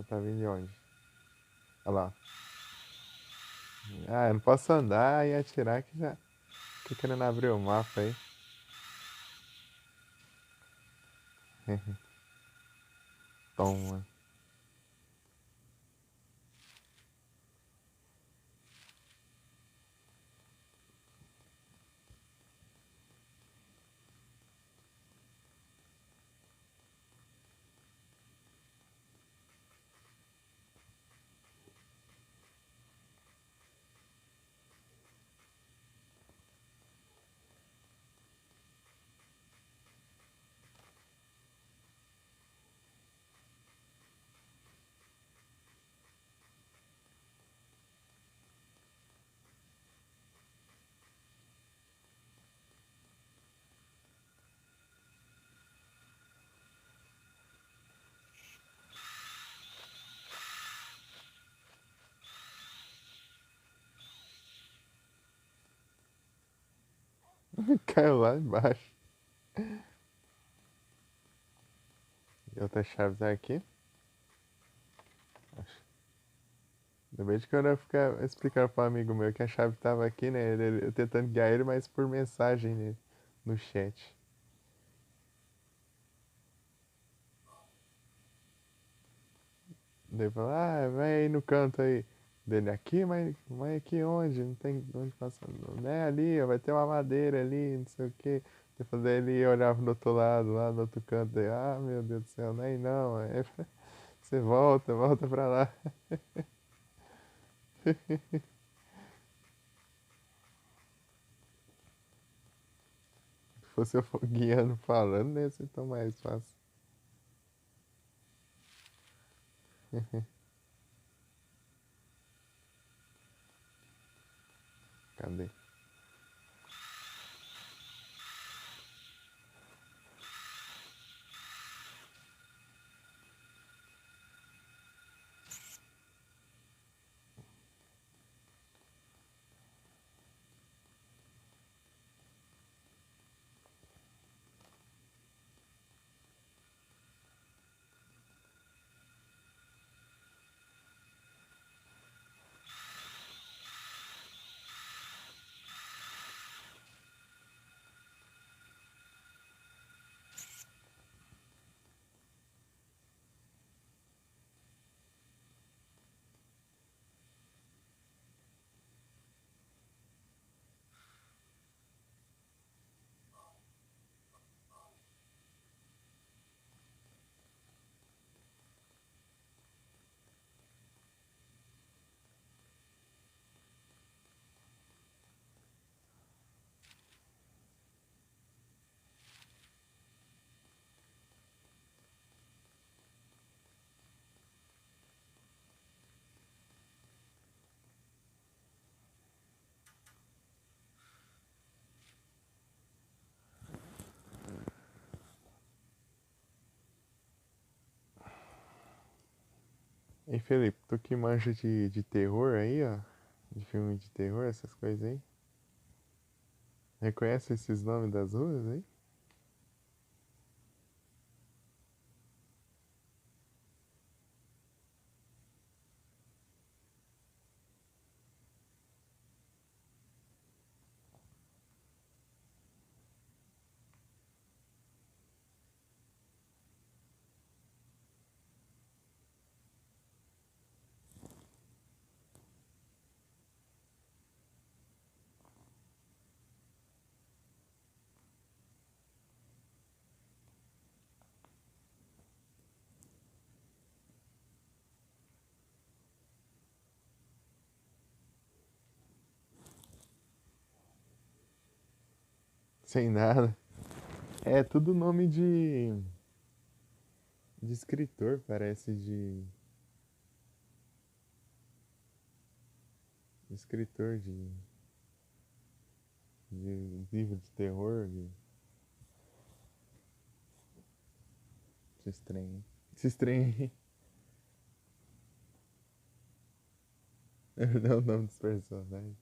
Tá vindo de onde? Olha lá. Ah, eu não posso andar e atirar que já. Tô querendo abrir o mapa aí. Toma. Caiu lá embaixo. E outra chave tá aqui. Ainda bem que quando eu ficar explicando para um amigo meu que a chave tava aqui, né? Eu tentando guiar ele, mas por mensagem né, no chat. Daí falou, ah, vai aí no canto aí. Dele aqui, mas aqui onde? Não tem onde passar. Não é ali, ó, vai ter uma madeira ali, não sei o quê. Depois daí ele olhava do outro lado, lá no outro canto. Daí, ah, meu Deus do céu, não é aí não. Aí, você volta pra lá. Se fosse eu guiando falando, né, ia ser tão mais fácil. Cadê? Ei, Felipe, tu que manja de terror aí, ó. De filme de terror, essas coisas aí. Reconhece esses nomes das ruas aí? Sem nada. É tudo nome de escritor, parece, de escritor de livro de terror, de estranho. Esse estranho aí. Não é o nome dos personagens.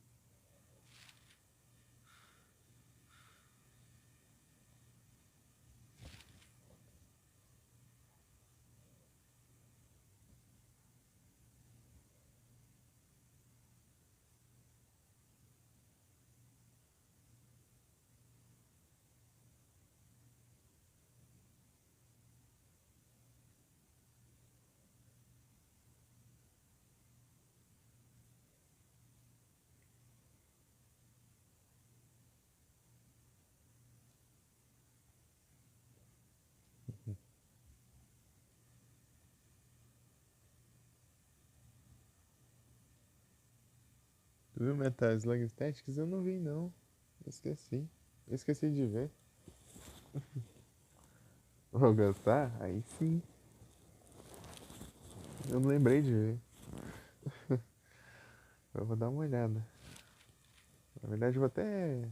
Tu viu Metal Slug Tactics? Eu não vi, não. Eu esqueci. Eu esqueci de ver. Vou gostar? Aí sim. Eu não lembrei de ver. Eu vou dar uma olhada. Na verdade, eu vou até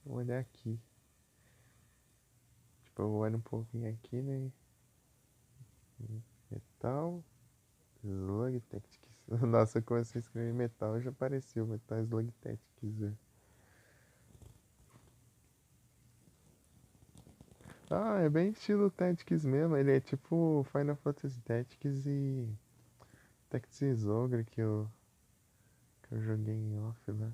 olhar aqui. Tipo, eu olho um pouquinho aqui, né? Metal Slug Tactics. Nossa, eu comecei a escrever metal, já apareceu Metal Slug Tactics. Ah, é bem estilo Tactics mesmo. Ele é tipo Final Fantasy Tactics e Tactics Ogre que eu joguei em off lá.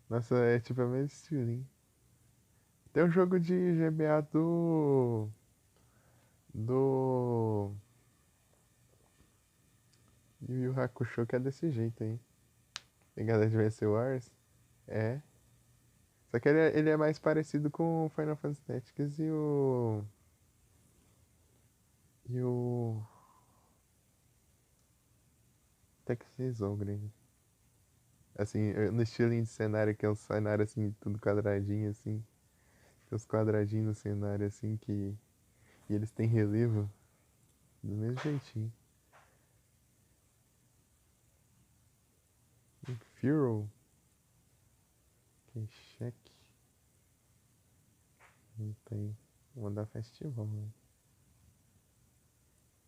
Nossa, é tipo o mesmo estilinho. Tem um jogo de GBA do Yu Yu Hakusho que é desse jeito aí. Pegada de VS Wars. É. Só que ele é mais parecido com o Final Fantasy Tactics e o Tactics Ogre. Assim, no estilinho de cenário, que é um cenário assim, tudo quadradinho assim. Tem os quadradinhos no cenário assim que. E eles têm relevo do mesmo jeitinho. Furo. Que cheque. Não tem. Vou mandar festival, né?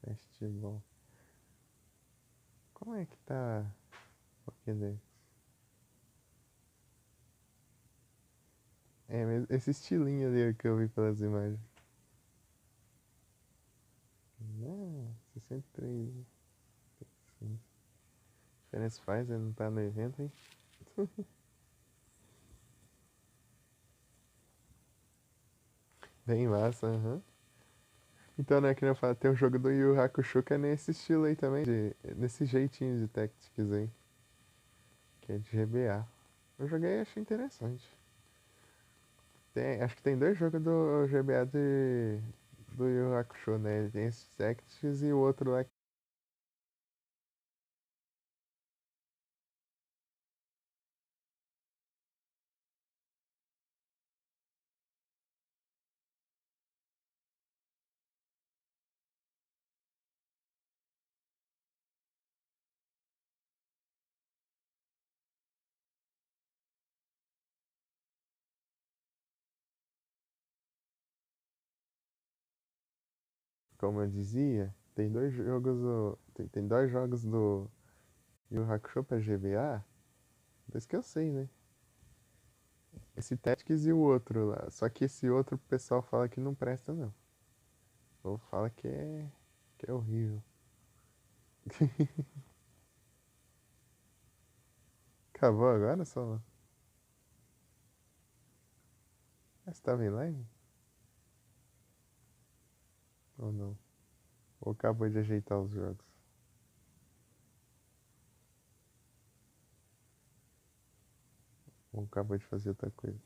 Festival. Como é que tá? Pokédex? É, mas esse estilinho ali que eu vi pelas imagens. Ah, 63. Sim. Diferença faz, ele não tá no evento, hein? Bem massa, aham. Então, né, que eu falo, tem um jogo do Yu Yu Hakusho que é nesse estilo aí também, nesse jeitinho de Tactics aí, que é de GBA. Eu joguei e achei interessante. Acho que tem dois jogos do GBA do Yu Yu Hakusho, né? Tem esse Tactics e o outro lá. Como eu dizia, tem dois jogos tem dois jogos do Yu Yu Hakusho pra GBA, dois que eu sei, né? Esse Tactics e o outro lá. Só que esse outro o pessoal fala que não presta não. Ou fala que é horrível. Acabou agora, só? Você tava em live? Ou não? Ou acabou de ajeitar os jogos? Ou acabou de fazer outra coisa?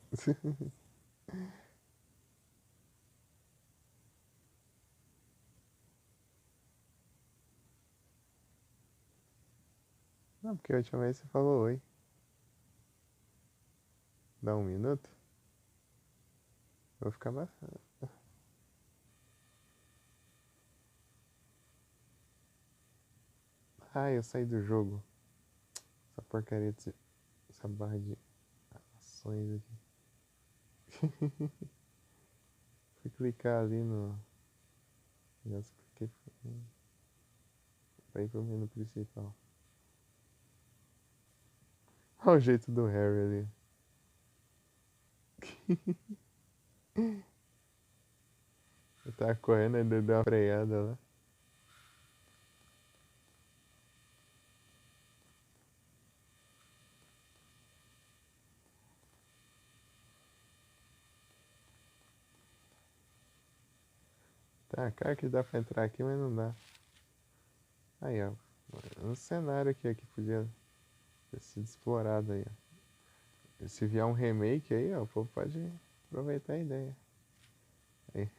Não, porque a última vez você falou oi. Dá um minuto? Vou ficar mais. Ah, eu saí do jogo. Essa porcaria de. Essa barra de ações aqui. Fui clicar ali no. Negócio, cliquei pra ir pro menu principal. Olha o jeito do Harry ali. Ele tava correndo, ele deu uma freada lá. Tá, cara que dá pra entrar aqui, mas não dá. Aí, ó. Um cenário aqui que podia ter sido explorado aí, ó. Se vier um remake aí, ó, o povo pode aproveitar a ideia. Aí.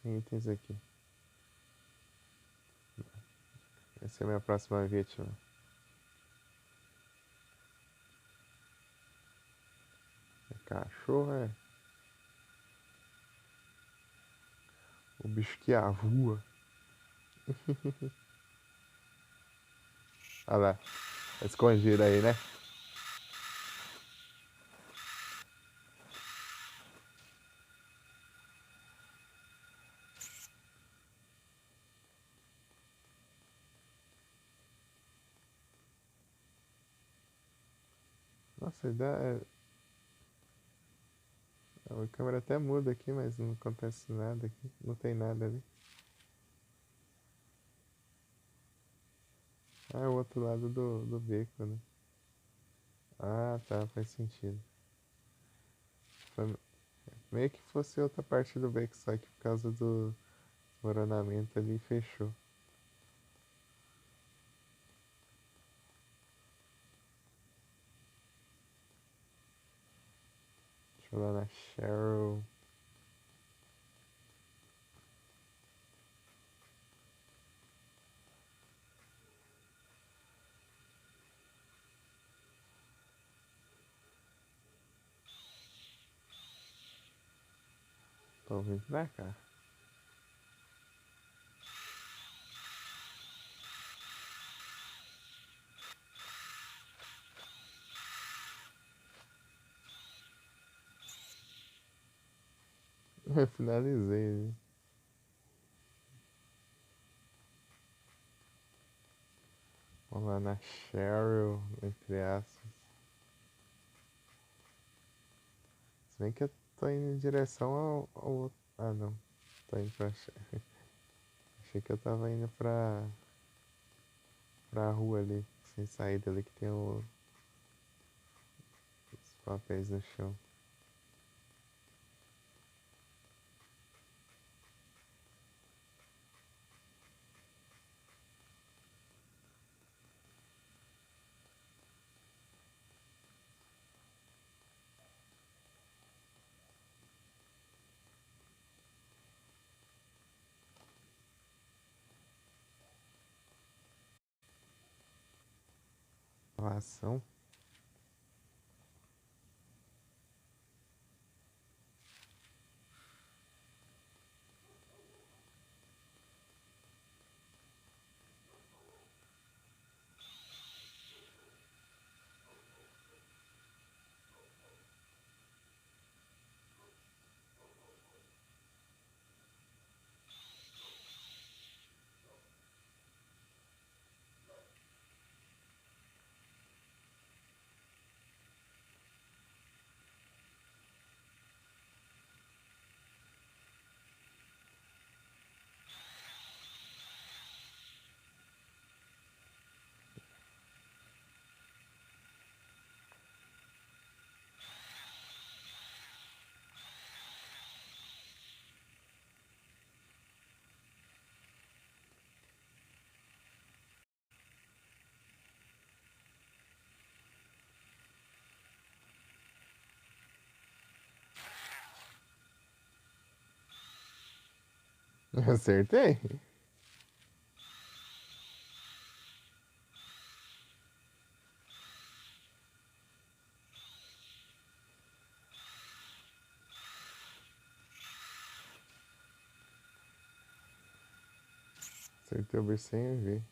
Sem itens aqui. Essa é a minha próxima vítima. É cachorro, é? O bicho que avua. Olha lá. Tá escondido aí, né? Nossa, a câmera até muda aqui, mas não acontece nada aqui. Não tem nada ali. Ah, é o outro lado do beco, né? Ah, tá, faz sentido. Foi meio que fosse outra parte do beco, só que por causa do desmoronamento ali fechou. Deixa eu lá na Cheryl. Tô vindo pra cá. Eu finalizei, né? Vamos lá na Cheryl, entre aspas. Se bem que eu tô indo em direção ao outro. Ah, não. Tô indo pra Cheryl. Achei que eu tava indo pra rua ali, sem saída ali, que tem os papéis no chão. Ação. Acertei. Acertei o bicho sem ver.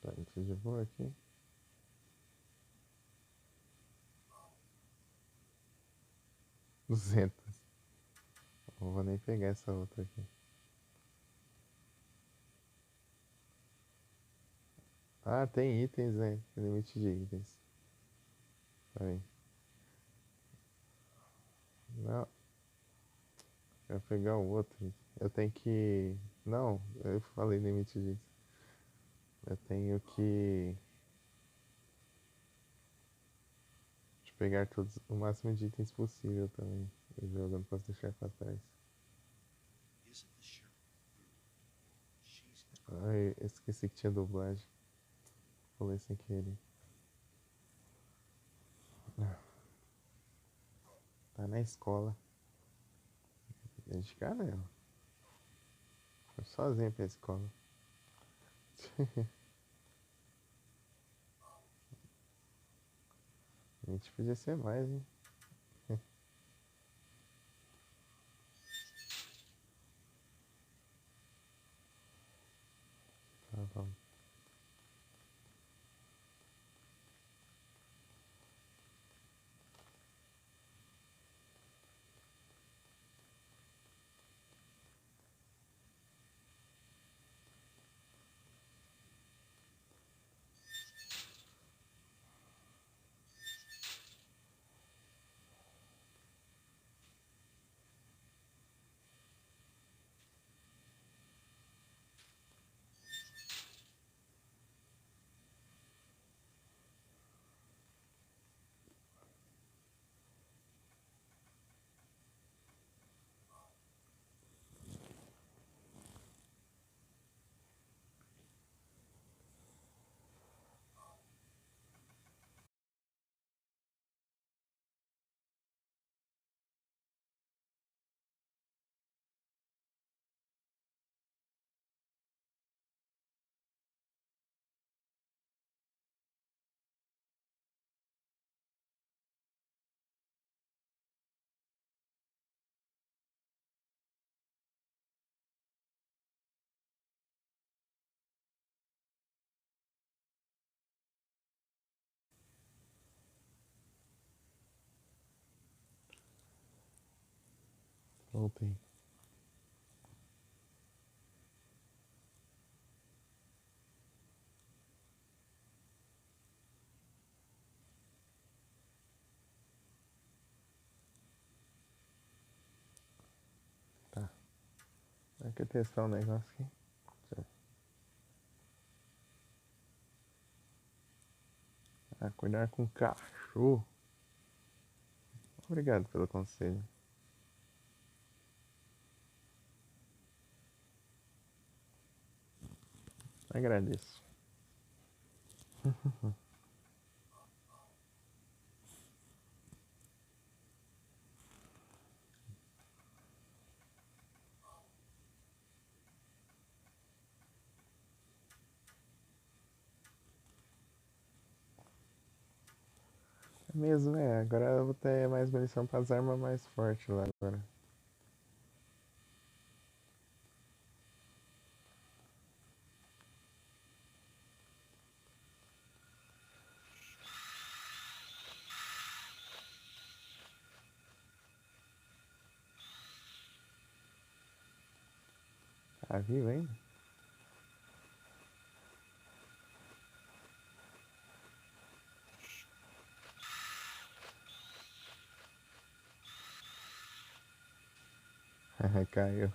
Tá, isso de boa aqui. 200. Não vou nem pegar essa outra aqui. Ah, tem itens, né? Tem limite de itens. Peraí. Não, eu vou pegar o outro. Eu tenho que. Não, eu falei limite de itens. Eu tenho que. De pegar todos, o máximo de itens possível também. O jogo, eu não posso deixar pra trás.
Isn't the sheriff? She's
Ai, eu esqueci que tinha dublagem. Falei sem querer. Tá na escola. Dedicar nela. Foi sozinha pra escola. A gente podia ser mais, hein? Tá, vamos. Voltei. Tá. Vai que testar um negócio aqui. Ah, cuidar com cachorro. Obrigado pelo conselho. Agradeço. É mesmo, é. Agora eu vou ter mais munição para as armas mais fortes lá agora. Tá vivo ainda? Caiu.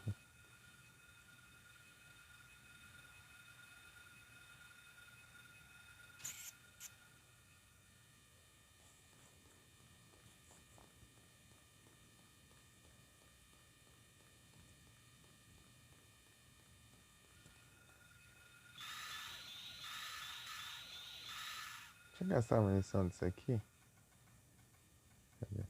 Deixa eu gastar a munição disso aqui. Cadê?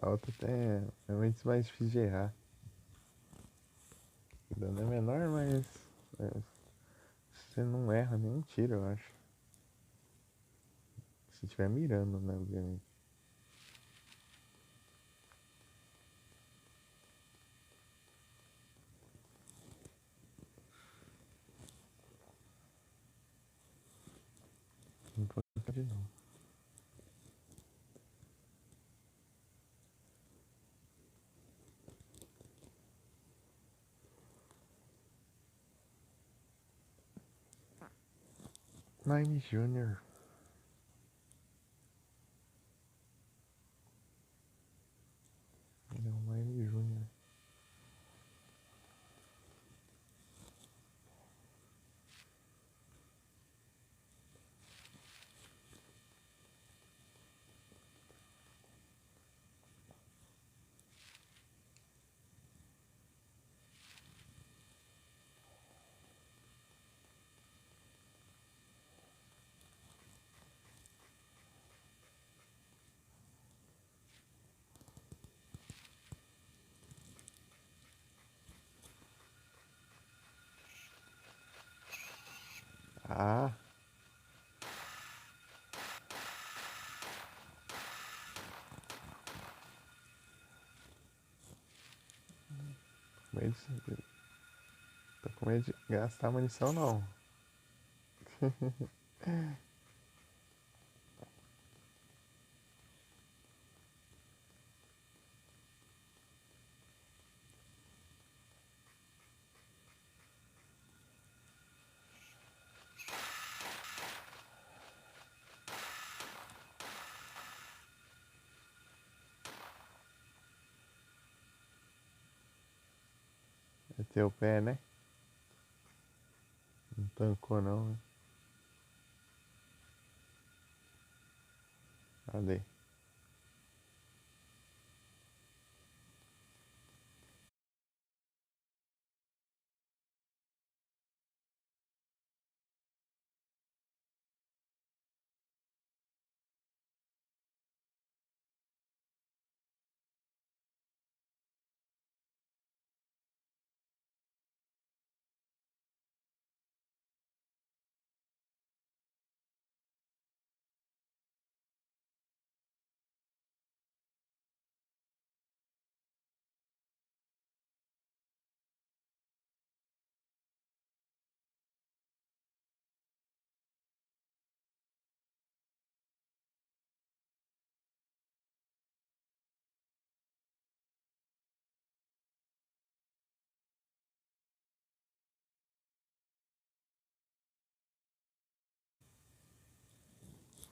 A outra tem realmente mais difícil de errar. O dano é menor, mas você não erra nenhum tiro, eu acho. Se estiver mirando, né, obviamente. Não pode ficar de novo. Nine Junior. Não, Nine Junior. Ah, com medo de... Tô com medo de gastar munição, não. Meteu o pé, né? Não tancou, não, né? Cadê?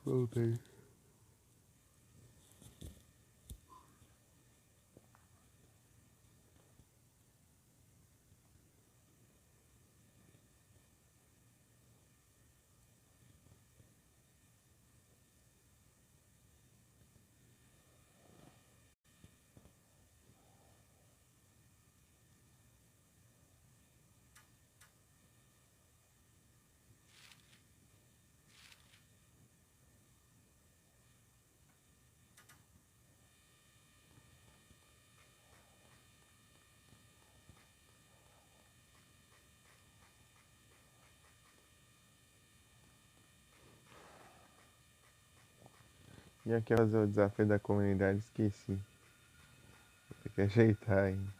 Voltei. E aqui fazer o desafio da comunidade, esqueci. Vou ter que ajeitar ainda.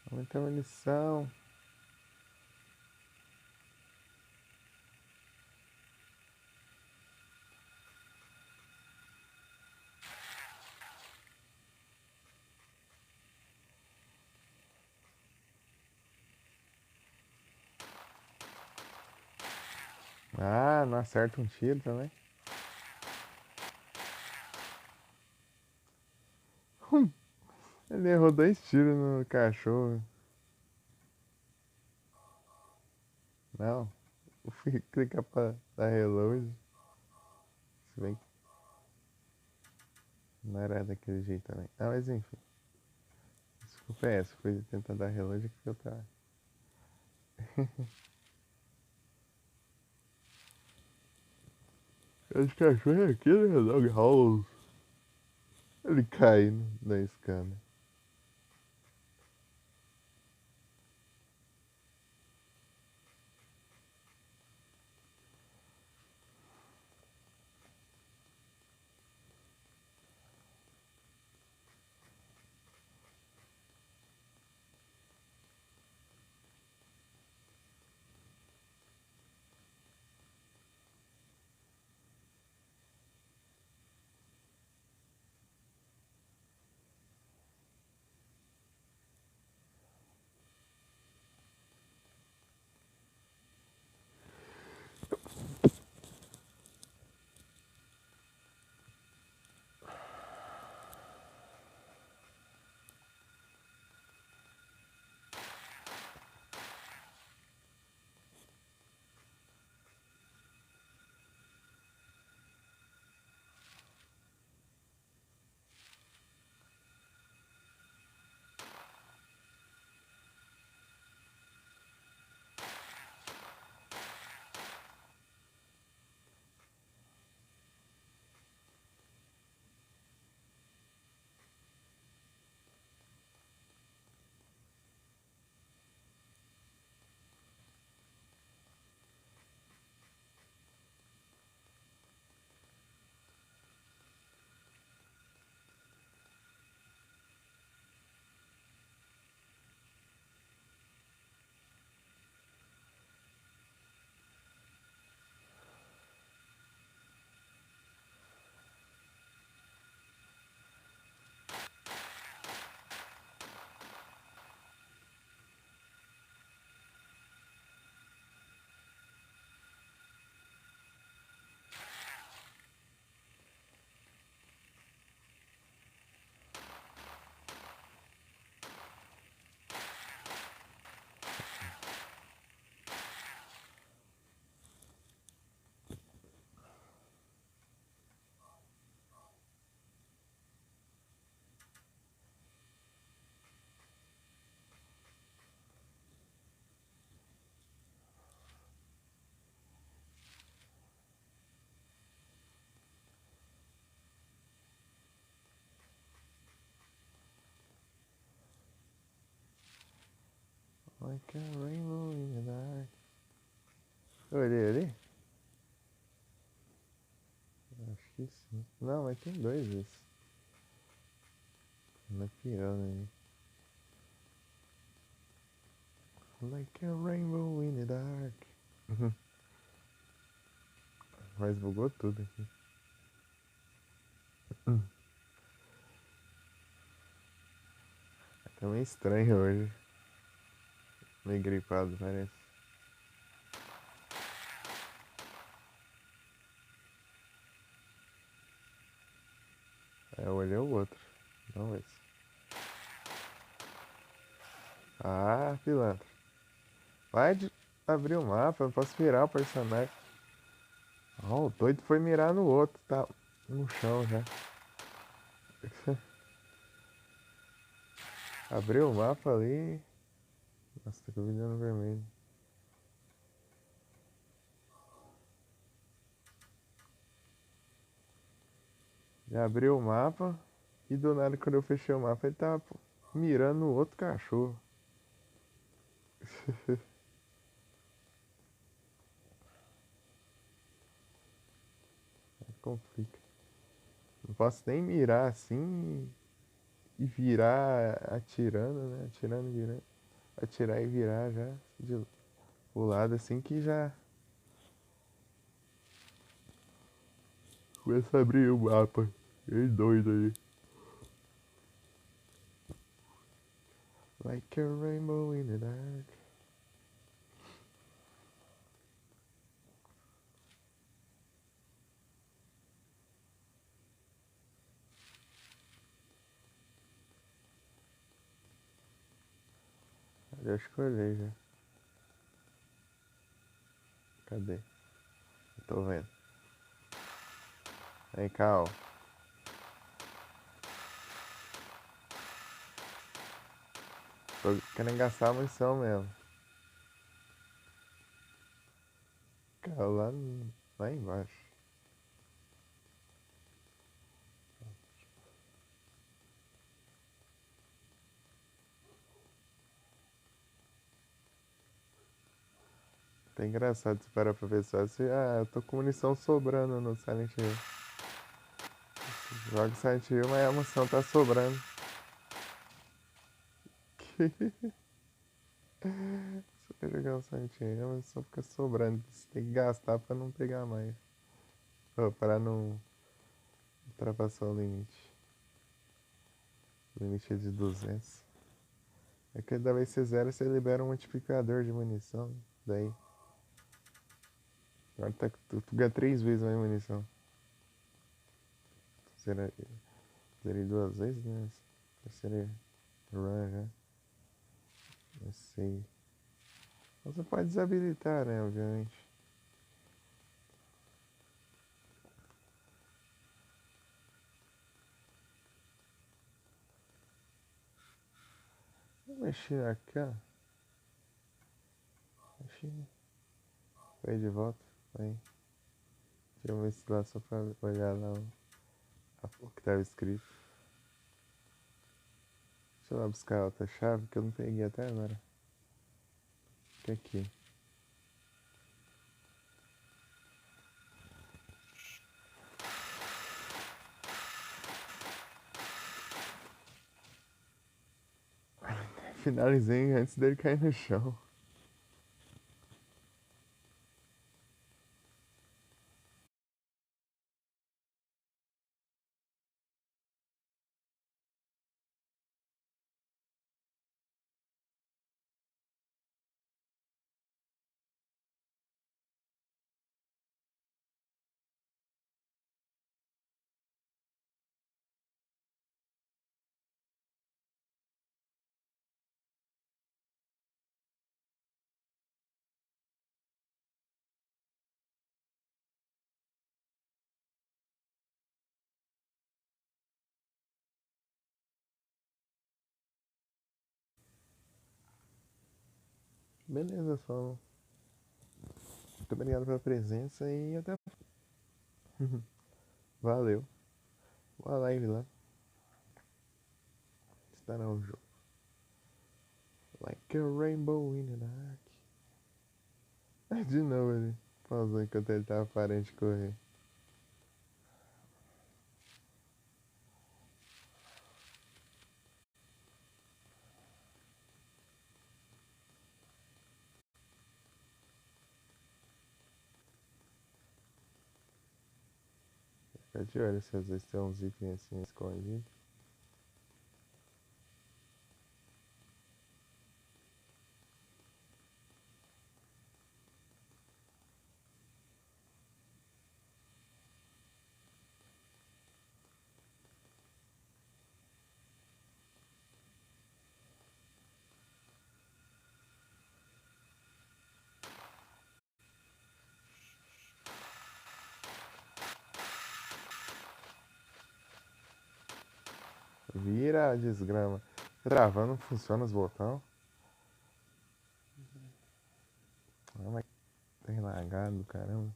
Muita munição. Ah, não acerta um tiro também. Ele errou 2 tiros no cachorro. Não. Eu fui clicar pra dar reload. Se bem que não era daquele jeito também. Ah, mas enfim. Desculpa é essa. Fui tentar dar reload aqui que eu tava. Esse cachorro é aqui, né? Dog House. Ele caindo da escada. Like a rainbow in the dark. Olhei ali? Acho que sim. Não, mas tem 2 esse. Não é pior, né? Like a rainbow in the dark. Mas bugou tudo aqui. Tá meio estranho hoje. Meio gripado, parece. Eu olhei o outro, não esse. Ah, pilantra. Vai abrir o mapa, eu não posso virar o personagem. Oh, o doido foi mirar no outro, tá no chão já. Abriu o mapa ali. Nossa, tá com o vídeo no vermelho. Já abriu o mapa e do nada quando eu fechei o mapa ele tava mirando no outro cachorro. Complica. Não posso nem mirar assim e virar atirando, né? Atirando e virando. Atirar e virar já de o lado assim que já começa a abrir o mapa. Ei, doido aí. Like a rainbow in the dark. Já escolhi já. Cadê? Eu tô vendo. Vem cá, ó. Tô querendo gastar a munição mesmo. Cara, lá embaixo. Tá engraçado se parar pra ver só se. Ah, eu tô com munição sobrando no Silent Hill. Joga Silent Hill, mas a munição tá sobrando. Só quer jogar o Silent Hill, a munição fica sobrando. Você tem que gastar pra não pegar mais. Ou pra não ultrapassar o limite. O limite é de 200. É que da vez que você zera, você libera um multiplicador de munição. Daí. Agora tu ganha 3 vezes mais munição. Zerei 2 vezes, né? Terceira run já. Não sei. Você pode desabilitar, né? Obviamente. Vou mexer aqui, ó. Mexi. Foi de volta. Aí. Deixa eu ver se lá só pra olhar lá o que tava escrito. Deixa eu lá buscar a outra chave que eu não peguei até agora. Fica aqui. Finalizei antes dele cair no chão. Beleza, só. Muito obrigado pela presença e até. Valeu. Boa live lá. Estará o jogo. Like a rainbow in the dark. De novo ele pausou enquanto ele tava parando de correr. Fica de olho se às vezes tem uns itens assim escondidos. Vira a desgrama. Travando, não funciona os botões. Ah, mas tem lagado, caramba.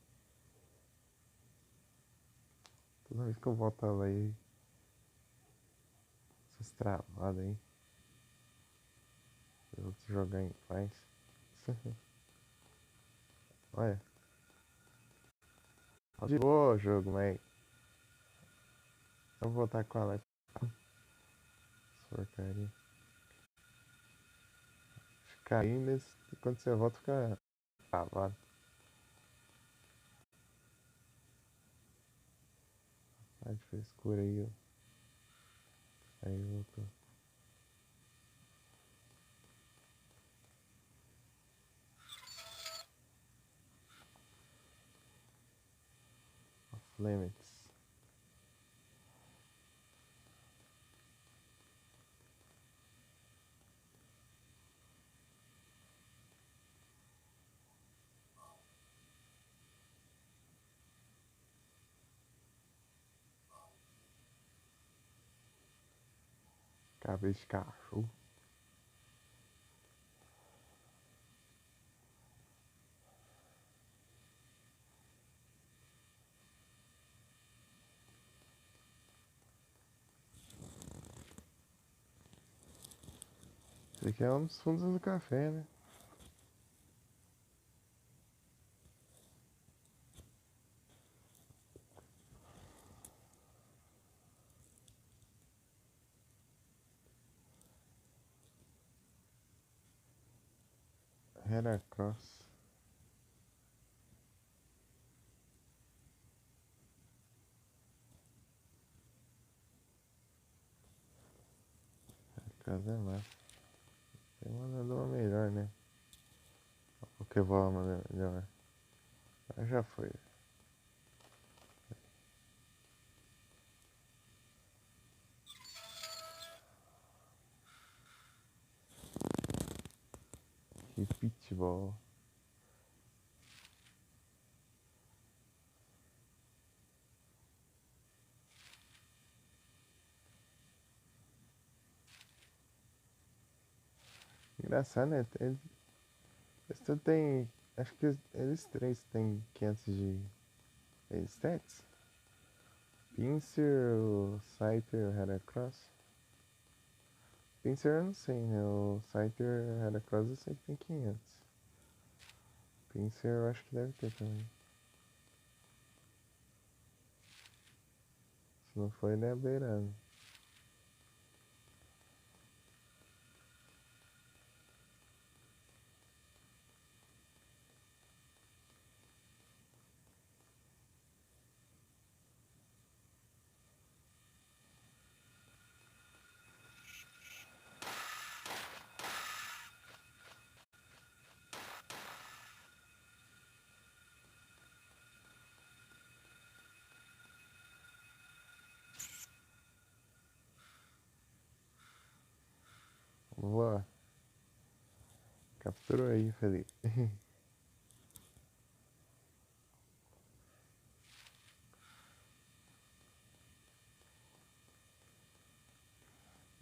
Toda vez que eu volto a ler essas travadas aí, eu vou te jogar em paz. Olha. De boa o jogo, mas eu vou voltar com a live. Porcaria. Fica aí nesse. Quando você volta, fica travado. Ai, de frescura aí, ó. Aí voltou. Off limits. Cabeça de cachorro. Esse aqui é um dos fundos do café, né? Heracross. Casa é massa. Tem uma melhor, né? A Pokébola melhor. Mas já foi. Repeatball. Engraçado, né? Eles tudo tem. Acho que eles três têm 500 de stats. Pinsir, o Scyther e o Heracross. Pinsir eu não sei, né? O Scyther e o Heracross eu sei que tem 500. Pinsir eu acho que deve ter também. Se não for, ele é beirando. Boa. Capturou aí, Felipe.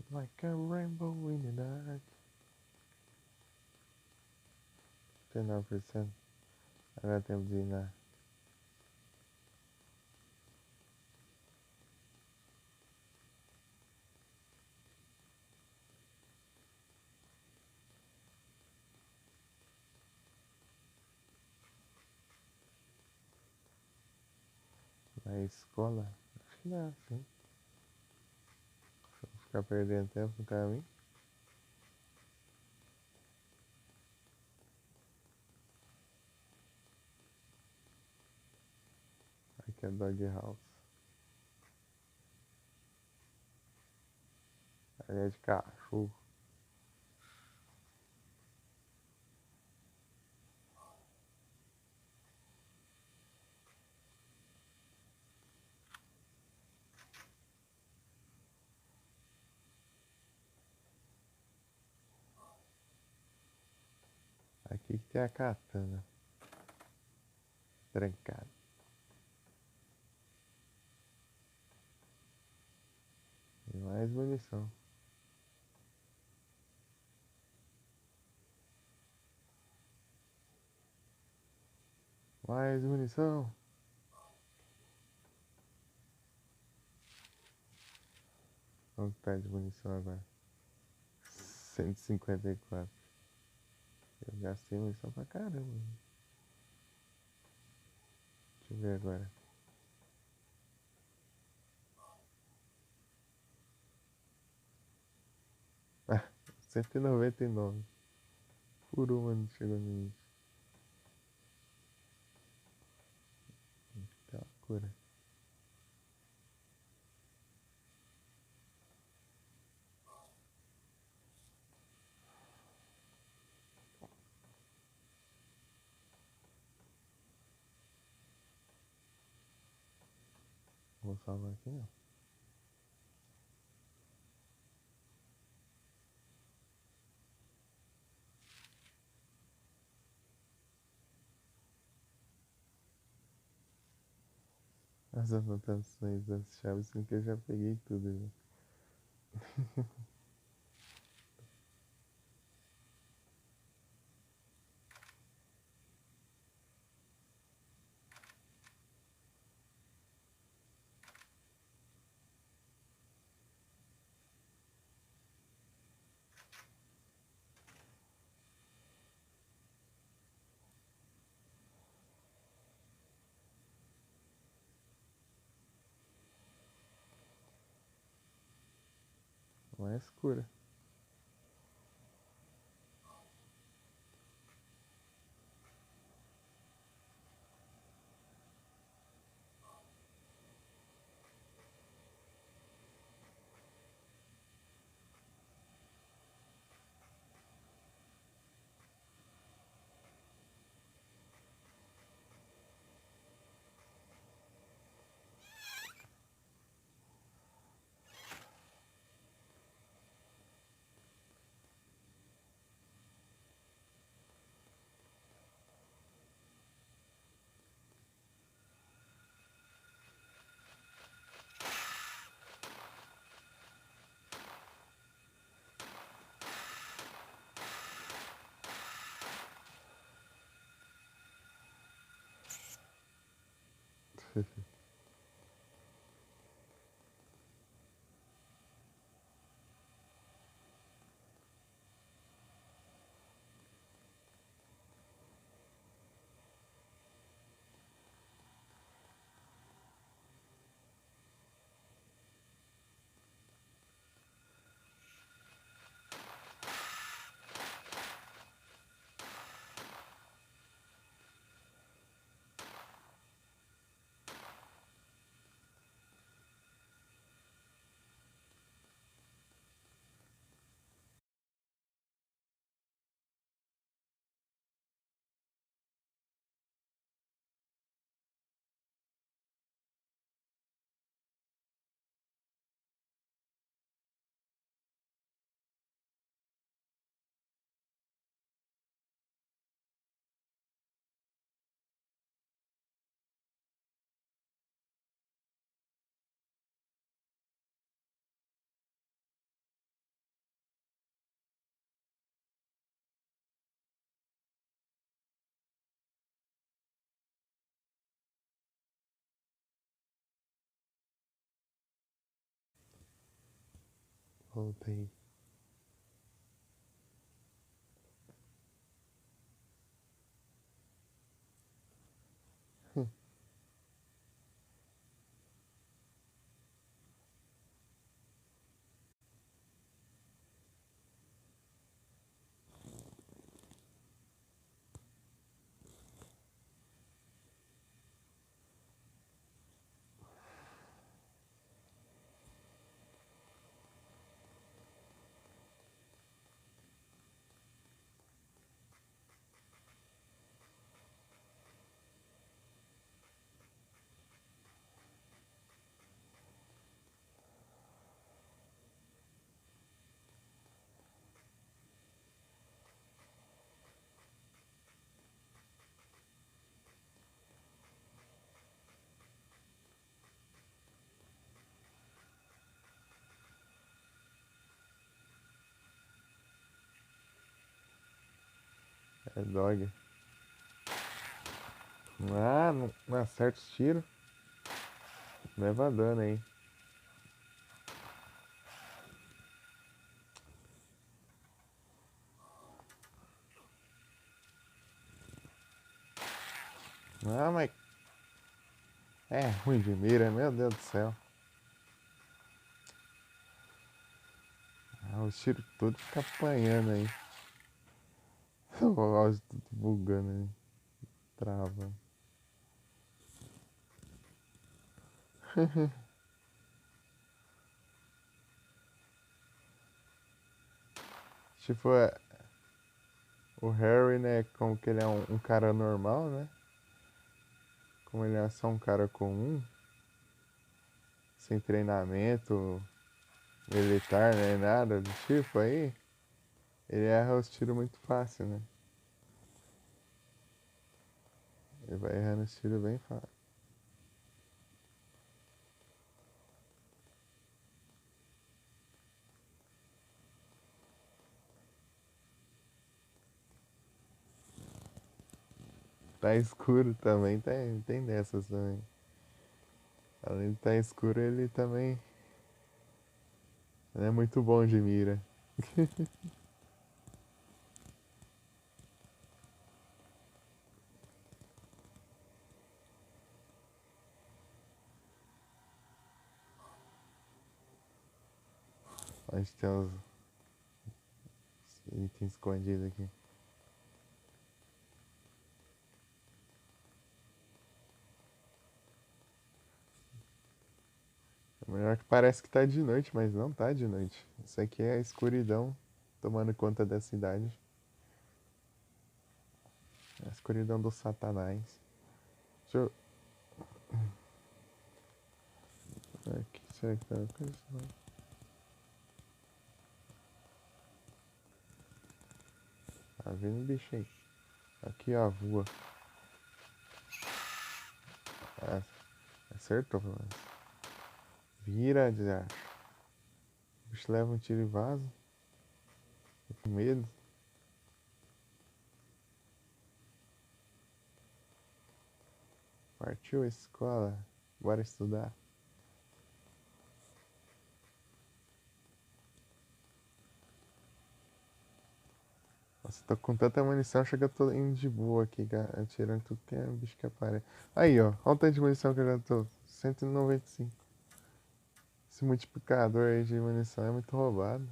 Like a rainbow in the dark. 39%. Agora temos de ir na. Na escola. Acho que dá, sim. Vou ficar perdendo tempo no caminho. Aqui é Dog House. Ali é de cachorro. Aqui que tem a katana. Trancada. E mais munição. Mais munição. Quanto tá de munição agora? 154. Eu gastei munição pra caramba. Deixa eu ver agora. Ah, 199. Por uma não chegou no início. Que loucura. Vou salvar aqui não. As anotações das chaves que eu já peguei tudo. Já. Mais escura. Voltei. É dog. Ah, não acerta os tiros. Leva dano aí. Ah, mas é ruim de mira, meu Deus do céu. Ah, os tiros todos ficam apanhando aí. O áudio tudo bugando aí. Travando. Tipo, o Harry, né? Como que ele é um cara normal, né? Como ele é só um cara comum, sem treinamento militar, nem nada do tipo aí, ele erra os tiros muito fácil, né? Ele vai errando os tiros bem fácil. Tá escuro também, tem dessas também. Além de estar escuro, ele também não é muito bom de mira. A gente tem uns itens escondidos aqui. É melhor que parece que tá de noite, mas não tá de noite. Isso aqui é a escuridão tomando conta da cidade. É a escuridão do Satanás. Deixa eu. Aqui, será que tá uma coisa? Não. Tá vendo o bicho aí? Aqui, ó, voa. Ah, acertou, pelo menos. Vira, já. O bicho leva um tiro e vaza. Tô com medo. Partiu a escola. Bora estudar. Nossa, tô com tanta munição, chega que eu tô indo de boa aqui, cara, atirando tudo que é bicho que aparece. Aí, ó, olha o tanto de munição que eu já tô. 195. Esse multiplicador aí de munição é muito roubado.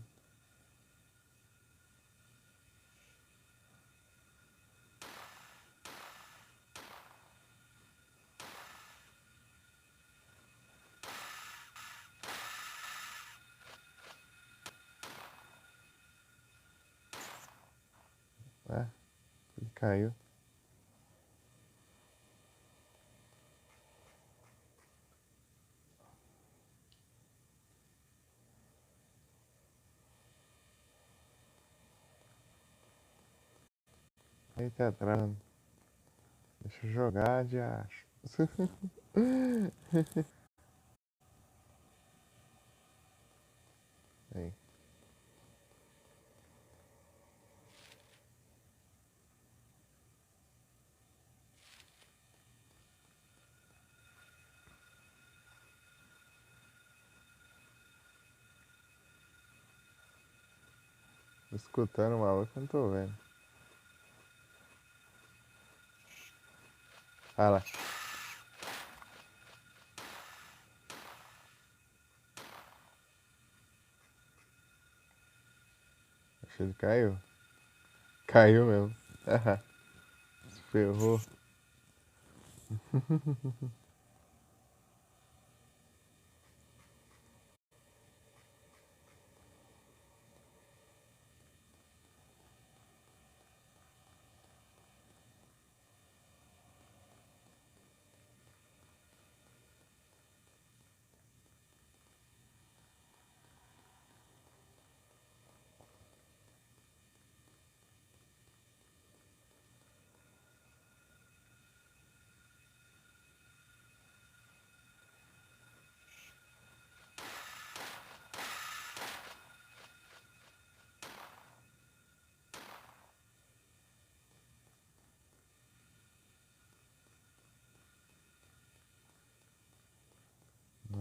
Ah, ele caiu. Aí tá atrás. Deixa eu jogar de acho. Aí. Tô escutando o maluco, eu não tô vendo. Ah lá. Acho que ele caiu. Caiu mesmo. Se ferrou.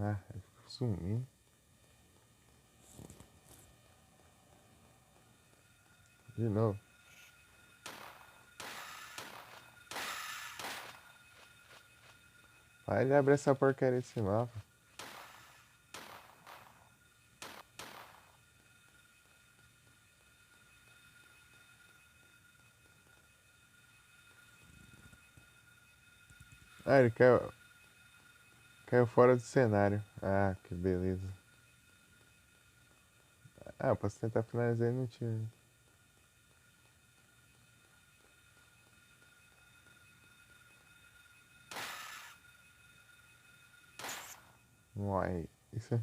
Ah, ele ficou sumindo. De novo. Vai ele abrir essa porcaria desse mapa. Ah, ele caiu fora do cenário. Ah, que beleza. Ah, eu posso tentar finalizar ele no time. Uai. Isso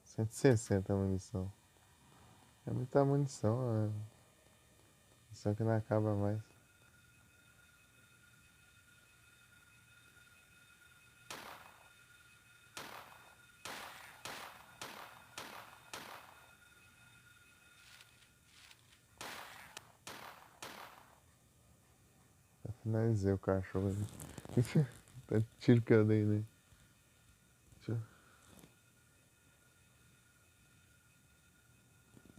160 munição. É muita munição, né? Munição que não acaba mais. Já finalizei o cachorro ali. Tanto tiro que eu dei, né?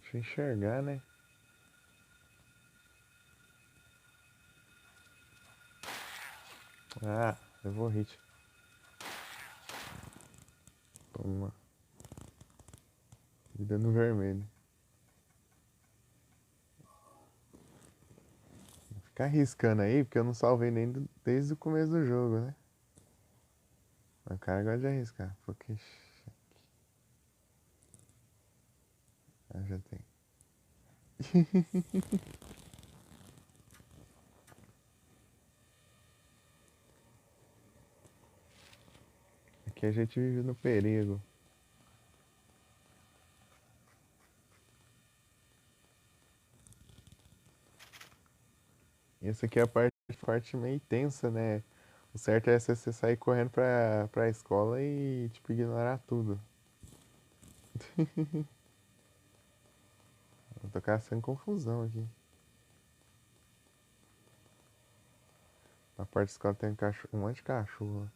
Deixa eu enxergar, né? Ah, levou hit. Toma. Vida no vermelho. Ficar arriscando aí, porque eu não salvei nem desde o começo do jogo, né? Mas o cara gosta de arriscar. Porque. Ah, já tem. Aqui a gente vive no perigo. E essa aqui é a parte meio tensa, né? O certo é você sair correndo pra escola e, tipo, ignorar tudo. Eu tô caçando confusão aqui. Na parte da escola tem um monte de cachorro lá.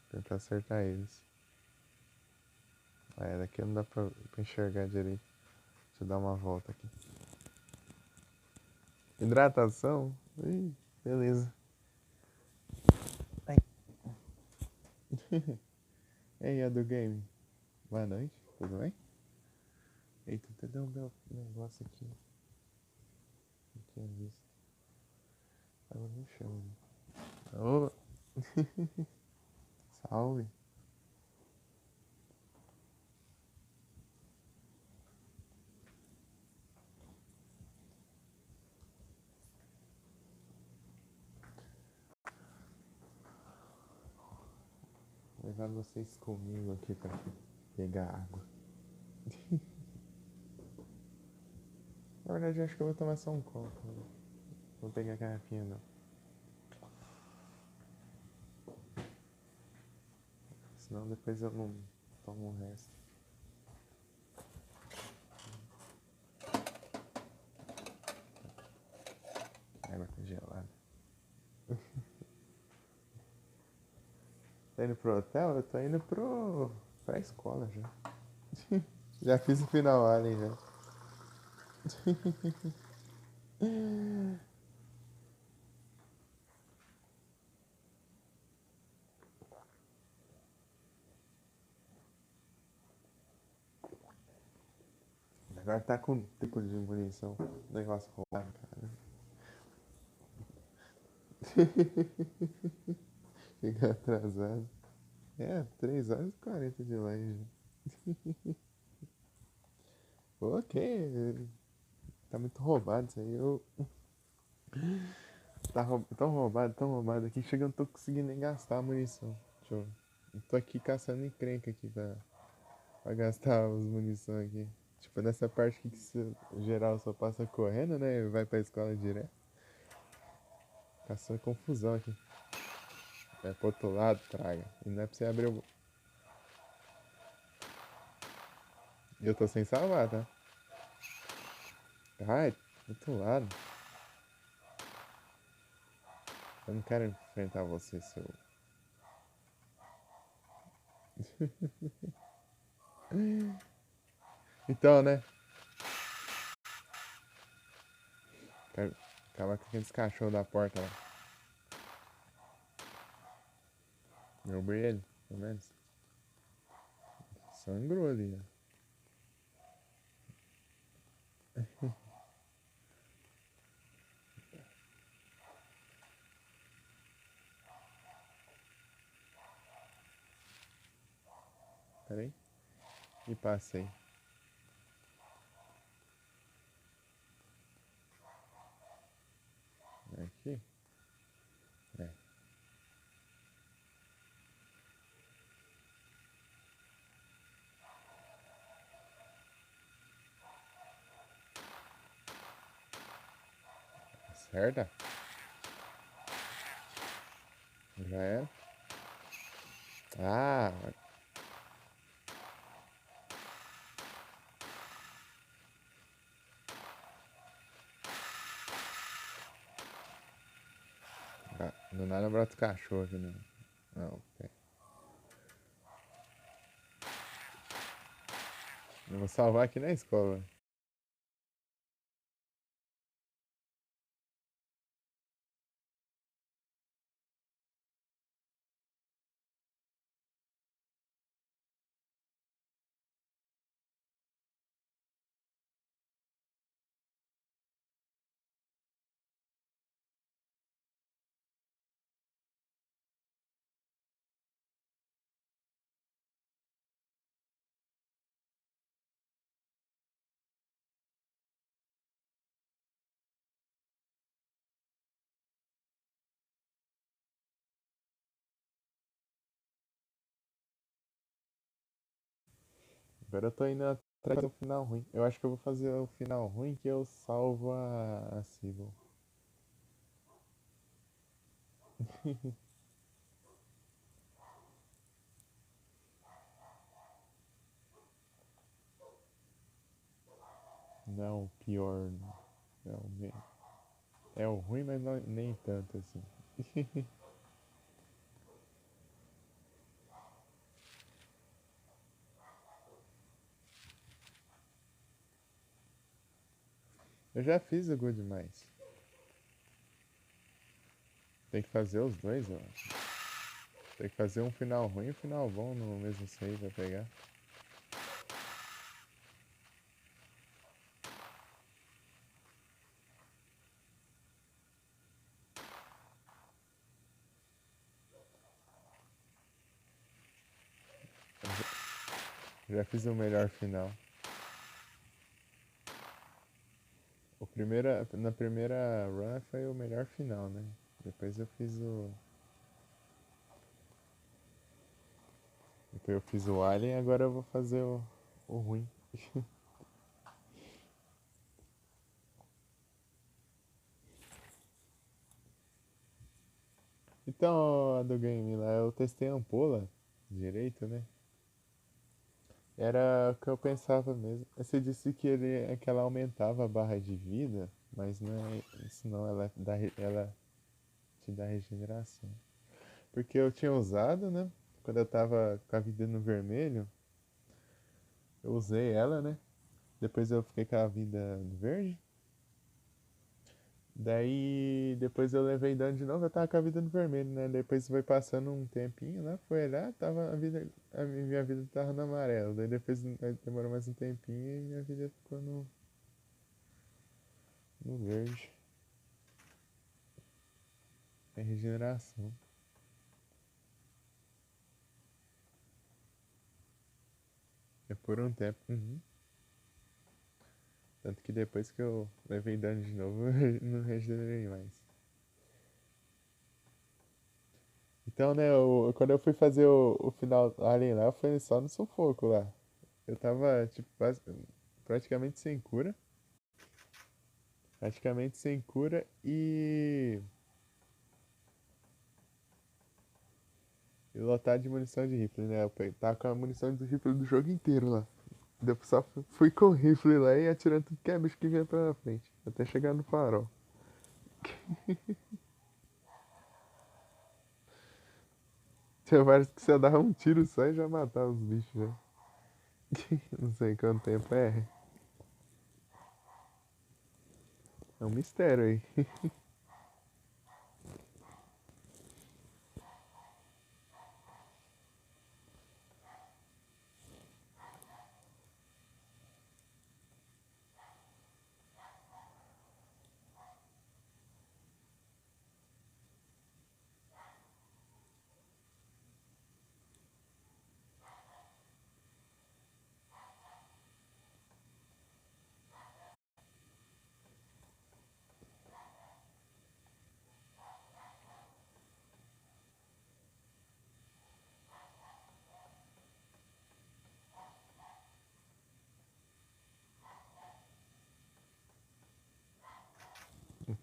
Tentar acertar eles. Ah, daqui não dá pra enxergar direito. Deixa eu dar uma volta aqui. Hidratação? Ih, beleza. Ai. Ei, a do game. Boa noite, tudo bem? Eita, até deu um negócio aqui. Não tinha visto. Tava no chão. Ô! Salve! Vou levar vocês comigo aqui pra pegar água. Na verdade, acho que eu vou tomar só um copo. Não vou pegar a garrafinha, não. Senão depois eu não tomo o resto. A água tá gelada. Tá indo pro hotel? Eu tô indo pra escola já. Já fiz o final Alien já. Agora tá com tipo de munição. Negócio roubado, cara. Chega atrasado. É, 3 horas e 40 de live. Ok. Tá muito roubado isso aí. Tá tão roubado aqui. Chega, eu não tô conseguindo nem gastar a munição. Deixa eu. Eu tô aqui caçando encrenca aqui pra gastar as munição aqui. Tipo, nessa parte aqui que geral só passa correndo, né? Vai pra escola direto. Caçando confusão aqui. Vai pro outro lado, traga. E não é pra você abrir o. Eu tô sem salvar, tá? Ai, do outro lado. Eu não quero enfrentar você, seu. Então, né? Acaba com aqueles cachorros da porta lá. Derrubei ele, pelo menos. Sangrou ali, né? Pera aí. E passei. Aqui? É. Acerta. Já era. Ah, do nada brota o cachorro aqui, não. Não, pera. Eu vou salvar aqui na escola. Agora eu tô indo atrás do final ruim. Eu acho que eu vou fazer o final ruim que eu salvo a Sybil. Não, o pior. Não, é o ruim, mas nem tanto assim. Eu já fiz o Good demais. Tem que fazer os dois, eu acho. Tem que fazer um final ruim e um final bom no mesmo save pra pegar. Já fiz o melhor final. Na primeira run foi o melhor final, né? Depois eu fiz o. Depois eu fiz o Alien, agora eu vou fazer o ruim. Então, a do game lá, eu testei a ampola direito, né? Era o que eu pensava mesmo. Você disse que ela aumentava a barra de vida, mas não é isso não, ela te dá regeneração. Porque eu tinha usado, né? Quando eu tava com a vida no vermelho, eu usei ela, né? Depois eu fiquei com a vida no verde. Daí depois eu levei dano de novo, eu tava com a vida no vermelho, né? Depois foi passando um tempinho lá, foi olhar, tava a minha vida tava no amarelo. Daí depois demorou mais um tempinho e minha vida ficou no verde. É regeneração. É por um tempo. Uhum. Tanto que depois que eu levei dano de novo, eu não regenerei mais. Então, né, quando eu fui fazer o final alien lá, foi só no sufoco lá. Eu tava, tipo, praticamente sem cura. Praticamente sem cura e lotado de munição de rifle, né? Tava com a munição de rifle do jogo inteiro lá. Depois só fui com o rifle lá e atirando tudo que é bicho que vinha pela frente. Até chegar no farol. Tinha vários que você dava um tiro só e já matava os bichos, né? Não sei quanto tempo é. É um mistério aí.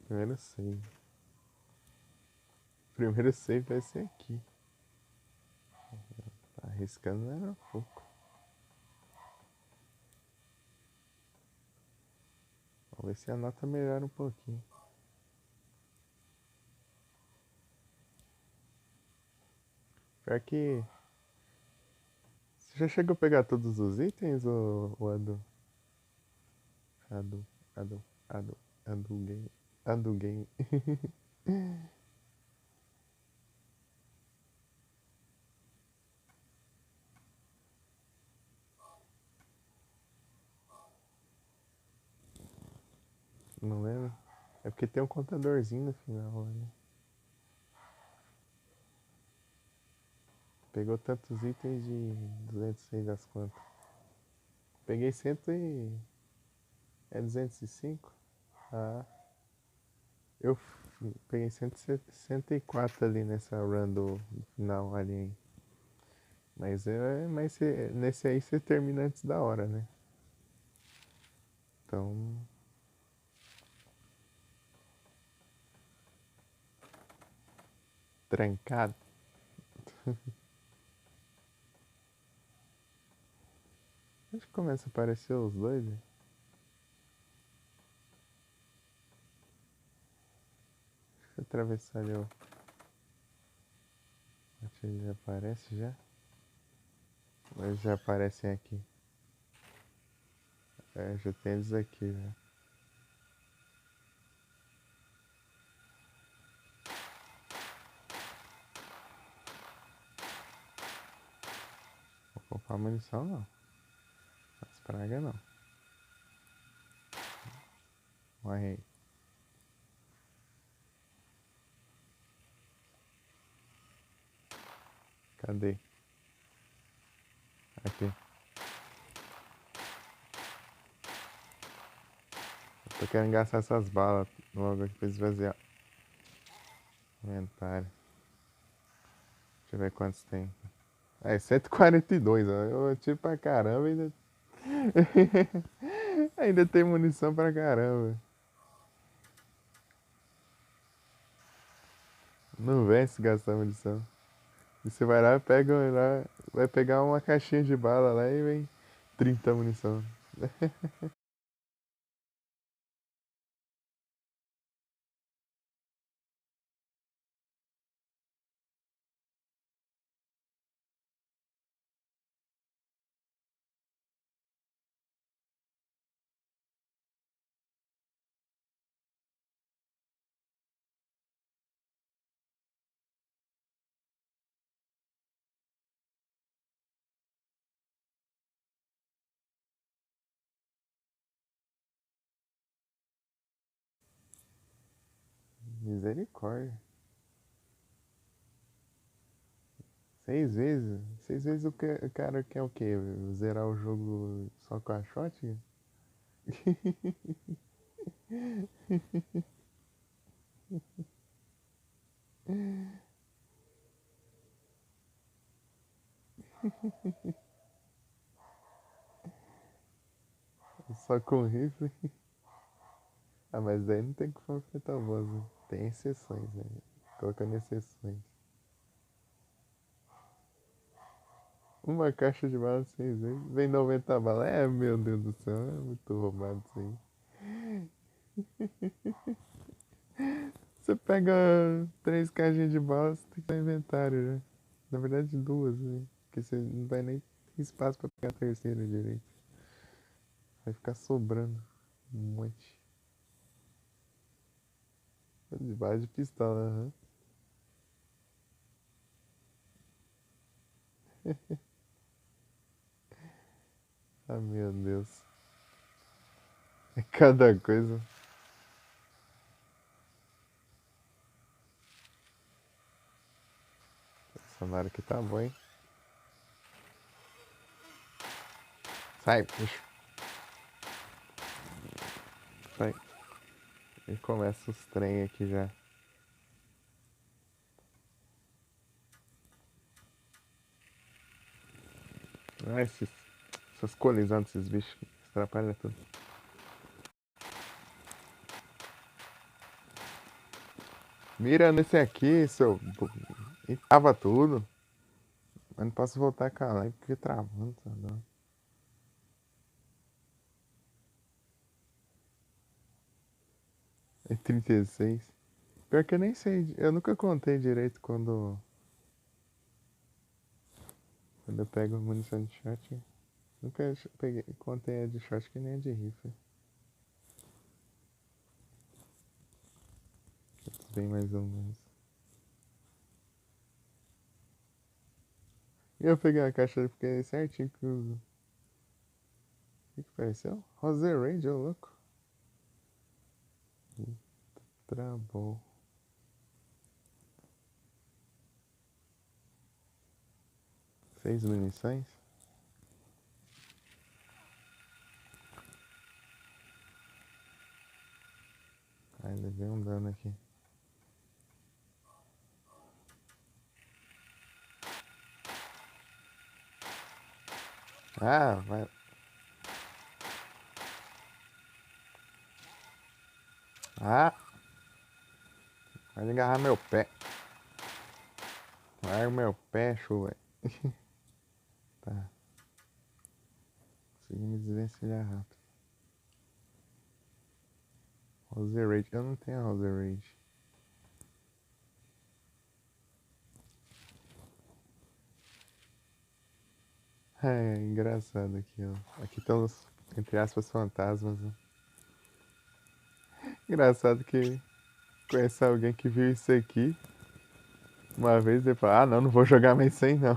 Primeiro save. Primeiro save vai ser aqui. Tá arriscando era um pouco. Vamos ver se a nota melhora um pouquinho. Pior que. Você já chegou a pegar todos os itens ou Adu? Adu, Adu, Adu, Adu Game. Adu Game. Não lembro. É porque tem um contadorzinho no final, né? Pegou tantos itens de 206 das quantas? Peguei 100 e... É 205? Ah, eu peguei 164 ali nessa run do final ali. Mas nesse aí você termina antes da hora, né? Então... Trancado. Acho que começa a aparecer os dois, né? Deixa eu atravessar ali o... Acho que ele já aparece já. Mas já aparecem aqui. É, já tem eles aqui, né? Vou comprar munição não. As pragas não. Morre aí. Cadê? Aqui. Eu tô querendo gastar essas balas logo aqui pra esvaziar. Inventário. Deixa eu ver quantos tem. É, 142, ó. Eu atiro pra caramba e ainda. Ainda tem munição pra caramba. Não vence gastar munição. E você vai lá, pega lá, vai pegar uma caixinha de bala lá e vem 30 munição. Misericórdia. 6 vezes? 6 vezes o cara quer o quê? Zerar o jogo só com a shot? Só com rifle? Ah, mas daí não tem como enfrentar o boss, né? Tem exceções, né? Colocando exceções. Uma caixa de bala 6 vezes. Vem 90 balas. É, meu Deus do céu. É muito roubado isso aí. Você pega 3 caixinhas de bala, você tem que dar inventário, né? Na verdade, duas, né? Porque você não vai nem espaço pra pegar a terceira direito. Vai ficar sobrando um monte. De base de pistola, aham. Ah, meu Deus. É cada coisa. Essa Nara aqui tá bom, hein? Sai, bicho. Sai. E começa os trem aqui já. Ah, essas colisões desses bichos atrapalham tudo. Mira nesse aqui, seu. E trava tudo. Mas não posso voltar com a live porque travando, tá doido. É 36. Pior que eu nem sei. Eu nunca contei direito quando eu pego munição de shot. Nunca peguei, contei a de shot que nem a de rifle. Bem mais ou menos. E eu peguei a caixa e fiquei certinho que o. O que apareceu? Rosé Range, ô louco. Travou. 6 munições? Ai, levei um dano aqui. Ah, vai. Ah! Vai agarrar meu pé. Larga meu pé, chuva. Tá. Consegui me desvencilhar rápido. Rosé Rage. Eu não tenho a Rosé Rage. É engraçado aqui, ó. Aqui estão os, entre aspas, fantasmas, né? Engraçado que conheço alguém que viu isso aqui uma vez e falou, ah não, não vou jogar mais sem não.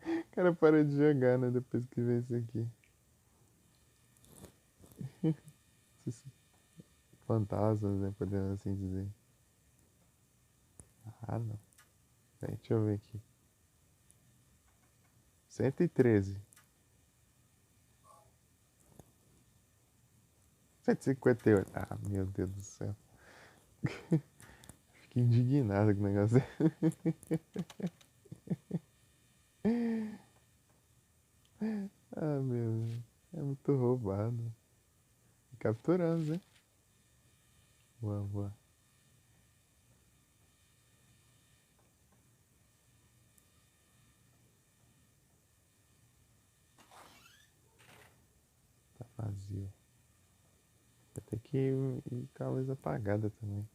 O cara para de jogar, né, depois que vê isso aqui. Esses fantasmas, né, podemos assim dizer. Ah não. Deixa eu ver aqui. 113. 158. Ah, meu Deus do céu. Fiquei indignado com o negócio. Ah, meu Deus. É muito roubado. Capturamos, hein? Boa, boa. Tá vazio. Vai ter que ir com a luz apagada também.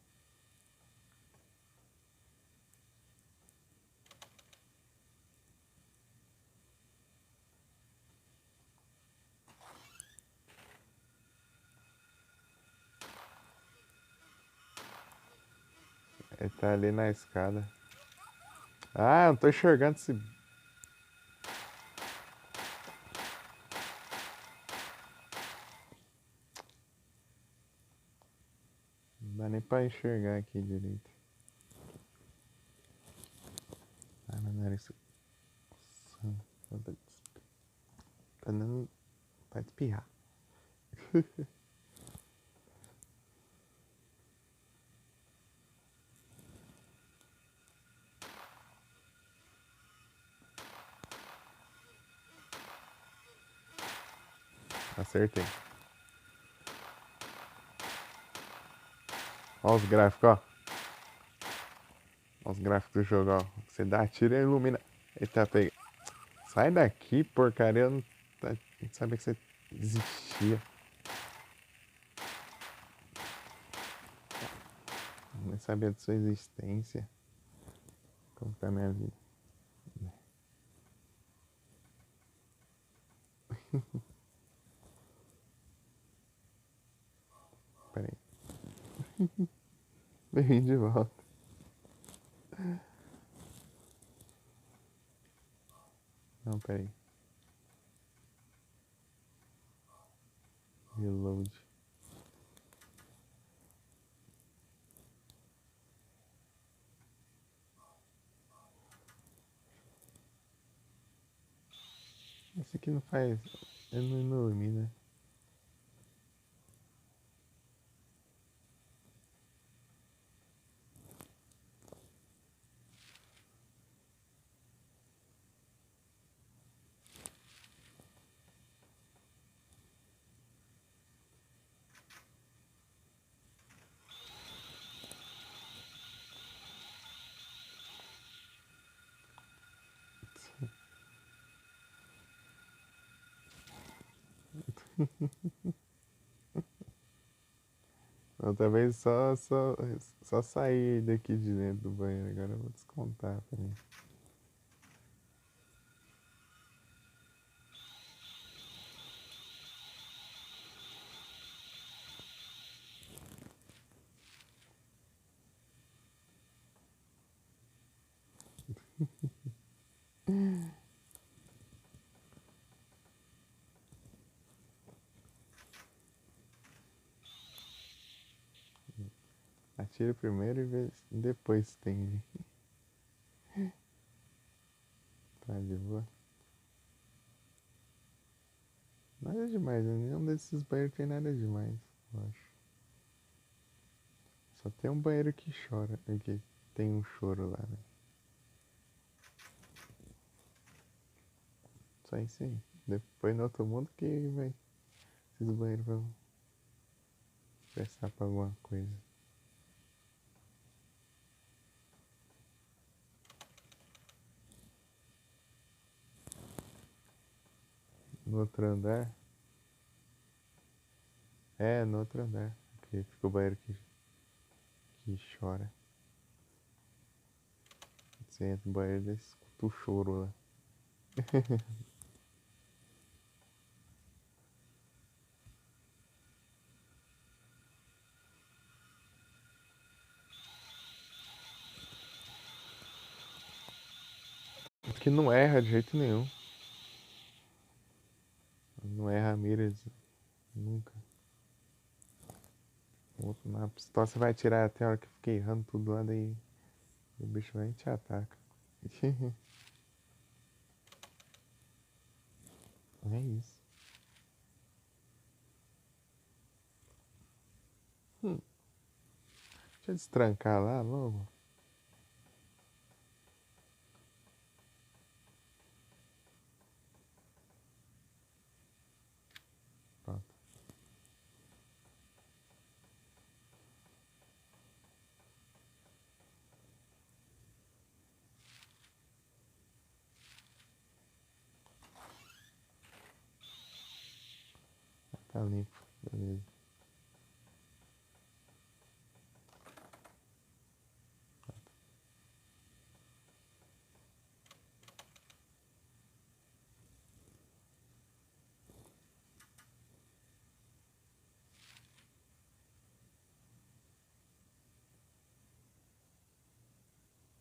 Ele tá ali na escada. Ah, não tô enxergando esse. Não dá nem pra enxergar aqui direito. Ah, não era isso. Tá dando. Vai espirrar. Acertei. Olha os gráficos, ó. Olha os gráficos do jogo, ó. Você dá tiro e ilumina. Eita, pega. Sai daqui, porcaria. Eu não sabia que você existia. Nem sabia de sua existência. Como tá a minha vida? Peraí. Bem de volta. Não, peraí. Reload. Esse aqui não faz. Ele não ilumina. Outra vez só sair daqui de dentro do banheiro. Agora eu vou descontar pra mim. Atira primeiro e depois estende. Tá de boa. Nada demais, né? Nenhum desses banheiros tem nada demais, eu acho. Só tem um banheiro que chora, que tem um choro lá, né? Só isso aí. Depois no outro mundo que vai. Esses banheiros vão prestar pra alguma coisa. No outro andar? É, no outro andar. Que fica o banheiro que chora. Você entra no banheiro e escuta o choro lá. Que não erra de jeito nenhum. Não erra a mira nunca. Na pistola você vai tirar até a hora que fica errando tudo lá, daí o bicho vai e te ataca. É isso. Deixa eu destrancar lá logo. Pronto. Tá limpo. Beleza.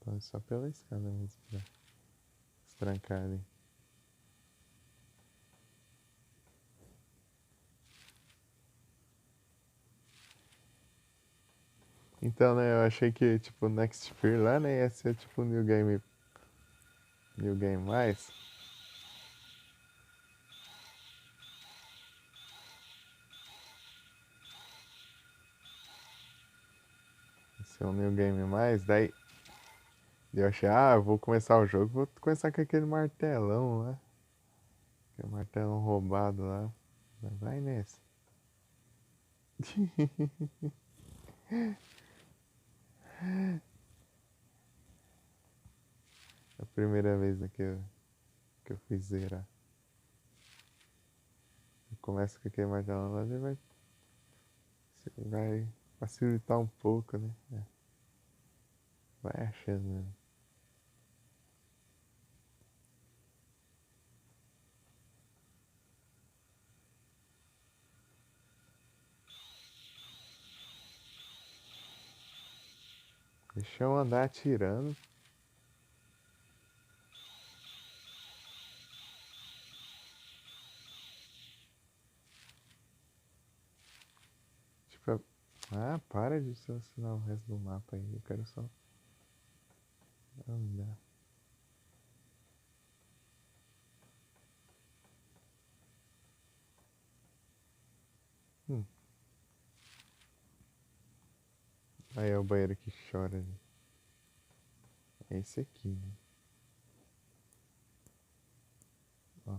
Então é só pela escada mesmo pra destrancar ali. Então, né, eu achei que, tipo, Next Fear lá, né, ia ser, tipo, New Game mais. Ia ser um New Game mais, daí eu achei, eu vou começar o jogo, vou começar com aquele martelão lá. Aquele martelão roubado lá. Vai nessa. É a primeira vez né, que eu fiz zerar. Começa com aquele martelão lá, vai facilitar um pouco, né? É. Vai achando, né? Deixa eu andar atirando. Tipo, ah, para de selecionar o resto do mapa aí. Eu quero só andar. Hum. Aí é o banheiro que chora ali. É esse aqui, né? Ó.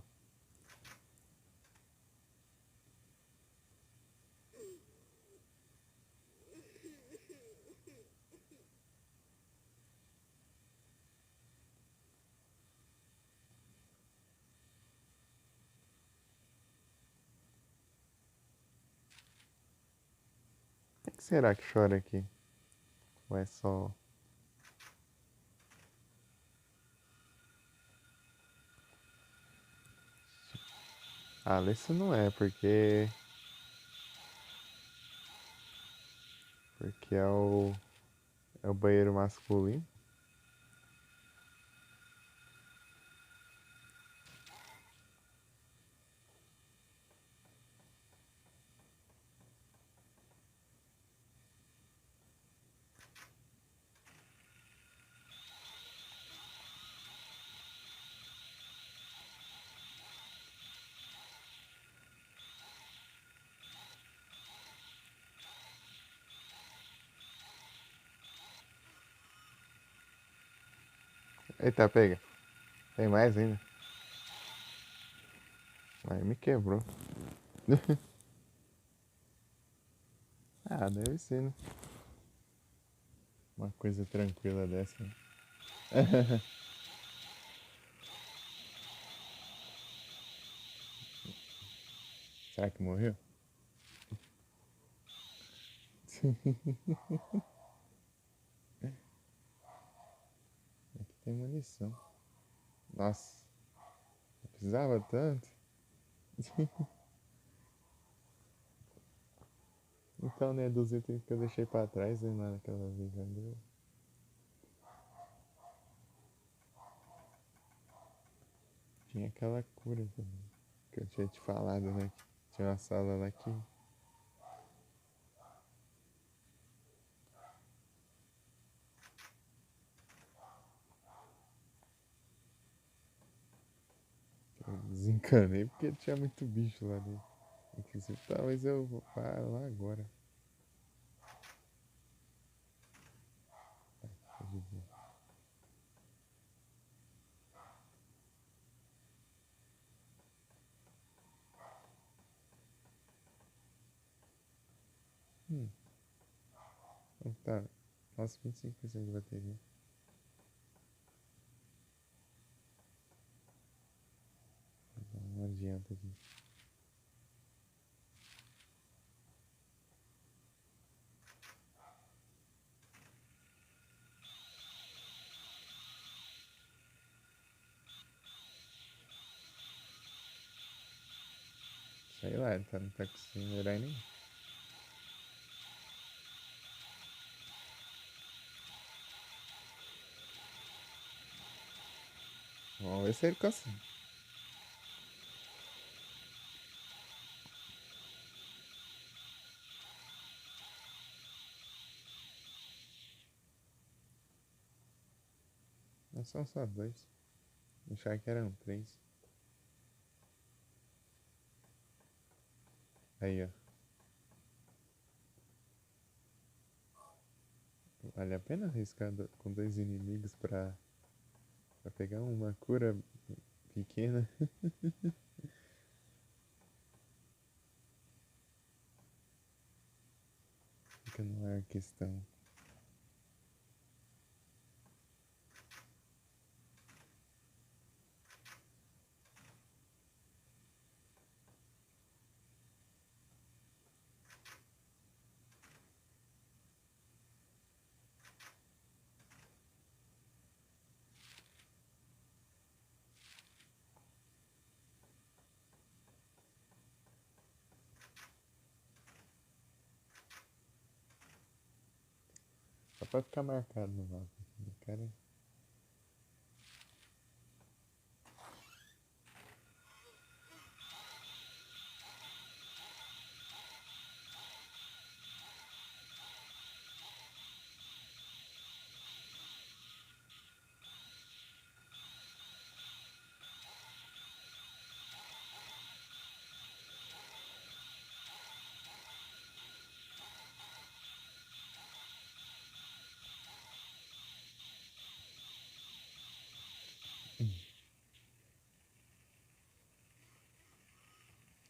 O que será que chora aqui? Ou é só. Ah, isso não é, porque. Porque é o banheiro masculino. Eita, pega. Tem mais ainda. Aí me quebrou. Ah, deve ser, né? Uma coisa tranquila dessa. Será que morreu? Aqui tem munição. Nossa, não precisava tanto. Então, né, 200 que eu deixei pra trás, né, naquela vez já deu. Tinha aquela cura também, que eu tinha te falado, né? Que tinha uma sala lá que. Eu desencanei porque tinha muito bicho lá dentro. Inclusive, talvez eu vá lá agora. Tá de boa. Hum, então tá. Nossa, 25% de bateria. Não adianta aqui. Sei lá, ele não tá conseguindo melhorar nem. Vamos ver se ele consegue. Não são só dois. Achar que eram três. Aí, ó. Vale a pena arriscar com dois inimigos pra pegar uma cura pequena? Fica no ar a questão. pode ficar marcado no mapa. Cara.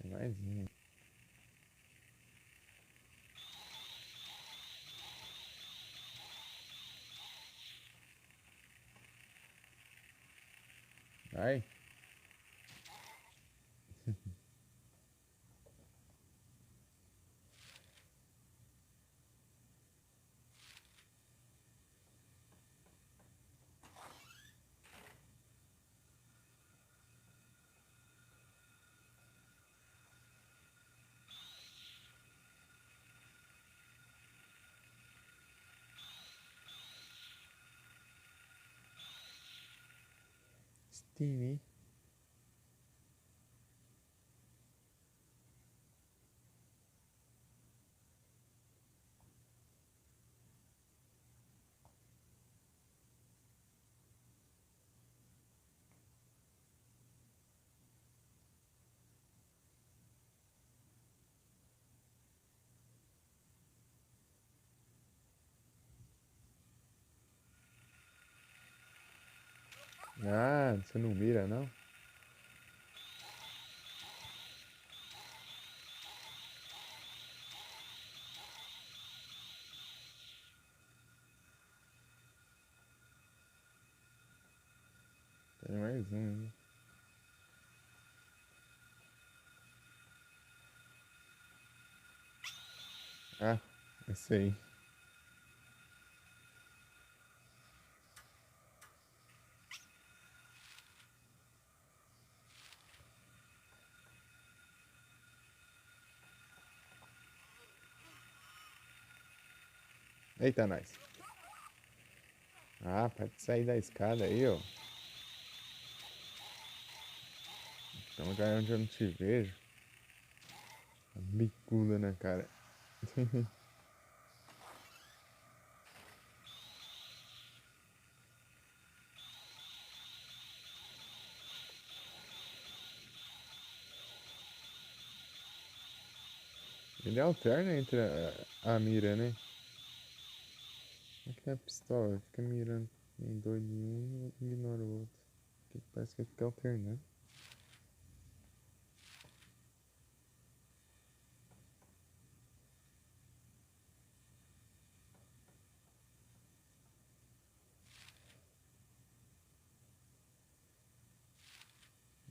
Tem mais um. Ai. Steamy. Ah, você não mira, não? Tem mais um ainda. Ah, esse aí. Eita, nós. Ah, pode sair da escada aí, ó. Tem um lugar onde eu não te vejo. Bicuda na cara. Ele alterna entre a mira, né? Aqui é a pistola, fica mirando em doido em um e ignora o outro. Aqui parece que fica alternando.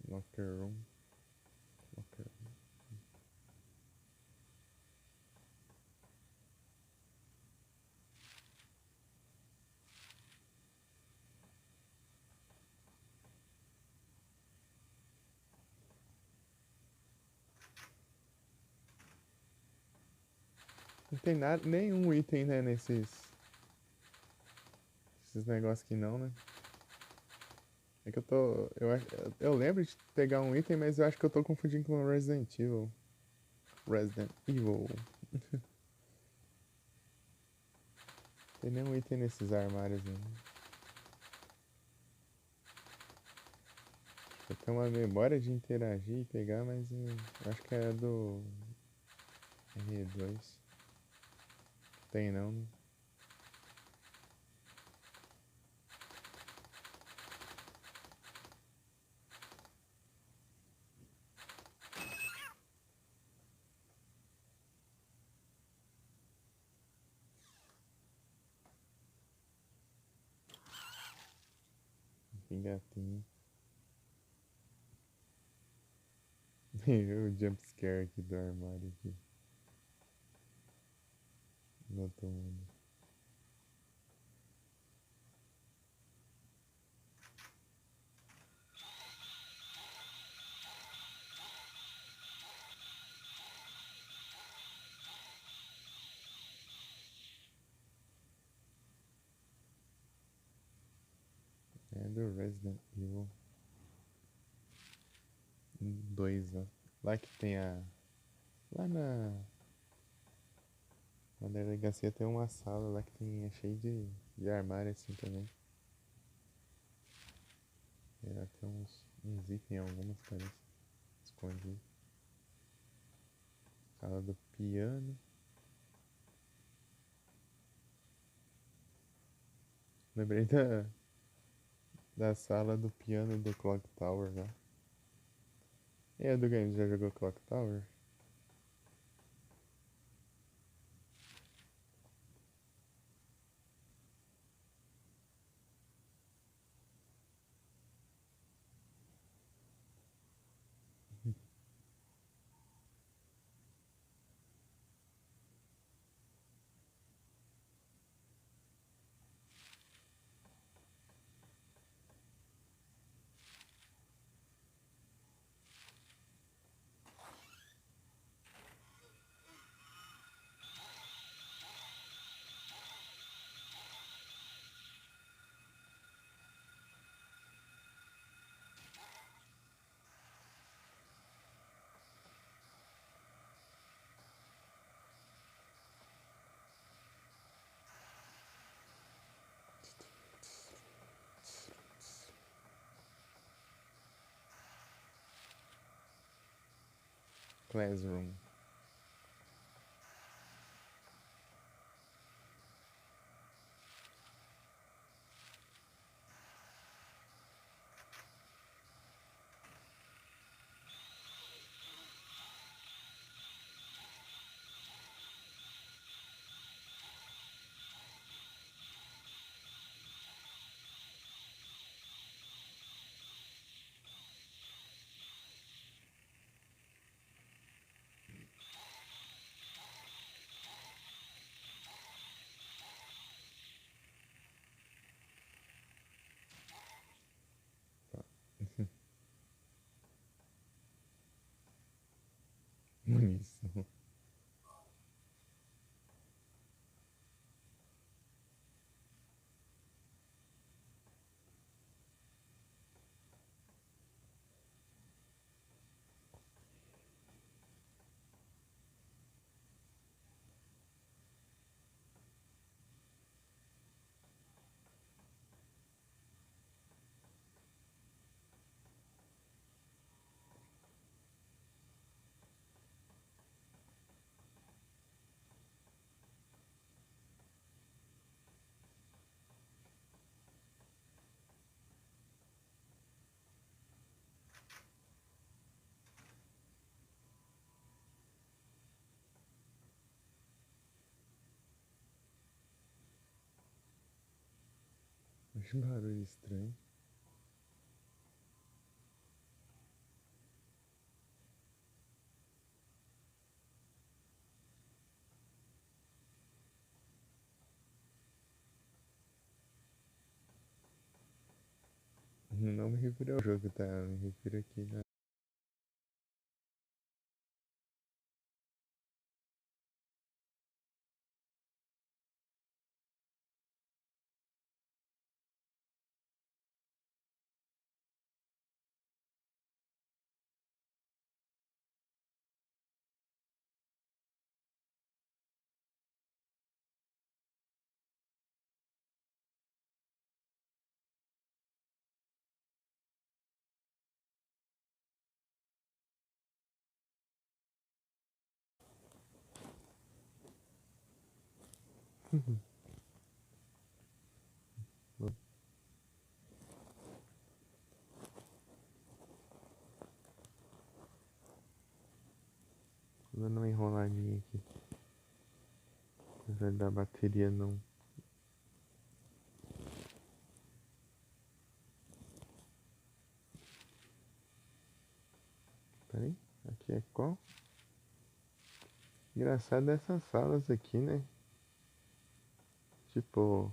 Locker room. Locker room. Não tem nada, nenhum item, né, esses negócios aqui não, né? É que eu tô. Eu lembro de pegar um item, mas eu acho que eu tô confundindo com Resident Evil. Resident Evil. Tem nenhum item nesses armários aí. Eu tenho uma memória de interagir e pegar, mas eu acho que é do R2. Tem não, né? Que gatinho. O jumpscare aqui do armário aqui. Não tô mundo. do Resident Evil 2, ó. Lá que tem a. Lá na delegacia tem uma sala lá que tem, é cheio de armário assim também. É, lá tem uns itens em algumas, parece. Escondido. Sala do piano. Lembrei da sala do piano do Clock Tower lá. E a do game, já jogou Clock Tower? Classroom. Munição. Acho um barulho estranho. Não me refiro ao jogo, tá? Me refiro aqui na. Dando uma enroladinha aqui. Apesar da bateria não. Peraí, aqui é qual? Engraçado essas salas aqui, né? Tipo,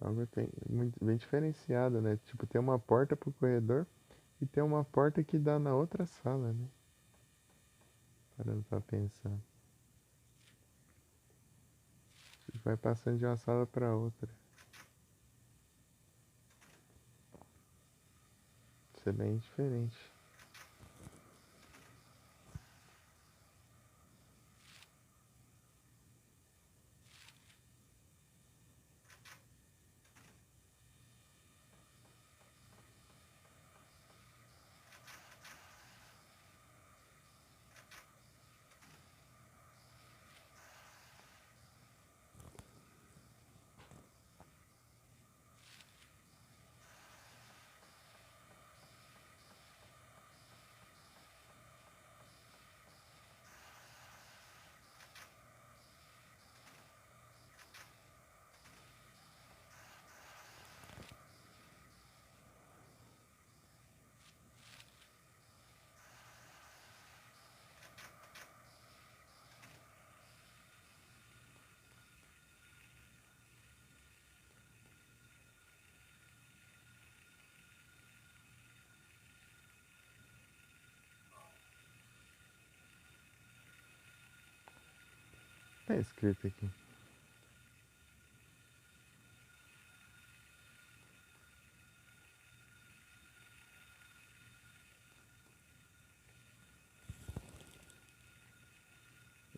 algo bem diferenciado, né? Tipo, tem uma porta pro corredor e tem uma porta que dá na outra sala, né? Parando pra pensar. Vai passando de uma sala pra outra. ser bem diferente. Tá escrito aqui.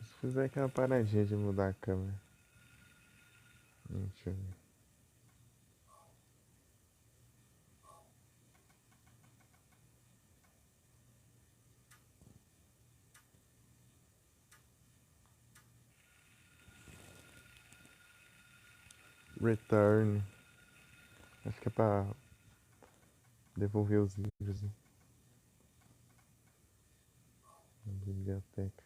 Se fizer aquela paradinha de mudar a câmera. Deixa eu ver. Return. Acho que é pra devolver os livros, né? Na biblioteca.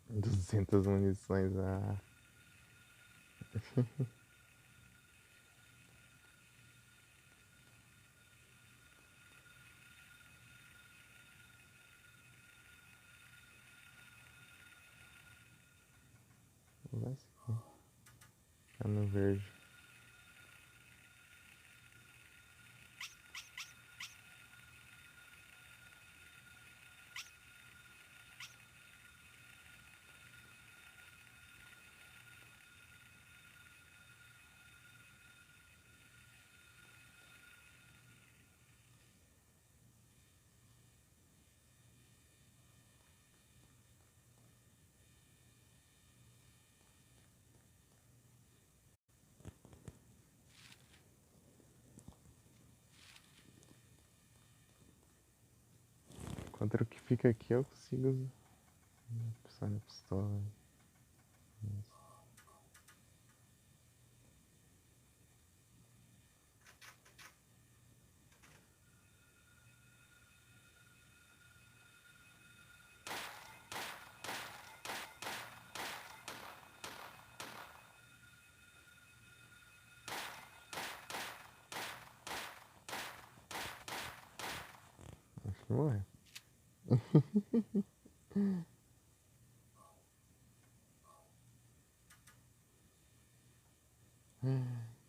Duzentas munições. Ah. Vai sim. Tá no verde. Contra o que fica aqui eu consigo passar na pistola. Acho que não é.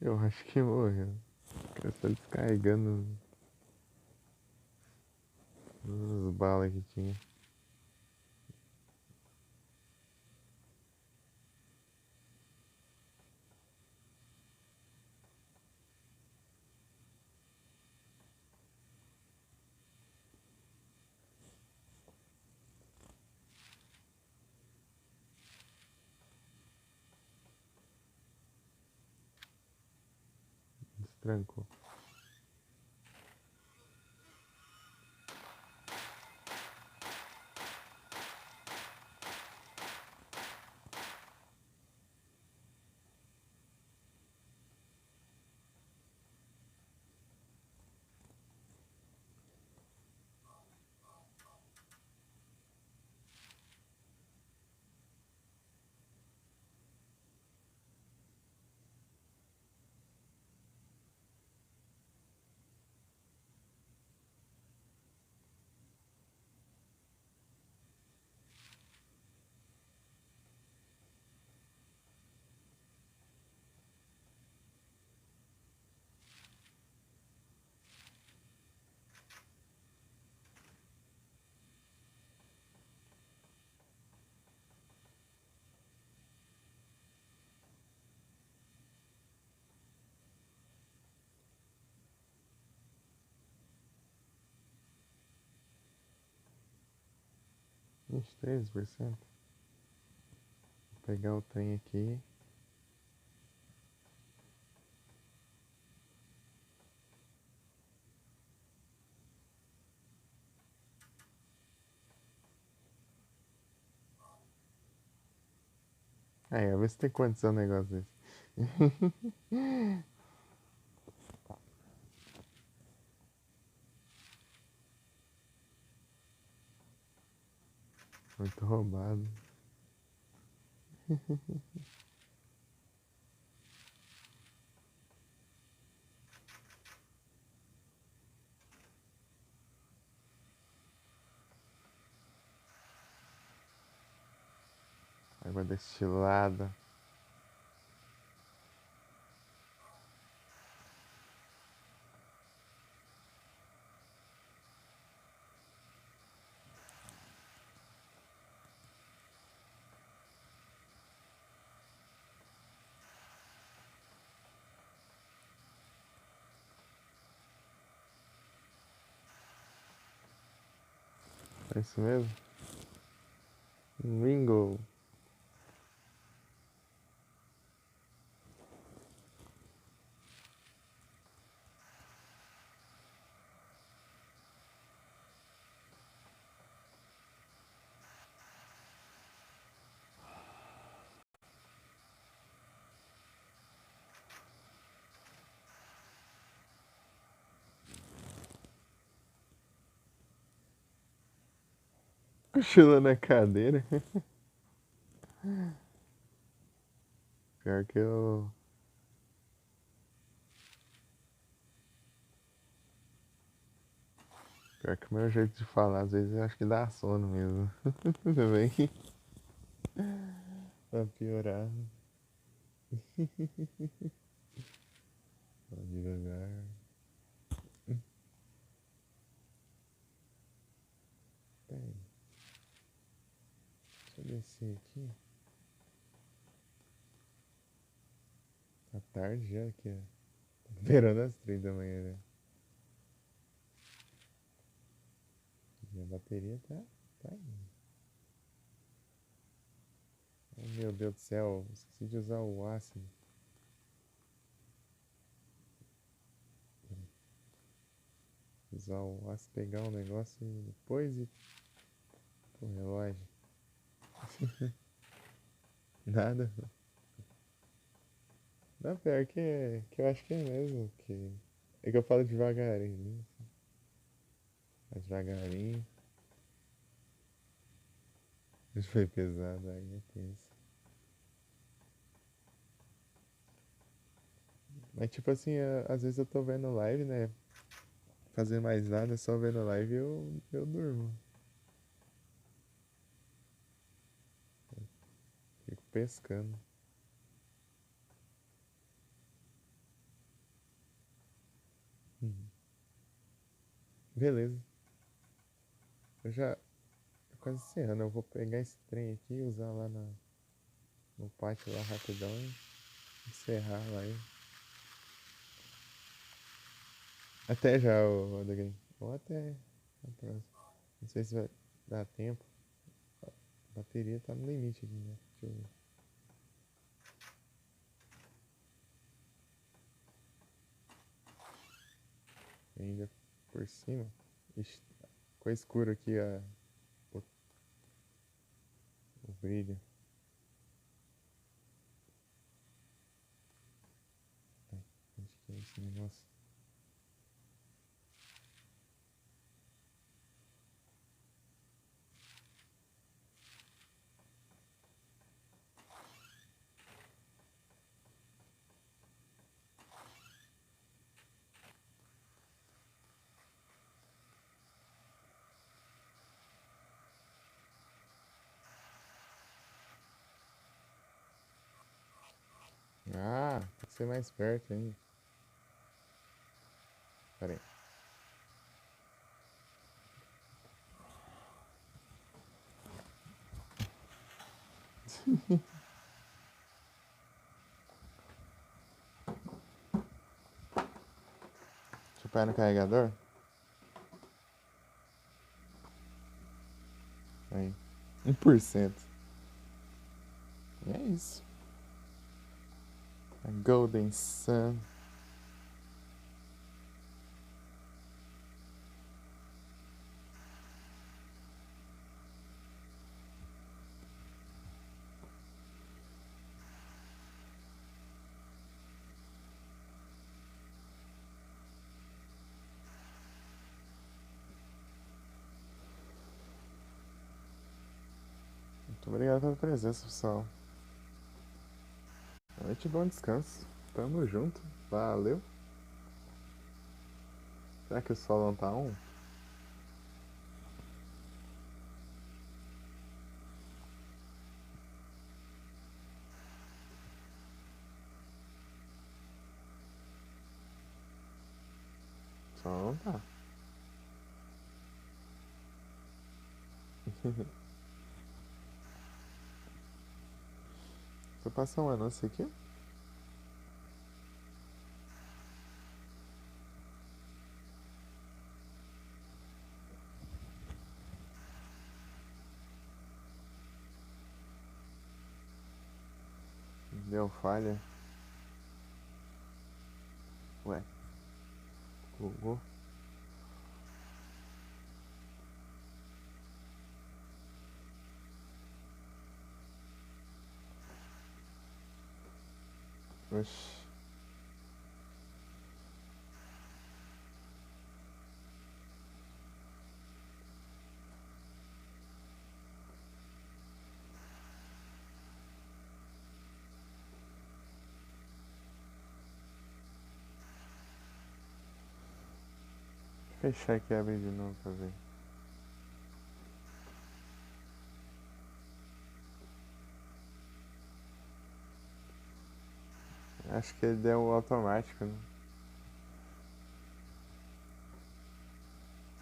Eu acho que morreu. Eu só descarregando as balas que tinha. Destrancou. Ixi, 13%. Vou pegar o trem aqui. Aí, a ver se tem condição um negócio desse. Muito roubado. Água destilada. É isso mesmo? Bingo! Cochila na cadeira. Pior que eu. Pior que o meu jeito de falar, às vezes eu acho que dá sono mesmo. Também. Pra piorar. Vou devagar. Pera aí. Deixa eu descer aqui. Tá tarde já aqui, ó. Tá beirando as 3 da manhã, né? Minha bateria tá indo. Oh, meu Deus do céu, esqueci de usar o ácido. Usar o ácido, pegar o negócio e depois ir pro relógio. Nada. Não, pior que eu acho que é mesmo. É que eu falo devagarinho. Mas devagarinho. Isso foi pesado, aí é tenso. Mas tipo assim, às vezes eu tô vendo live, né? Fazendo mais nada, só vendo live eu durmo. Fico pescando. Uhum. Beleza. Eu já tô quase encerrando. Eu vou pegar esse trem aqui e usar lá no pátio lá rapidão e encerrar a live. Até já, ô Adriano. Ou até a próxima. Não sei se vai dar tempo. A bateria tá no limite aqui, né? Deixa eu ver. Ainda por cima. Ixi, ficou escuro aqui o, o brilho. Ai, acho que é esse negócio. Ah, tem que ser mais perto ainda. Pera aí. Deixa eu pegar no carregador. Aí. 1%. E é isso. A Golden Sun. Muito obrigado pela presença, pessoal. Noite e bom descanso. Tamo junto. Valeu. Será que o sol não tá on? O sol não tá. Vou passar um anúncio aqui. Deu falha. Ué. Bugou. Oxi. Fechar aqui e abrir de novo pra ver. Acho que ele deu automático, né?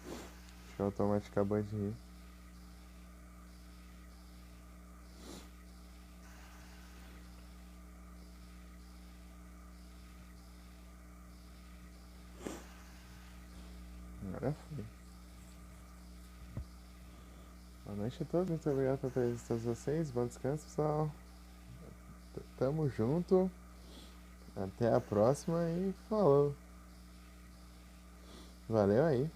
Acho que o automático acabou de ir. Agora foi. Boa noite a todos, muito obrigado pela presença de vocês. Bom descanso, pessoal. Tamo junto. Até a próxima e falou. Valeu aí.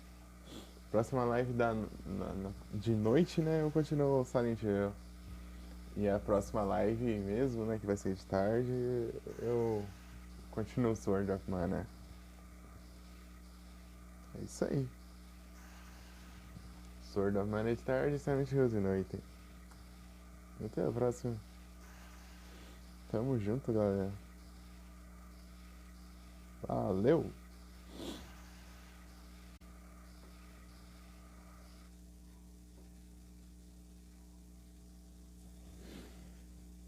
Próxima live de noite, né? Eu continuo o Silent Hill. E a próxima live mesmo, né? Que vai ser de tarde, eu continuo o Sword of Mana. É isso aí. Sword of Mana de tarde e Silent Hill de noite. Até a próxima. Tamo junto, galera. Valeu!